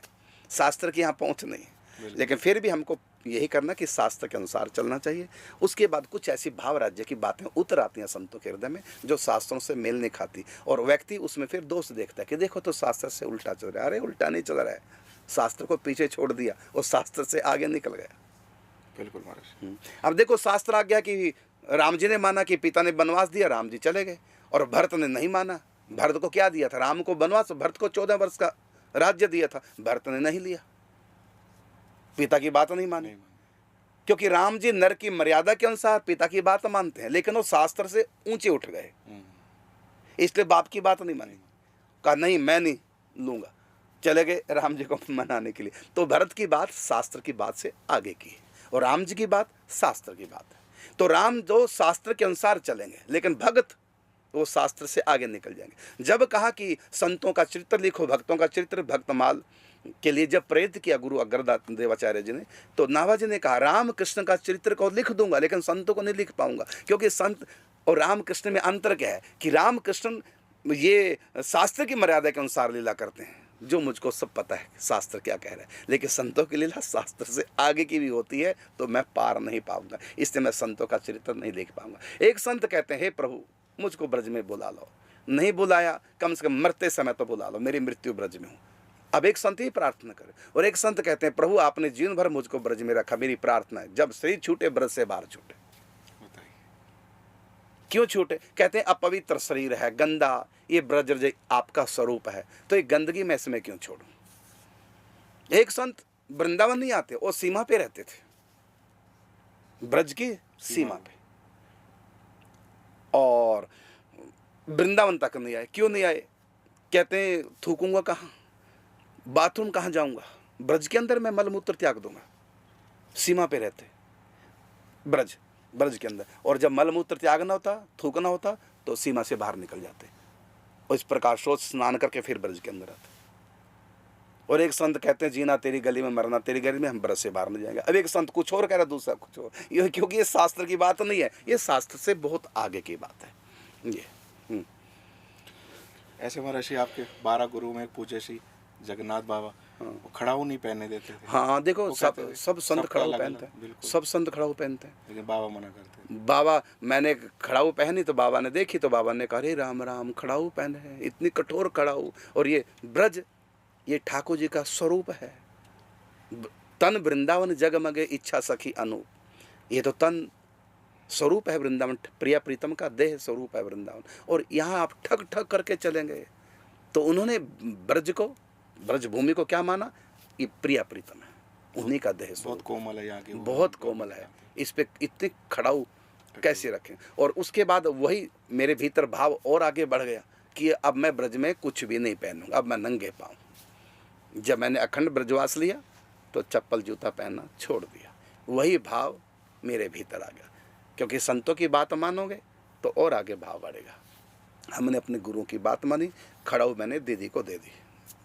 शास्त्र की यहाँ पहुँच नहीं है। लेकिन फिर भी हमको यही करना कि शास्त्र के अनुसार चलना चाहिए। उसके बाद कुछ ऐसी भाव राज्य की बातें उतर आती हैं संतों के हृदय में जो शास्त्रों से मेल नहीं खाती, और व्यक्ति उसमें फिर दोष देखता है कि देखो तो शास्त्र से उल्टा चल रहा है। अरे उल्टा नहीं चल रहा है, शास्त्र को पीछे छोड़ दिया और शास्त्र से आगे निकल गया। बिल्कुल महाराज। अब देखो शास्त्र आ गया कि राम जी ने माना कि पिता ने वनवास दिया, राम जी चले गए, और भरत ने नहीं माना। भरत को क्या दिया था, राम को वनवास, भरत को 14 वर्ष का राज्य दिया था, भरत ने नहीं लिया, पिता की बात नहीं मानी। क्योंकि राम जी नर की मर्यादा के अनुसार पिता की बात मानते हैं, लेकिन वो शास्त्र से ऊंचे उठ गए, इसलिए बाप की बात नहीं मानी। कहा नहीं मैं नहीं लूंगा, चले गए राम जी को मनाने के लिए। तो भरत की बात शास्त्र की बात से आगे की है, और राम जी की बात शास्त्र की बात है। तो राम जो शास्त्र के अनुसार चलेंगे, लेकिन भगत वो शास्त्र से आगे निकल जाएंगे। जब कहा कि संतों का चरित्र लिखो, भक्तों का चरित्र, भक्तमाल के लिए जब प्रेरित किया गुरु अग्रदात देवाचार्य जी ने, तो नाभाजी ने कहा राम कृष्ण का चरित्र को लिख दूंगा, लेकिन संतों को नहीं लिख पाऊंगा। क्योंकि संत और राम कृष्ण में अंतर क्या है कि राम कृष्ण ये शास्त्र की मर्यादा के अनुसार लीला करते हैं, जो मुझको सब पता है शास्त्र क्या कह रहा है, लेकिन संतों की लीला शास्त्र से आगे की भी होती है, तो मैं पार नहीं पाऊंगा, इसलिए मैं संतों का चरित्र नहीं लिख पाऊंगा। एक संत कहते हैं हे प्रभु मुझको ब्रज में बुला लो, नहीं बुलाया कम से कम मरते समय तो बुला लो, मेरी मृत्यु ब्रज में हूँ। अब एक संत ही प्रार्थना करे, और एक संत कहते हैं प्रभु आपने जीवन भर मुझको ब्रज में रखा, मेरी प्रार्थना है जब शरीर छूटे ब्रज से बाहर छूटे। क्यों छूटे, कहते हैं अपवित्र शरीर है, गंदा, ये ब्रज आपका स्वरूप है, तो ये गंदगी मैं इसमें क्यों छोड़ूं। एक संत वृंदावन नहीं आते, वो सीमा पे रहते थे, ब्रज की सीमा पे, और वृंदावन तक नहीं आए। क्यों नहीं आए, कहते हैं थूकूंगा कहाँ, बाथरूम कहाँ जाऊंगा, ब्रज के अंदर मैं मलमूत्र त्याग दूंगा। सीमा पे रहते ब्रज के अंदर, और जब मलमूत्र त्यागना होता, थूकना होता, तो सीमा से बाहर निकल जाते, और इस प्रकार सोच स्नान करके फिर ब्रज के अंदर आते। और एक संत कहते हैं जीना तेरी गली में, मरना तेरी गली में, हम ब्रज से बाहर नहीं जाएंगे। अब एक संत कुछ और कह रहा, दूसरा कुछ और, ये क्योंकि ये शास्त्र की बात नहीं है, ये शास्त्र से बहुत आगे की बात है ये। ऐसे महाराज जी आपके 12 गुरु में पूज्य श्री जगन्नाथ बाबा, वो खड़ाऊ नहीं पहनने देते थे। हाँ देखो, वो सब कहते थे, सब संत सबका खड़ाऊ अलग पहनते अलग, हैं, बिल्कुल। सब संत खड़ाऊ पहनते हैं। लेकिन बाबा मना करते थे। बाबा, मैंने खड़ाऊ पहनी तो बाबा ने देखी, तो बाबा ने कहा अरे राम राम, खड़ाऊ पहने हैं, इतनी कठोर खड़ाऊ। और ये ब्रज, ये ठाकुर जी का स्वरूप है। तन वृंदावन जगमगे इच्छा सखी अनूप, ये तो तन स्वरूप है वृंदावन, प्रिया प्रीतम का देह स्वरूप है वृंदावन। और यहाँ आप ठग ठग करके चलेंगे। तो उन्होंने ब्रज को, ब्रज भूमि को क्या माना? ये प्रिया प्रीतम है, उन्हीं का देह स्वरूप। बहुत कोमल है यहाँ की, बहुत कोमल है, इस पे इतने खड़ाऊ कैसे रखें। और उसके बाद वही मेरे भीतर भाव और आगे बढ़ गया कि अब मैं ब्रज में कुछ भी नहीं पहनूंगा, अब मैं नंगे पाऊँ। जब मैंने अखंड ब्रजवास लिया तो चप्पल जूता पहनना छोड़ दिया। वही भाव मेरे भीतर आ गया, क्योंकि संतों की बात मानोगे तो और आगे भाव बढ़ेगा। हमने अपने गुरु की बात मानी, खड़ाऊ मैंने दीदी को दे दी,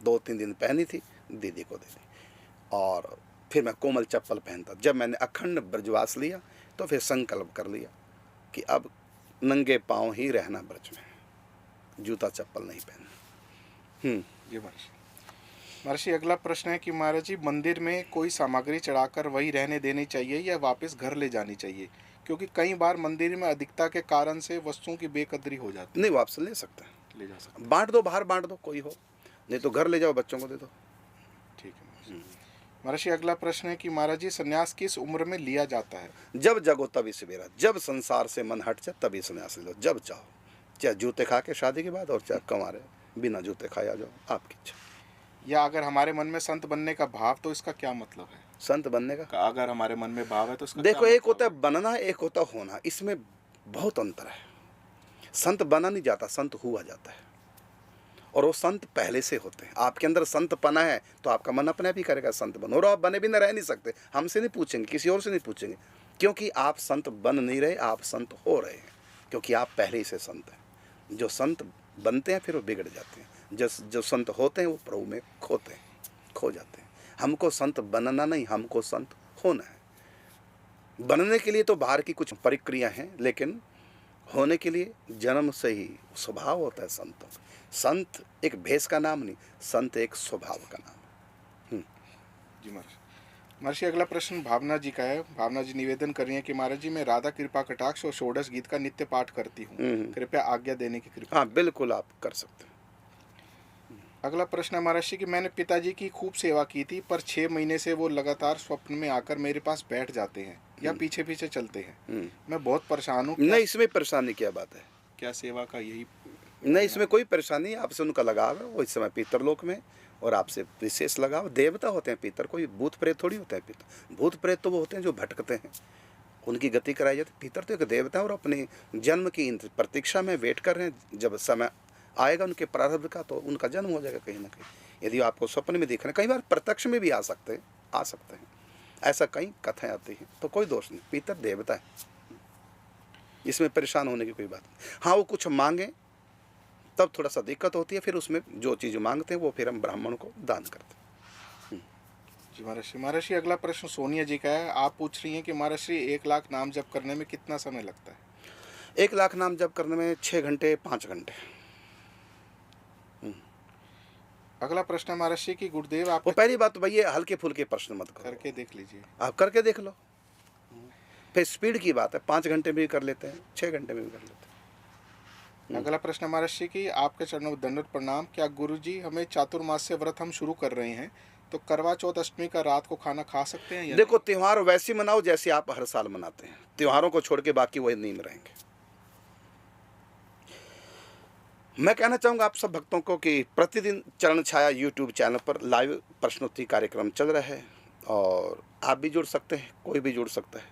2-3 दिन पहनी थी, दीदी को दे दी। और फिर मैं कोमल चप्पल पहनता। जब मैंने अखंड ब्रजवास लिया तो फिर संकल्प कर लिया कि अब नंगे पाँव ही रहना ब्रज में, जूता चप्पल नहीं पहनना। जी महर्षि। महर्षि, अगला प्रश्न है कि महाराज जी, मंदिर में कोई सामग्री चढ़ाकर वही रहने देनी चाहिए या वापस घर ले जानी चाहिए? क्योंकि कई बार मंदिर में अधिकता के कारण से वस्तुओं की बेकदरी हो जाती है। नहीं, वापस ले सकते हैं, ले जा सकते बांट दो, बाहर बांट दो, कोई हो, नहीं तो घर ले जाओ, बच्चों को दे दो। ठीक है महर्षि। महर्षि, अगला प्रश्न है कि महाराज जी, संन्यास किस उम्र में लिया जाता है? जब जगो तभी सवेरा, जब संसार से मन हट जाए तभी संन्यास ले लो, जब चाहो। चाहे जूते खा के शादी के बाद, और चाहे कमारे बिना जूते खाए आ जाओ, आपकी इच्छा। या अगर हमारे मन में संत बनने का भाव, तो इसका क्या मतलब है? संत बनने का, अगर हमारे मन में भाव है तो इसका देखो, क्या एक मतलब होता है बनना, एक होता है होना, इसमें बहुत अंतर है। संत बना नहीं जाता, संत हुआ जाता है। और वो संत पहले से होते हैं। आपके अंदर संत पना है तो आपका मन अपने आप ही करेगा संत बनो। और आप बने बिना रह नहीं सकते, हमसे नहीं पूछेंगे, किसी और से नहीं पूछेंगे, क्योंकि आप संत बन नहीं रहे, आप संत हो रहे हैं, क्योंकि आप पहले ही से संत हैं। जो संत बनते हैं फिर वो बिगड़ जाते हैं, जो संत होते हैं वो प्रभु में खोते हैं, खो जाते हैं। हमको संत बनना नहीं, हमको संत होना है। बनने के लिए तो बाहर की कुछ प्रक्रिया हैं, लेकिन होने के लिए जन्म से ही स्वभाव होता है संतों का। संत एक भेष का नाम नहीं, संत एक स्वभाव का नाम है। जी महर्षि। महर्षि, अगला प्रश्न भावना जी का है। भावना जी निवेदन कर रही हैं कि महाराज जी, मैं राधा कृपा कटाक्ष और षोडश गीत का नित्य पाठ करती हूँ, कृपया आज्ञा देने की कृपा। हाँ बिल्कुल, आप कर सकते हैं। अगला प्रश्न है महाराज जी कि मैंने पिताजी की खूब सेवा की थी, पर 6 महीने से वो लगातार स्वप्न में आकर मेरे पास बैठ जाते हैं या पीछे पीछे चलते हैं। मैं बहुत परेशान हूँ। नहीं, इसमें परेशानी क्या बात है? क्या सेवा का यही? नहीं, इसमें कोई परेशानी, आपसे उनका लगाव है, वो इस समय पितरलोक में, और आपसे विशेष लगाव। देवता होते हैं पितर, कोई भूत प्रेत थोड़ी होते हैं पितर। भूत प्रेत तो वो होते हैं जो भटकते हैं, उनकी गति कराई जाती। पितर तो एक देवता है और अपने जन्म की प्रतीक्षा में वेट कर रहे हैं। जब समय आएगा उनके प्रारब्ध का तो उनका जन्म हो जाएगा कहीं ना कहीं। यदि आपको स्वप्न में दिख रहे हैं, कई बार प्रत्यक्ष में भी आ सकते हैं, ऐसा कई कथाएं आती हैं, तो कोई दोष नहीं, पितर देवता है, इसमें परेशान होने की कोई बात नहीं। हाँ, वो कुछ मांगे तब थोड़ा सा दिक्कत होती है, फिर उसमें जो चीज़ मांगते हैं वो फिर हम ब्राह्मण को दान करते हैं। जी महर्षि। महर्षि, अगला प्रश्न सोनिया जी का है। आप पूछ रही हैं कि महर्षि, 1 लाख नाम जप करने में कितना समय लगता है? 1 लाख नाम जप करने में 6 घंटे 5 घंटे। अगला प्रश्न है महर्षि कि गुरुदेव, आप वो पहली बात तो भैया हल्के फुल्के प्रश्न मत करो, करके देख लीजिए। आप करके देख लो। फिर स्पीड की बात है, 5 घंटे में भी कर लेते हैं, 6 घंटे में भी कर लेते हैं। अगला प्रश्न महर्षि कि आपके चरणों में दंडवत प्रणाम। क्या गुरुजी, हमें चातुर्मास्य व्रत हम शुरू कर रहे हैं, तो करवा चौथ अष्टमी का रात को खाना खा सकते हैं या देखो, त्यौहार वैसे मनाओ जैसे आप हर साल मनाते हैं। त्योहारों को छोड़ के बाकी वही नियम रहेंगे। मैं कहना चाहूँगा आप सब भक्तों को कि प्रतिदिन चरण छाया यूट्यूब चैनल पर लाइव प्रश्नोत्तरी कार्यक्रम चल रहा है, और आप भी जुड़ सकते हैं, कोई भी जुड़ सकता है।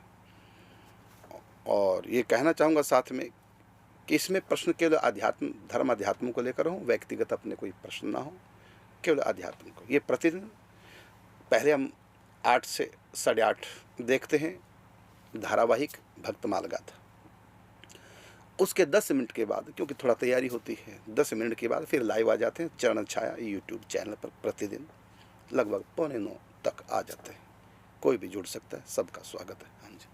और ये कहना चाहूँगा साथ में कि इसमें प्रश्न केवल अध्यात्म, धर्म अध्यात्म को लेकर हो, व्यक्तिगत अपने कोई प्रश्न ना हो, केवल अध्यात्म को। ये प्रतिदिन पहले हम 8 से 8:30 देखते हैं धारावाहिक भक्तमाल गाथा। उसके 10 मिनट के बाद, क्योंकि थोड़ा तैयारी होती है, 10 मिनट के बाद फिर लाइव आ जाते हैं चरण छाया यूट्यूब चैनल पर। प्रतिदिन लगभग 8:45 तक आ जाते हैं। कोई भी जुड़ सकता है, सबका स्वागत है। हाँ जी,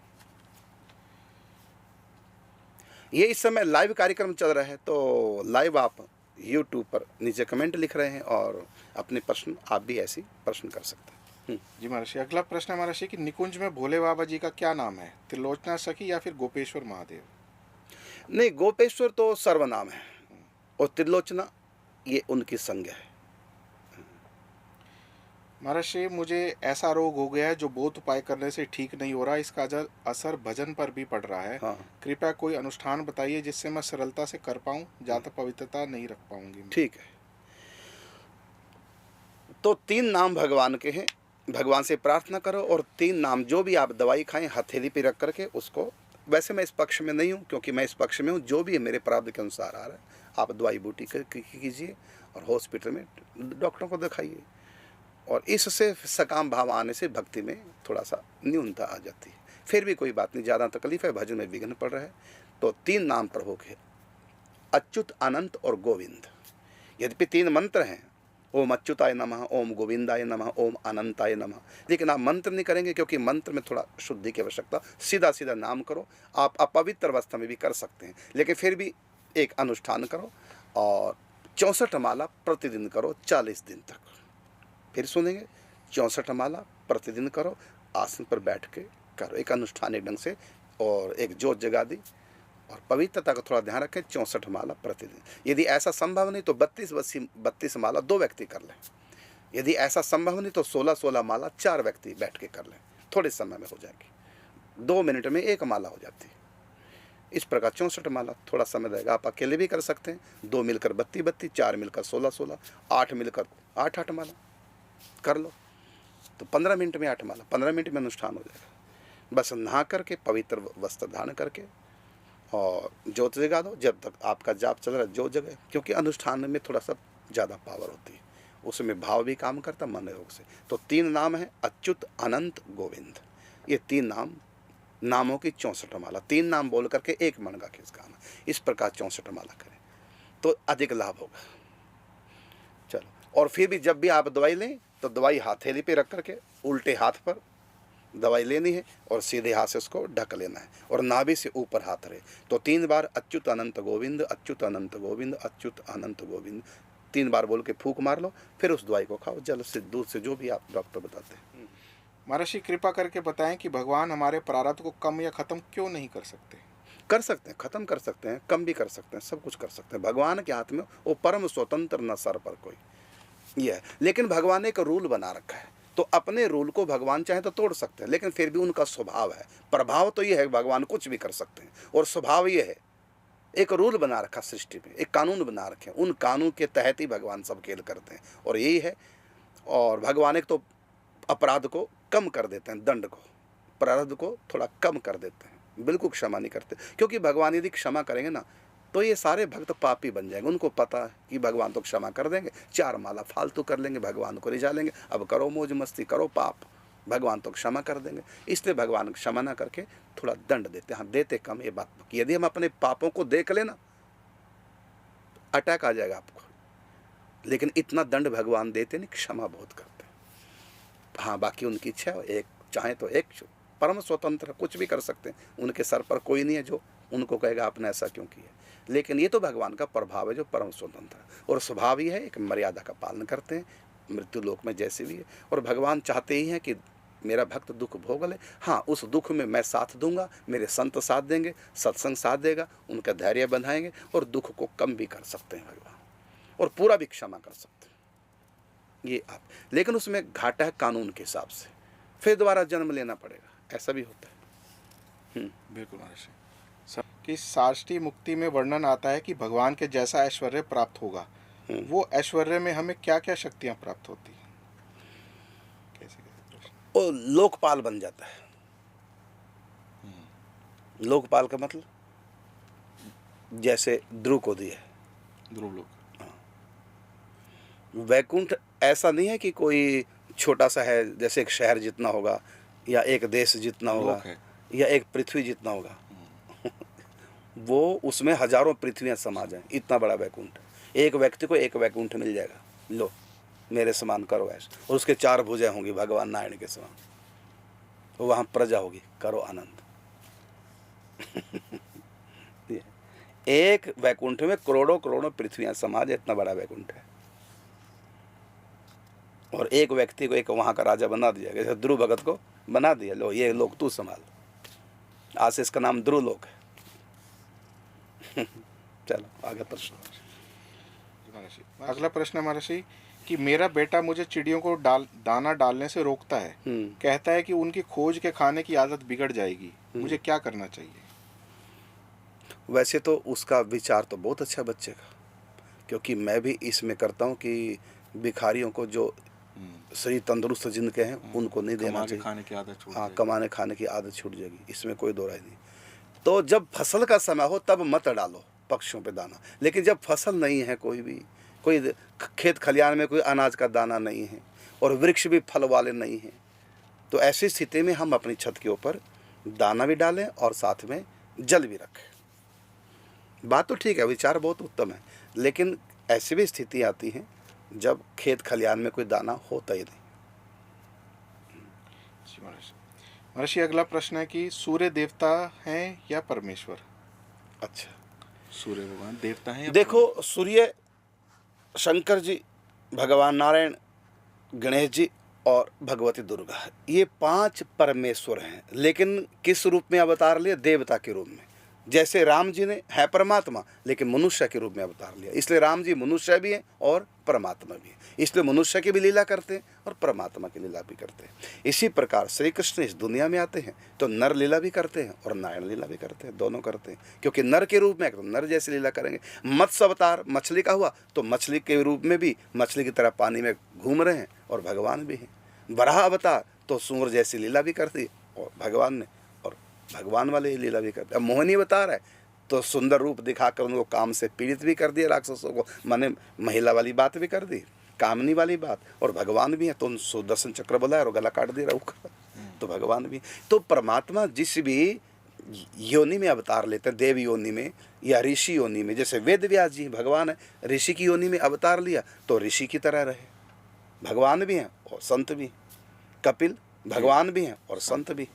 ये इस समय लाइव कार्यक्रम चल रहा है, तो लाइव आप यूट्यूब पर नीचे कमेंट लिख रहे हैं और अपने प्रश्न आप भी ऐसी प्रश्न कर सकते हैं। जी महर्षि, अगला प्रश्न है महर्षि कि निकुंज में भोले बाबा जी का क्या नाम है? त्रिलोचना सखी या फिर गोपेश्वर महादेव? नहीं, गोपेश्वर तो सर्वनाम है और त्रिलोचना ये उनकी संज्ञा है। महर्षि, मुझे ऐसा रोग हो गया है जो बहुत उपाय करने से ठीक नहीं हो रहा, इसका असर भजन पर भी पड़ रहा है। हाँ। कृपया कोई अनुष्ठान बताइए जिससे मैं सरलता से कर पाऊँ, ज़्यादा पवित्रता नहीं रख पाऊंगी। ठीक है, तो 3 नाम भगवान के हैं, भगवान से प्रार्थना करो और 3 नाम जो भी आप दवाई खाएं हथेली पे रख करके उसको, वैसे मैं इस पक्ष में नहीं हूं क्योंकि मैं इस पक्ष में हूं, जो भी है मेरे प्रारब्ध के अनुसार आ रहा है आप दवाई बूटी कीजिए और हॉस्पिटल में डॉक्टरों को दिखाइए, और इससे सकाम भाव आने से भक्ति में थोड़ा सा न्यूनता आ जाती है। फिर भी कोई बात नहीं, ज़्यादा तकलीफ है, भजन में विघ्न पड़ रहा है, तो 3 नाम प्रभु के, अच्युत, अनंत और गोविंद। यद्यपि 3 मंत्र हैं, ओम अच्युताय नमः, ओम गोविंदाय नमः, ओम अनंताय नमः, लेकिन आप मंत्र नहीं करेंगे क्योंकि मंत्र में थोड़ा शुद्धि की आवश्यकता। सीधा सीधा नाम करो, आप अपवित्र अवस्था में भी कर सकते हैं, लेकिन फिर भी एक अनुष्ठान करो और 64 माला प्रतिदिन करो 40 दिन तक। फिर सुनेंगे, 64 माला प्रतिदिन करो, आसन पर बैठ के करो, एक अनुष्ठानिक ढंग से, और एक जोत जगा दी और पवित्रता का थोड़ा ध्यान रखें। 64 माला प्रतिदिन, यदि ऐसा संभव नहीं तो 32 माला 2 व्यक्ति कर लें, यदि ऐसा संभव नहीं तो 16 माला 4 व्यक्ति बैठ के कर लें, थोड़े समय में हो जाएगी, 2 मिनट में 1 माला हो जाती है। इस प्रकार 64 माला थोड़ा समय लगेगा, आप अकेले भी कर सकते हैं, 2 मिलकर 32, 4 मिलकर 16, 8 मिलकर 8 माला कर लो, तो 15 मिनट में 8 माला, 15 मिनट में अनुष्ठान हो जाएगा। बस नहा करके पवित्र वस्त्र धारण करके और ज्योत जगा दो, जब तक आपका जाप चल रहा है ज्योत जगे, क्योंकि अनुष्ठान में थोड़ा सा ज़्यादा पावर होती है, उसमें भाव भी काम करता मन योग से। तो 3 नाम है, अच्युत, अनंत, गोविंद, ये 3 नामों की 64 माला, 3 नाम बोल करके 1 मन का खींच गाना, इस प्रकार 64 माला करें तो अधिक लाभ होगा। चलो, और फिर भी जब भी आप दवाई लें तो दवाई हथेली पे रख करके उल्टे हाथ पर दवाई लेनी है और सीधे हाथ से उसको ढक लेना है और नाभि से ऊपर हाथ रहे। तो 3 बार अच्युत अनंत गोविंद, अच्युत अनंत गोविंद, अच्युत अनंत गोविंद 3 बार बोल के फूंक मार लो, फिर उस दवाई को खाओ, जल से, दूध से, जो भी आप डॉक्टर बताते हैं। महर्षि, कृपा करके बताएं कि भगवान हमारे प्रारब्ध को कम या खत्म क्यों नहीं कर सकते? कर सकते हैं, खत्म कर सकते हैं, कम भी कर सकते हैं, सब कुछ कर सकते हैं। भगवान के हाथ में वो परम स्वतंत्र, न सर पर कोई ये है। लेकिन भगवान ने एक रूल बना रखा है, तो अपने रूल को भगवान चाहे तो तोड़ सकते हैं, लेकिन फिर भी उनका स्वभाव है, प्रभाव तो ये है भगवान कुछ भी कर सकते हैं, और स्वभाव ये है, एक रूल बना रखा सृष्टि में, एक कानून बना रखे, उन कानून के तहत ही भगवान सब खेल करते हैं, और यही है। और भगवान एक तो अपराध को कम कर देते हैं, दंड को, प्रारब्ध को थोड़ा कम कर देते हैं, बिल्कुल क्षमा नहीं करते, क्योंकि भगवान यदि क्षमा करेंगे ना तो ये सारे भक्त पापी बन जाएंगे। उनको पता है कि भगवान तो क्षमा कर देंगे, 4 माला फालतू कर लेंगे, भगवान को रिझा लेंगे, अब करो मौज मस्ती, करो पाप, भगवान तो क्षमा कर देंगे। इसलिए भगवान क्षमा ना करके थोड़ा दंड देते हैं, हाँ देते कम, ये बात। यदि हम अपने पापों को देख लेना अटैक आ जाएगा आपको, लेकिन इतना दंड भगवान देते नहीं, क्षमा बहुत करते हैं। हाँ, बाकी उनकी इच्छा है, एक चाहे तो एक परम स्वतंत्र, कुछ भी कर सकते हैं, उनके सर पर कोई नहीं है जो उनको कहेगा आपने ऐसा क्यों किया। लेकिन ये तो भगवान का प्रभाव है जो परम स्वतंत्र है, और स्वभाव ही है, एक मर्यादा का पालन करते हैं, मृत्यु लोक में जैसे भी है। और भगवान चाहते ही हैं कि मेरा भक्त दुख भोग ले, हाँ उस दुख में मैं साथ दूंगा, मेरे संत साथ देंगे, सत्संग साथ देगा, उनका धैर्य बंधाएंगे और दुख को कम भी कर सकते हैं भगवान, और पूरा भी क्षमा कर सकते हैं ये आप। लेकिन उसमें घाटा है कानून के हिसाब से, फिर दोबारा जन्म लेना पड़ेगा, ऐसा भी होता है। बिल्कुल महर्षि। कि साष्टी मुक्ति में वर्णन आता है कि भगवान के जैसा ऐश्वर्य प्राप्त होगा, वो ऐश्वर्य में हमें क्या क्या शक्तियां प्राप्त होती हैं? कैसे? वो लोकपाल बन जाता है। लोकपाल का मतलब जैसे ध्रुव को दिया है, ध्रुव लोक। वैकुंठ ऐसा नहीं है कि कोई छोटा सा है, जैसे एक शहर जितना होगा या एक देश जितना होगा या एक पृथ्वी जितना होगा वो उसमें हजारों पृथ्वियां समा जाएं, इतना बड़ा वैकुंठ। एक व्यक्ति को एक वैकुंठ मिल जाएगा, लो मेरे समान करो ऐसा, और उसके 4 भुजाएं होंगी भगवान नारायण के समान, तो वहाँ प्रजा होगी, करो आनंद। एक वैकुंठ में करोड़ों करोड़ों पृथ्वियां समा जाए, इतना बड़ा वैकुंठ है। और एक व्यक्ति को एक वहाँ का राजा बना दिया, जैसे ध्रुव भगत को बना दिया, लो ये लोग तू संभाल, आज से इसका नाम ध्रुव लोक है। चलो आगे प्रश्न। अगला प्रश्न है महर्षि कि मेरा बेटा मुझे चिड़ियों को दाना डालने से रोकता है, कहता है कि उनकी खोज के खाने की आदत बिगड़ जाएगी, मुझे क्या करना चाहिए? वैसे तो उसका विचार तो बहुत अच्छा बच्चे का, क्योंकि मैं भी इसमें करता हूँ कि भिखारियों को जो शरीर तंदुरुस्त जिनके हैं उनको नहीं देना चाहिए, खाने की आदत छूट हाँ कमाने खाने की आदत छूट जाएगी, इसमें कोई दो राय नहीं। तो जब फसल का समय हो तब मत डालो पक्षियों पे दाना, लेकिन जब फसल नहीं है, कोई खेत खलियान में कोई अनाज का दाना नहीं है और वृक्ष भी फल वाले नहीं हैं, तो ऐसी स्थिति में हम अपनी छत के ऊपर दाना भी डालें और साथ में जल भी रखें। बात तो ठीक है, विचार बहुत उत्तम है, लेकिन ऐसी भी स्थिति आती है जब खेत खलियान में कोई दाना होता ही नहीं। महर्षि अगला प्रश्न है कि सूर्य देवता हैं या परमेश्वर? अच्छा, सूर्य भगवान देवता हैं? देखो, सूर्य शंकर जी, भगवान नारायण, गणेश जी और भगवती दुर्गा, ये 5 परमेश्वर हैं, लेकिन किस रूप में अवतार लिए? देवता के रूप में। जैसे राम जी ने है परमात्मा, लेकिन मनुष्य के रूप में अवतार लिया, इसलिए राम जी मनुष्य भी हैं और परमात्मा भी हैं, इसलिए मनुष्य की भी लीला करते हैं और परमात्मा की लीला भी करते हैं। इसी प्रकार श्री कृष्ण इस दुनिया में आते हैं तो नर लीला भी करते हैं और नारायण लीला भी करते हैं, दोनों करते हैं, क्योंकि नर के रूप में तो नर जैसी लीला करेंगे। मत्स्य अवतार मछली का हुआ तो मछली के रूप में भी मछली की तरह पानी में घूम रहे हैं और भगवान भी हैं। वराह अवतार तो सूर जैसी लीला भी करती और भगवान ने, और भगवान वाले ही लीला भी करते। अब मोहिनी अवतार है तो सुंदर रूप दिखाकर उनको काम से पीड़ित भी कर दिया राक्षसों को, माने महिला वाली बात भी कर दी, कामनी वाली बात, और भगवान भी है तो उन सुदर्शन चक्र बुलाया और गला काट दिया रहू, तो भगवान भी। तो परमात्मा जिस भी योनि में अवतार लेते हैं, देव योनि में या ऋषि योनि में, जैसे वेद व्यास जी भगवान है, ऋषि की योनि में अवतार लिया तो ऋषि की तरह रहे, भगवान भी हैं और संत भी। कपिल भगवान भी हैं और संत भी,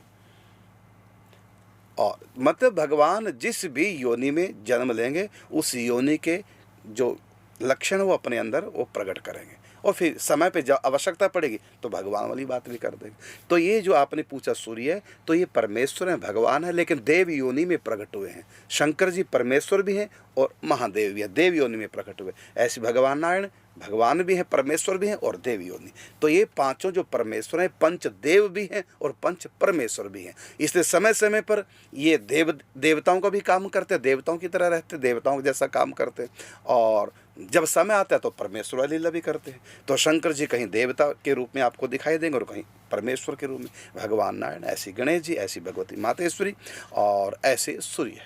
और मतलब भगवान जिस भी योनि में जन्म लेंगे उस योनि के जो लक्षण वो अपने अंदर वो प्रकट करेंगे, और फिर समय पे जब आवश्यकता पड़ेगी तो भगवान वाली बात भी कर देंगे। तो ये जो आपने पूछा सूर्य है, तो ये परमेश्वर है, भगवान है, लेकिन देव योनि में प्रकट हुए हैं। शंकर जी परमेश्वर भी हैं और महादेव भी हैं, देव योनि में प्रकट हुए। ऐसे भगवान नारायण भगवान भी हैं, परमेश्वर भी हैं और देव योनि। तो ये पांचों जो परमेश्वर हैं, पंच देव भी हैं और पंच परमेश्वर भी हैं, इसलिए समय समय पर ये देवताओं का भी काम करते हैं, देवताओं की तरह रहते हैं, देवताओं जैसा काम करते हैं, और जब समय आता है तो परमेश्वर वाली लीला भी करते हैं। तो शंकर जी कहीं देवता के रूप में आपको दिखाई देंगे और कहीं परमेश्वर के रूप में, भगवान नारायण, ऐसी गणेश जी, ऐसी भगवती मातेश्वरी और ऐसे सूर्य।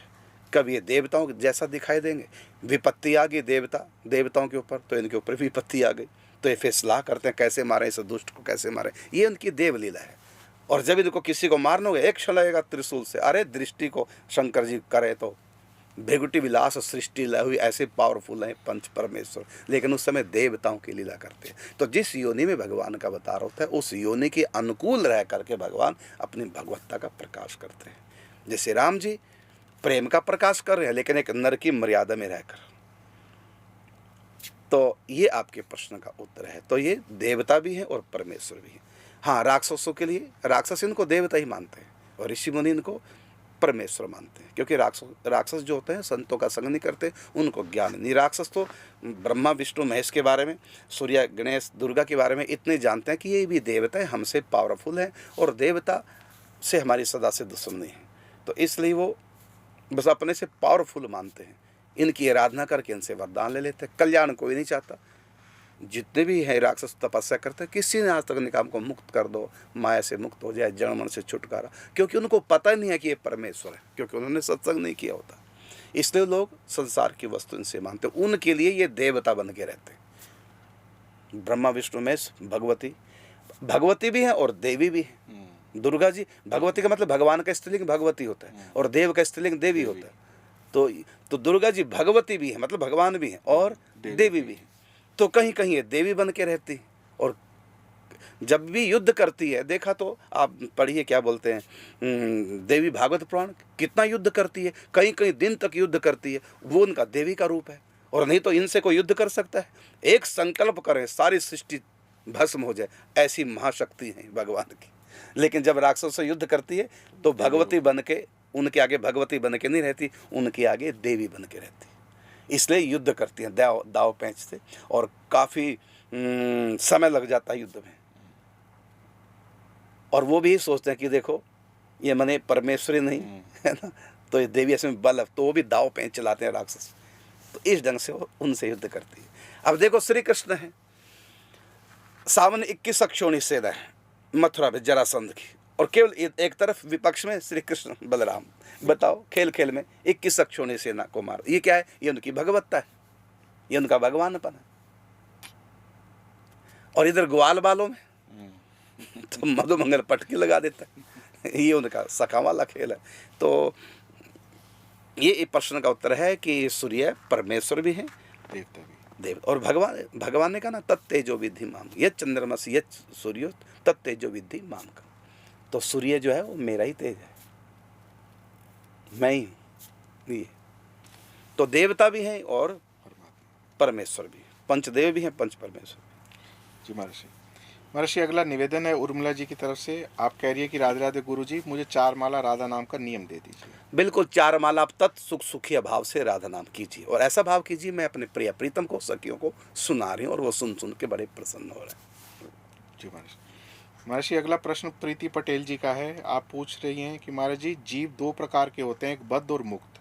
कभी ये देवताओं जैसा दिखाई देंगे, विपत्ति आ गई देवताओं के ऊपर तो इनके ऊपर विपत्ति आ गई, तो ये फैसला करते हैं कैसे मारें इस दुष्ट को, कैसे मारें, ये उनकी देव लीला है। और जब इनको किसी को मारना होगा एक क्षण लगेगा त्रिशूल से, अरे दृष्टि को शंकर जी करे तो भृगुटी विलास सृष्टि लय हुई, ऐसे पावरफुल हैं पंच परमेश्वर, लेकिन उस समय देवताओं की लीला करते हैं। तो जिस योनि में भगवान का अवतार होता है उस योनि के अनुकूल रह करके भगवान अपनी भगवत्ता का प्रकाश करते हैं। जैसे राम जी प्रेम का प्रकाश कर रहे हैं, लेकिन एक नर की मर्यादा में रहकर। तो ये आपके प्रश्न का उत्तर है। तो ये देवता भी हैं और परमेश्वर भी हैं। हाँ, राक्षसों के लिए राक्षस इनको देवता ही मानते हैं और ऋषि मुनि इनको परमेश्वर मानते हैं, क्योंकि राक्षस जो होते हैं संतों का संग नहीं करते, उनको ज्ञान नहीं। राक्षस तो ब्रह्मा विष्णु महेश के बारे में, सूर्य गणेश दुर्गा के बारे में इतने जानते हैं कि ये भी देवता है, हमसे पावरफुल है और देवता से हमारी सदा से दुश्मनी है, तो इसलिए वो बस अपने से पावरफुल मानते हैं, इनकी आराधना करके इनसे वरदान ले लेते हैं। कल्याण कोई नहीं चाहता, जितने भी हैं राक्षस तपस्या करते हैं, किसी ने आज तक निकाम को मुक्त कर दो, माया से मुक्त हो जाए, जड़ मन से छुटकारा, क्योंकि उनको पता नहीं है कि ये परमेश्वर है, क्योंकि उन्होंने सत्संग नहीं किया होता। इसलिए लोग संसार की वस्तु इनसे मानते हैं, उनके लिए ये देवता बन के रहते हैं। ब्रह्मा विष्णु महेश भगवती भी हैं और देवी भी हैं। दुर्गा जी, भगवती का मतलब भगवान का स्त्रीलिंग भगवती होता है और देव का स्त्रीलिंग देवी होता है। तो दुर्गा जी भगवती भी है, मतलब भगवान भी हैं और देवी भी हैं। तो कहीं कहीं ये देवी बन के रहती है, और जब भी युद्ध करती है, देखा तो आप पढ़िए क्या बोलते हैं, देवी भागवत पुराण, कितना युद्ध करती है, कहीं कहीं दिन तक युद्ध करती है, वो उनका देवी का रूप है। और नहीं तो इनसे कोई युद्ध कर सकता है? एक संकल्प करें, सारी सृष्टि भस्म हो जाए, ऐसी महाशक्ति है भगवान की। लेकिन जब राक्षसों से युद्ध करती है तो भगवती बन के, उनके आगे भगवती बन के नहीं रहती, उनके आगे देवी बन के रहती, इसलिए युद्ध करती हैं दाव पेंच से, और काफ़ी समय लग जाता है युद्ध में। और वो भी सोचते हैं कि देखो ये मने परमेश्वरी नहीं है ना, तो ये देवी इसमें बल है, तो वो भी दाव पेंच चलाते हैं राक्षस। तो इस ढंग से वो उनसे युद्ध करती है। अब देखो श्री कृष्ण है, सावन 21 अक्षोणी सेना है मथुरा में जरासंध की, और केवल एक तरफ विपक्ष में श्री कृष्ण बलराम। बताओ खेल खेल में 21 अक्षोणी सेना को मार, ये क्या है? ये उनकी भगवत्ता है, ये उनका भगवानपन है। और इधर ग्वाल बालों में तो मधुमंगल पटकी लगा देता है, ये उनका सखा वाला खेल है। तो ये प्रश्न का उत्तर है कि सूर्य परमेश्वर भी है, देवता भी, देव। और भगवान ने कहा ना, तत्तेजो विद्धि माम, ये चंद्रमस ये सूर्यो तत्तेजो विद्धि माम का। तो सूर्य जो है वो मेरा ही तेज है, मैं ही हूँ। ये तो देवता भी हैं और परमेश्वर भी, पंचदेव भी हैं, पंच परमेश्वर। जी महर्षि अगला निवेदन है उर्मिला जी की तरफ से। आप कह रही है कि राधे राधे गुरु जी, मुझे 4 माला राधा नाम का नियम दे दीजिए। बिल्कुल, 4 माला आप तत् सुख सुखी भाव से राधा नाम कीजिए, और ऐसा भाव कीजिए मैं अपने प्रिय प्रीतम को, सखियों को सुना रही हूँ, और वो सुन सुन के बड़े प्रसन्न हो रहे हैं। जी महर्षि अगला प्रश्न प्रीति पटेल जी का है। आप पूछ रही हैं कि महाराज जी, जीव 2 प्रकार के होते हैं, एक बद्ध और मुक्त।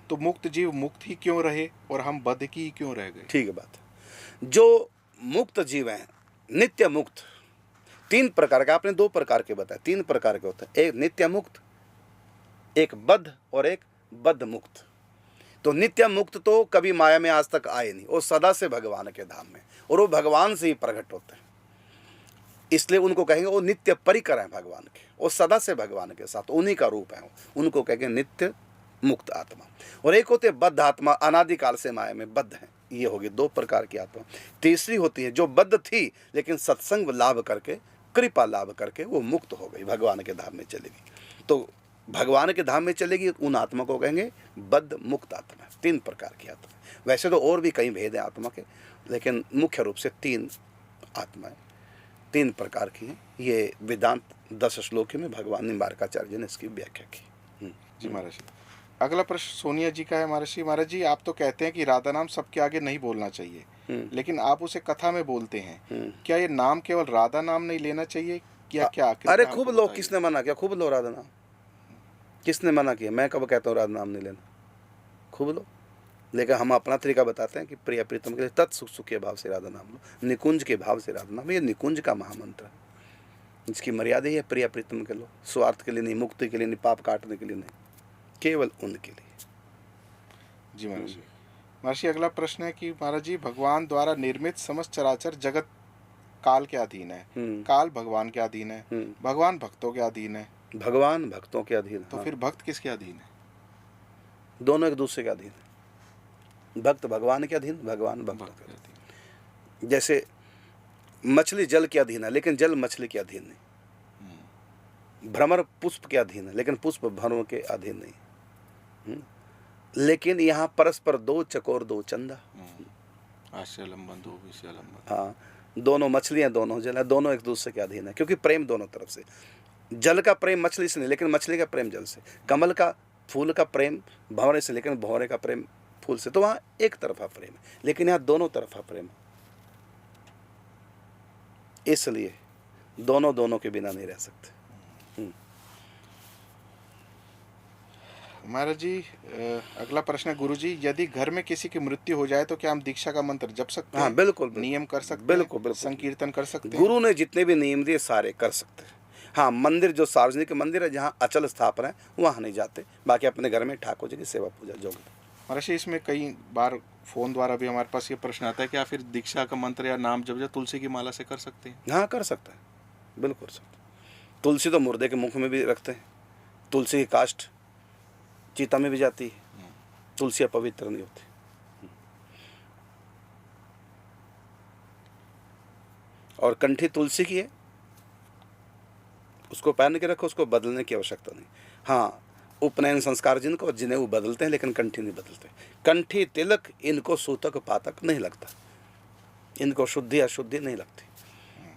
तो मुक्त जीव मुक्त ही क्यों रहे और हम बद्ध की क्यों रह गए? ठीक है बात। जो मुक्त जीव हैं, नित्य मुक्त, 3 प्रकार के, आपने 2 प्रकार के बताए, 3 प्रकार के होते हैं, एक नित्य मुक्त, एक बद्ध और एक बद्ध मुक्त। तो नित्य मुक्त तो कभी माया में आज तक आए नहीं, वो सदा से भगवान के धाम में, और वो भगवान से ही प्रकट होते हैं, इसलिए उनको कहेंगे वो नित्य परिकर हैं भगवान के, वो सदा से भगवान के साथ, उन्हीं का रूप है, उनको कहेंगे नित्य मुक्त आत्मा। और एक होते बद्ध आत्मा, अनादिकाल से माया में बद्ध हैं, ये होगी 2 प्रकार की आत्मा। तीसरी होती है जो बद्ध थी लेकिन सत्संग लाभ करके, कृपा लाभ करके वो मुक्त हो गई, भगवान के धाम में चलेगी। तो भगवान के धाम में चलेगी, उन आत्मा को कहेंगे बद्ध मुक्त आत्मा। 3 प्रकार की आत्मा। वैसे तो और भी कई भेद हैं आत्मा के, लेकिन मुख्य रूप से 3 आत्माएं 3 प्रकार की हैं। ये वेदांत 10 श्लोक में भगवान निम्बारकाचार्य ने इसकी व्याख्या की। जी महाराज, अगला प्रश्न सोनिया जी का है। महाराज जी, आप तो कहते हैं कि राधा नाम सबके आगे नहीं बोलना चाहिए, लेकिन आप उसे कथा में बोलते हैं, क्या ये नाम केवल राधा नाम नहीं लेना चाहिए क्या? अरे खूब लो, किसने मना किया? खूब लो राधा नाम, किसने मना किया? मैं कब कहता हूँ राधा नाम नहीं लेना? खूब लो, लेकिन हम अपना तरीका बताते हैं कि प्रिय प्रीतम के लिए तत् सुख सुखी भाव से राधा नाम लो, निकुंज के भाव से राधा नाम। ये निकुंज का महामंत्र है, इसकी मर्यादा ही है प्रिय प्रीतम के लो, स्वार्थ के लिए नहीं, मुक्ति के लिए नहीं, पाप काटने के लिए नहीं, केवल उनके लिए। जी महाराज जी। महर्षि अगला प्रश्न है कि महाराज जी, भगवान द्वारा निर्मित समस्त चराचर जगत काल के अधीन है, काल भगवान के अधीन है, भगवान भक्तों के अधीन है। भगवान भक्तों के अधीन, तो फिर भक्त किसके अधीन है? दोनों एक दूसरे के अधीन है। भक्त भगवान के अधीन, भगवान भक्तों के अधीन। जैसे मछली जल के अधीन है लेकिन जल मछली के अधीन नहीं, भ्रमर पुष्प के अधीन है लेकिन पुष्प भ्रमर के अधीन नहीं। लेकिन यहाँ परस्पर 2 चकोर 2 चंदा, आश्रयलंबन 2 विषयलंबन। हाँ, दोनों मछलियाँ, दोनों जल है, दोनों एक दूसरे के अधीन है, क्योंकि प्रेम दोनों तरफ से। जल का प्रेम मछली से नहीं, लेकिन मछली का प्रेम जल से। कमल का फूल का प्रेम भंवरे से, लेकिन भंवरे का प्रेम फूल से। तो वहाँ एक तरफा प्रेम है, लेकिन यहाँ दोनों तरफा प्रेम है, इसलिए दोनों दोनों के बिना नहीं रह सकते। महाराज जी, अगला प्रश्न है गुरु जी, यदि घर में किसी की मृत्यु हो जाए तो क्या हम दीक्षा का मंत्र जप सकते हैं? हाँ बिल्कुल, नियम कर सकते हैं? बिल्कुल, संकीर्तन कर सकते हैं? गुरु ने जितने भी नियम दिए सारे कर सकते हैं। हाँ, मंदिर जो सार्वजनिक मंदिर है जहाँ अचल स्थापना है वहाँ नहीं जाते, बाकी अपने घर में ठाकुर जी की सेवा पूजा जो। महाराज जी, इसमें कई बार फोन द्वारा भी हमारे पास ये प्रश्न आता है कि फिर दीक्षा का मंत्र या नाम जब तुलसी की माला से कर सकते हैं? हाँ कर सकता है, बिल्कुल कर सकता है। तुलसी तो मुर्दे के मुख में भी रखते हैं, तुलसी की काष्ठ चीता में भी जाती है, तुलसी अपवित्र नहीं होती। और कंठी तुलसी की है, उसको पहन के रखो, उसको बदलने की आवश्यकता नहीं। हाँ, उपनयन संस्कार जिनको जिन्हें वो बदलते हैं, लेकिन कंठी नहीं बदलते। कंठी तिलक इनको सूतक पातक नहीं लगता, इनको शुद्धि अशुद्धि नहीं लगती।